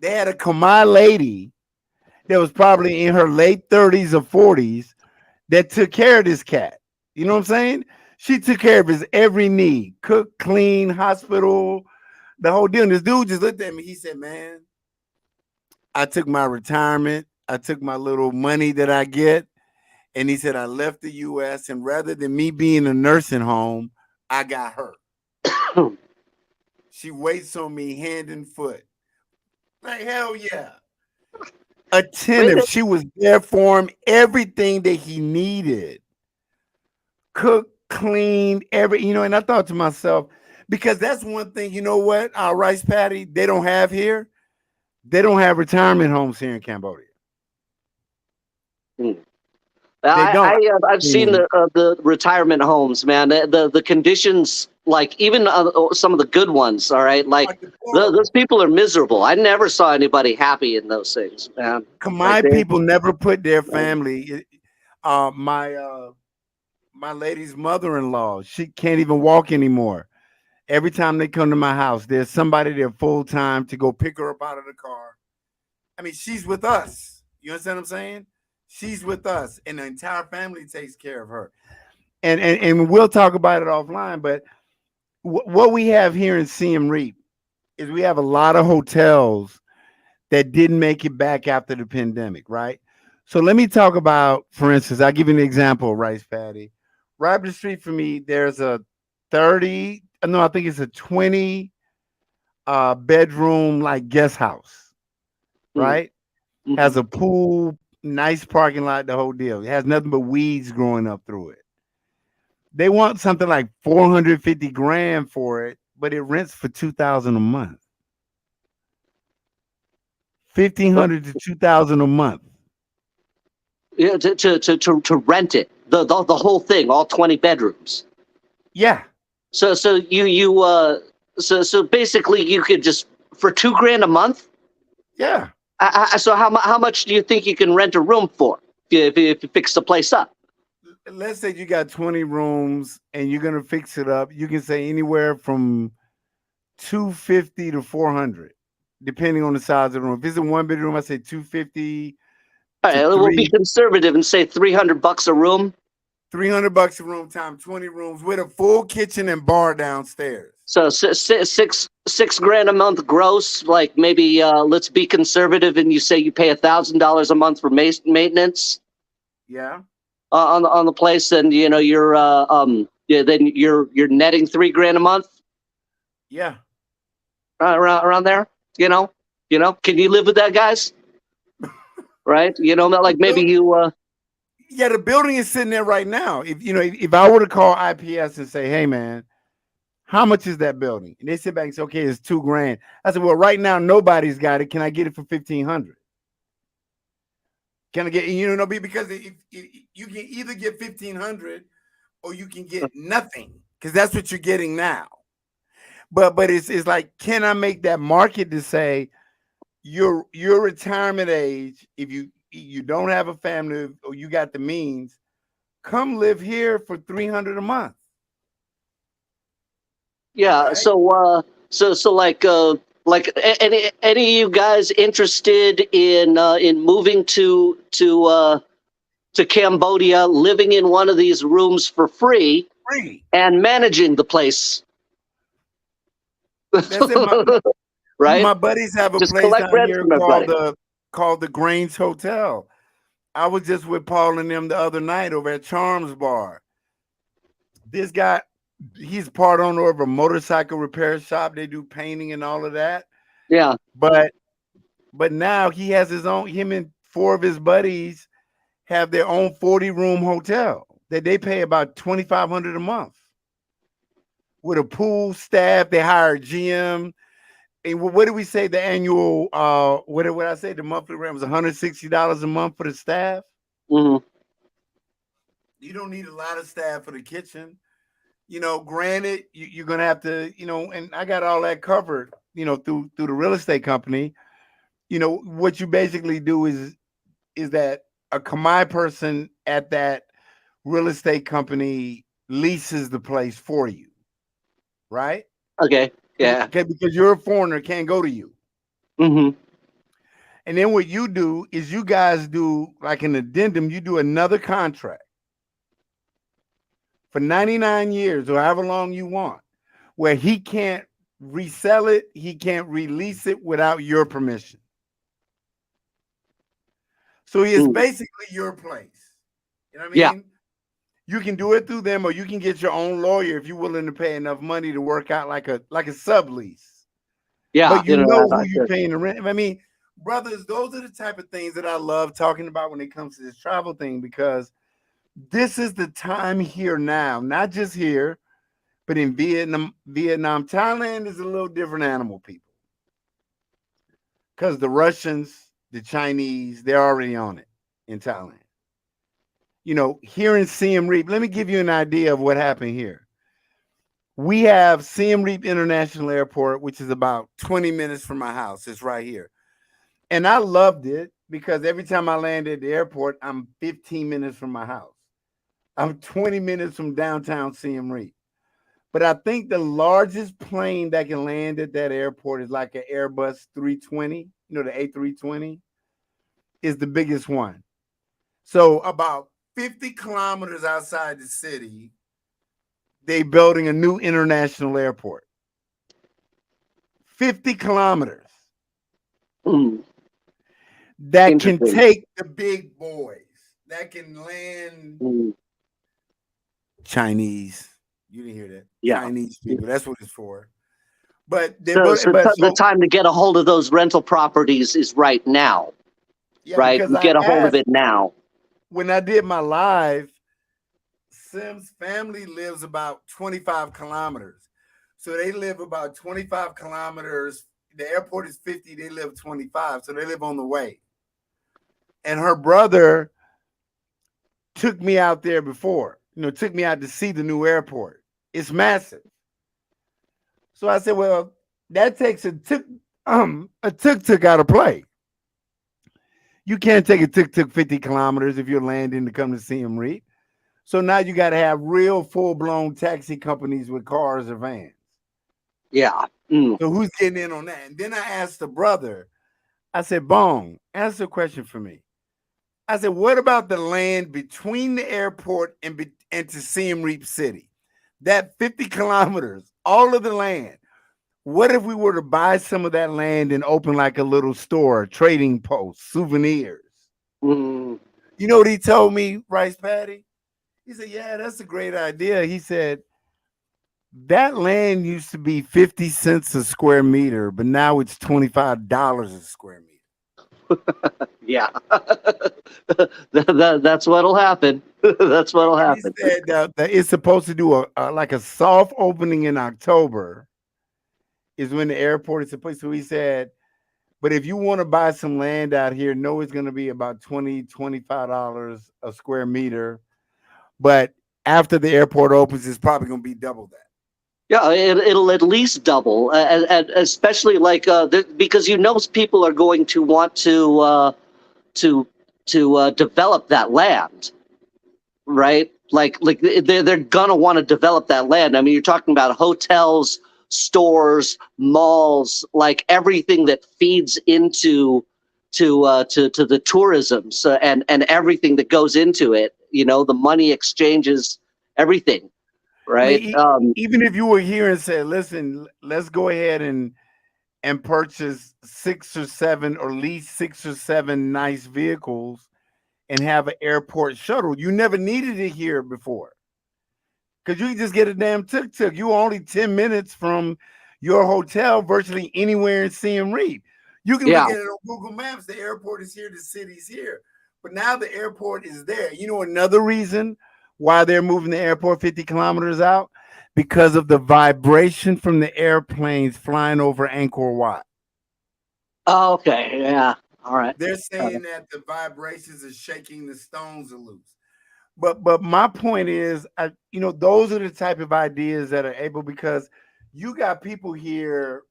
They had a Khmer lady that was probably in her late 30s or 40s that took care of this cat. You know what I'm saying? She took care of his every need, cook, clean, hospital, the whole deal. And this dude just looked at me. He said, man, I took my retirement. I took my little money that I get. And he said, I left the U.S. and rather than me being in a nursing home, I got hurt. She waits on me hand and foot. Like, hell yeah. Attentive. She was there for him. Everything that he needed. Cook, clean, and I thought to myself, because that's one thing, you know what, our rice paddy, they don't have here. They don't have retirement homes here in Cambodia. Mm. They don't. I've seen the retirement homes, man. The conditions, like even some of the good ones. All right, like those people are miserable. I never saw anybody happy in those things, man. My people never put their family. My lady's mother-in-law, she can't even walk anymore. Every time they come to my house, there's somebody there full time to go pick her up out of the car. I mean, she's with us. You understand what I'm saying? She's with us, and the entire family takes care of her. And we'll talk about it offline. But what we have here in Siem Reap is we have a lot of hotels that didn't make it back after the pandemic, right? So let me talk about, for instance, I'll give you an example of Rice Paddy. Right up the street from me, there's a 30, no, I think it's a 20 bedroom like guest house, right? Mm-hmm. Has a pool, nice parking lot, the whole deal. It has nothing but weeds growing up through it. They want something like 450 grand for it, but it rents for 2,000 a month. 1,500 to 2,000 a month. Yeah, to rent it, the whole thing, all 20 bedrooms. Yeah. So basically you could just for $2,000 a month. Yeah. So how much do you think you can rent a room for if you fix the place up? Let's say you got 20 rooms and you're gonna fix it up. You can say anywhere from 250 to 400, depending on the size of the room. If it's a 1 bedroom, I say 250. All right, we'll be conservative and say $300 a room. $300 a room times 20 rooms with a full kitchen and bar downstairs. So $6,000 a month gross. Like maybe let's be conservative and you say you pay $1,000 a month for maintenance. Yeah. On the place, and you're then you're netting $3,000 a month. Yeah. Around there. Can you live with that, guys? Right? Like maybe you. Yeah, the building is sitting there right now. If I were to call IPS and say, "Hey, man, how much is that building?" and they sit back and say, "Okay, it's $2,000." I said, "Well, right now nobody's got it. Can I get it for 1,500? Can I get because if you can either get 1,500 or you can get nothing, because that's what you're getting now. But it's like, can I make that market to say your retirement age, if you don't have a family or you got the means, come live here for 300 a month. Yeah. Right? So like any of you guys interested in moving to Cambodia, living in one of these rooms for free and managing the place? That's it. Right? My buddies have a just place down here called the Grange Hotel. I was just with Paul and them the other night over at Charms Bar. This guy, he's part owner of a motorcycle repair shop. They do painting and all of that. Yeah. But now he has his own, him and 4 of his buddies have their own 40-room hotel that they pay about $2,500 a month. With a pool, staff, they hire a GM. And what did we say the annual, what did I say? The monthly rent was $160 a month for the staff. Mm-hmm. You don't need a lot of staff for the kitchen. Granted, you're going to have to, and I got all that covered, through the real estate company. What you basically do is that a Khmer person at that real estate company leases the place for you. Right? Okay. Yeah. Okay, because you're a foreigner, can't go to you. Mm-hmm. And then what you do is you guys do like an addendum. You do another contract for 99 years or however long you want, where he can't resell it, he can't release it without your permission. So it's basically your place. You know what I mean? You can do it through them, or you can get your own lawyer if you're willing to pay enough money to work out like a sublease. Yeah, But you you know, know who I you're paying the rent. I mean, brothers, those are the type of things that I love talking about when it comes to this travel thing, because this is the time here now, not just here, but in Vietnam, Thailand is a little different animal, people, because the Russians, the Chinese, they're already on it in Thailand. You know, here in Siem Reap, let me give you an idea of what happened here. We have Siem Reap International Airport, which is about 20 minutes from my house. It's right here. And I loved it because every time I land at the airport, I'm 15 minutes from my house. I'm 20 minutes from downtown Siem Reap. But I think the largest plane that can land at that airport is like an Airbus 320, you know, the A320 is the biggest one. So about 50 kilometers outside the city, they building a new international airport. 50 kilometers Mm, that can interesting. take the big boys, that can land Mm, Chinese. You didn't hear that. yeah. Chinese people. That's what it's for. But they So, so but the so time to get a hold of those rental properties is right now, yeah, right? because You I get a hold of asked it now. when I did my live, Sim's family lives about 25 kilometers. So they live about 25 kilometers. The airport is 50, they live 25. So they live on the way. And her brother took me out there before, you know, took me out to see the new airport. It's massive. So I said, well, that takes a tuk-tuk out of play. You can't take a tuk-tuk 50 kilometers if you're landing to come to Siem Reap. So now you got to have real full-blown taxi companies with cars or vans. Yeah. Mm. So who's getting in on that? And then I asked the brother, I said, Bong, answer a question for me. I said, what about the land between the airport and to Siem Reap City? That 50 kilometers, all of the land. What if we were to buy some of that land and open like a little store, trading post, souvenirs? Mm. You know what he told me, Rice Patty? He said, yeah, that's a great idea. He said, that land used to be 50 cents a square meter, but now it's $25 a square meter. Yeah. That's what'll happen. That's what'll And he happen. said that it's supposed to do a like a soft opening in October is when the airport is supposed to. So he said, but if you want to buy some land out here, know it's going to be about $25 a square meter. But after the airport opens, it's probably going to be double that. Yeah, it'll at least double, and especially like because you know people are going to want to develop that land, right? Like they're gonna want to develop that land. I mean, you're talking about hotels, stores, malls, like everything that feeds into to the tourism, so, and everything that goes into it. You know, the money exchanges, everything, I right? mean, even if you were here and said, listen, let's go ahead and purchase 6 or 7 or lease 6 or 7 nice vehicles and have an airport shuttle. You never needed it here before. Because you can just get a damn tuk-tuk. You were only 10 minutes from your hotel virtually anywhere in Siem Reap. You can look Yeah. at it on Google Maps. The airport is here, the city's here. But now the airport is there. You know another reason why they're moving the airport 50 kilometers out? Because of the vibration from the airplanes flying over Angkor Wat. Oh, okay. Yeah. All right. They're saying that the vibrations are shaking the stones loose. But my point is, those are the type of ideas that are able, because you got people here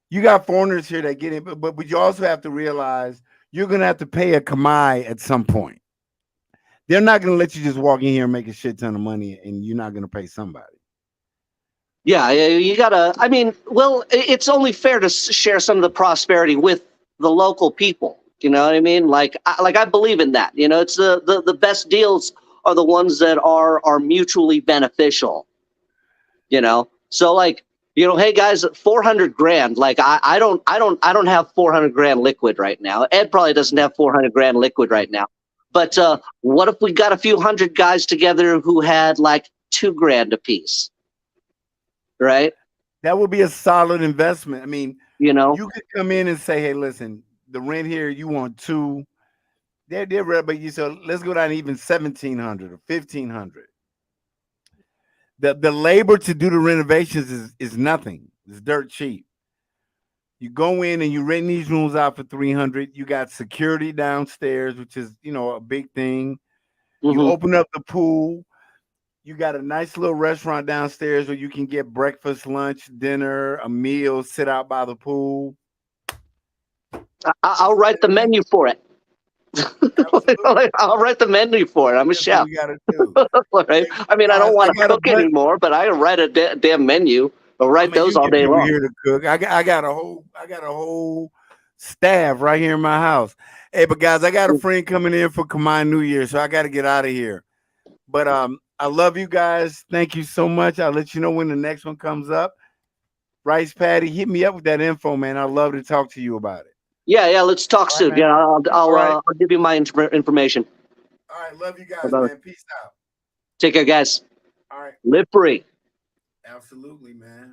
you got foreigners here that get in, but you also have to realize you're gonna have to pay a kamai at some point. They're not gonna let you just walk in here and make a shit ton of money and you're not gonna pay somebody. Yeah, you gotta. I mean, well, it's only fair to share some of the prosperity with the local people. You know what I mean? Like I believe in that. You know, it's the best deals are the ones that are mutually beneficial. You know, so like, you know, hey guys, 400 grand. Like I don't have 400 grand liquid right now. Ed probably doesn't have 400 grand liquid right now. But what if we got a few hundred guys together who had like $2,000 a piece, right? That would be a solid investment. I mean, You know, you could come in and say, "Hey, listen, the rent here, you want two." They're ready, but you said, "Let's go down to even 1,700 or 1,500." The labor to do the renovations is nothing. It's dirt cheap. You go in and you rent these rooms out for 300. You got security downstairs, which is a big thing. You Mhm. open up the pool. You got a nice little restaurant downstairs where you can get breakfast, lunch, dinner, a meal, sit out by the pool. I'll write the menu for it. Absolutely. I'll write the menu for it. I'm a That's what chef. we got to do. Right? Hey, I mean, I guys, don't I want to got a cook anymore, but I can write a damn menu. I'll write mean, you those can all get day people long. here to cook. I got a whole staff right here in my house. Hey, but guys, I got a friend coming in for Combined New Year, so I got to get out of here. But I love you guys. Thank you so much. I'll let you know when the next one comes up. Rice Patty, hit me up with that info, man. I'd love to talk to you about it. Yeah, let's talk All right, soon. man. Yeah, All right. I'll give you my information. All right. Love you guys, Bye-bye. man. Peace out. Take care, guys. All right. Live free. Absolutely, man.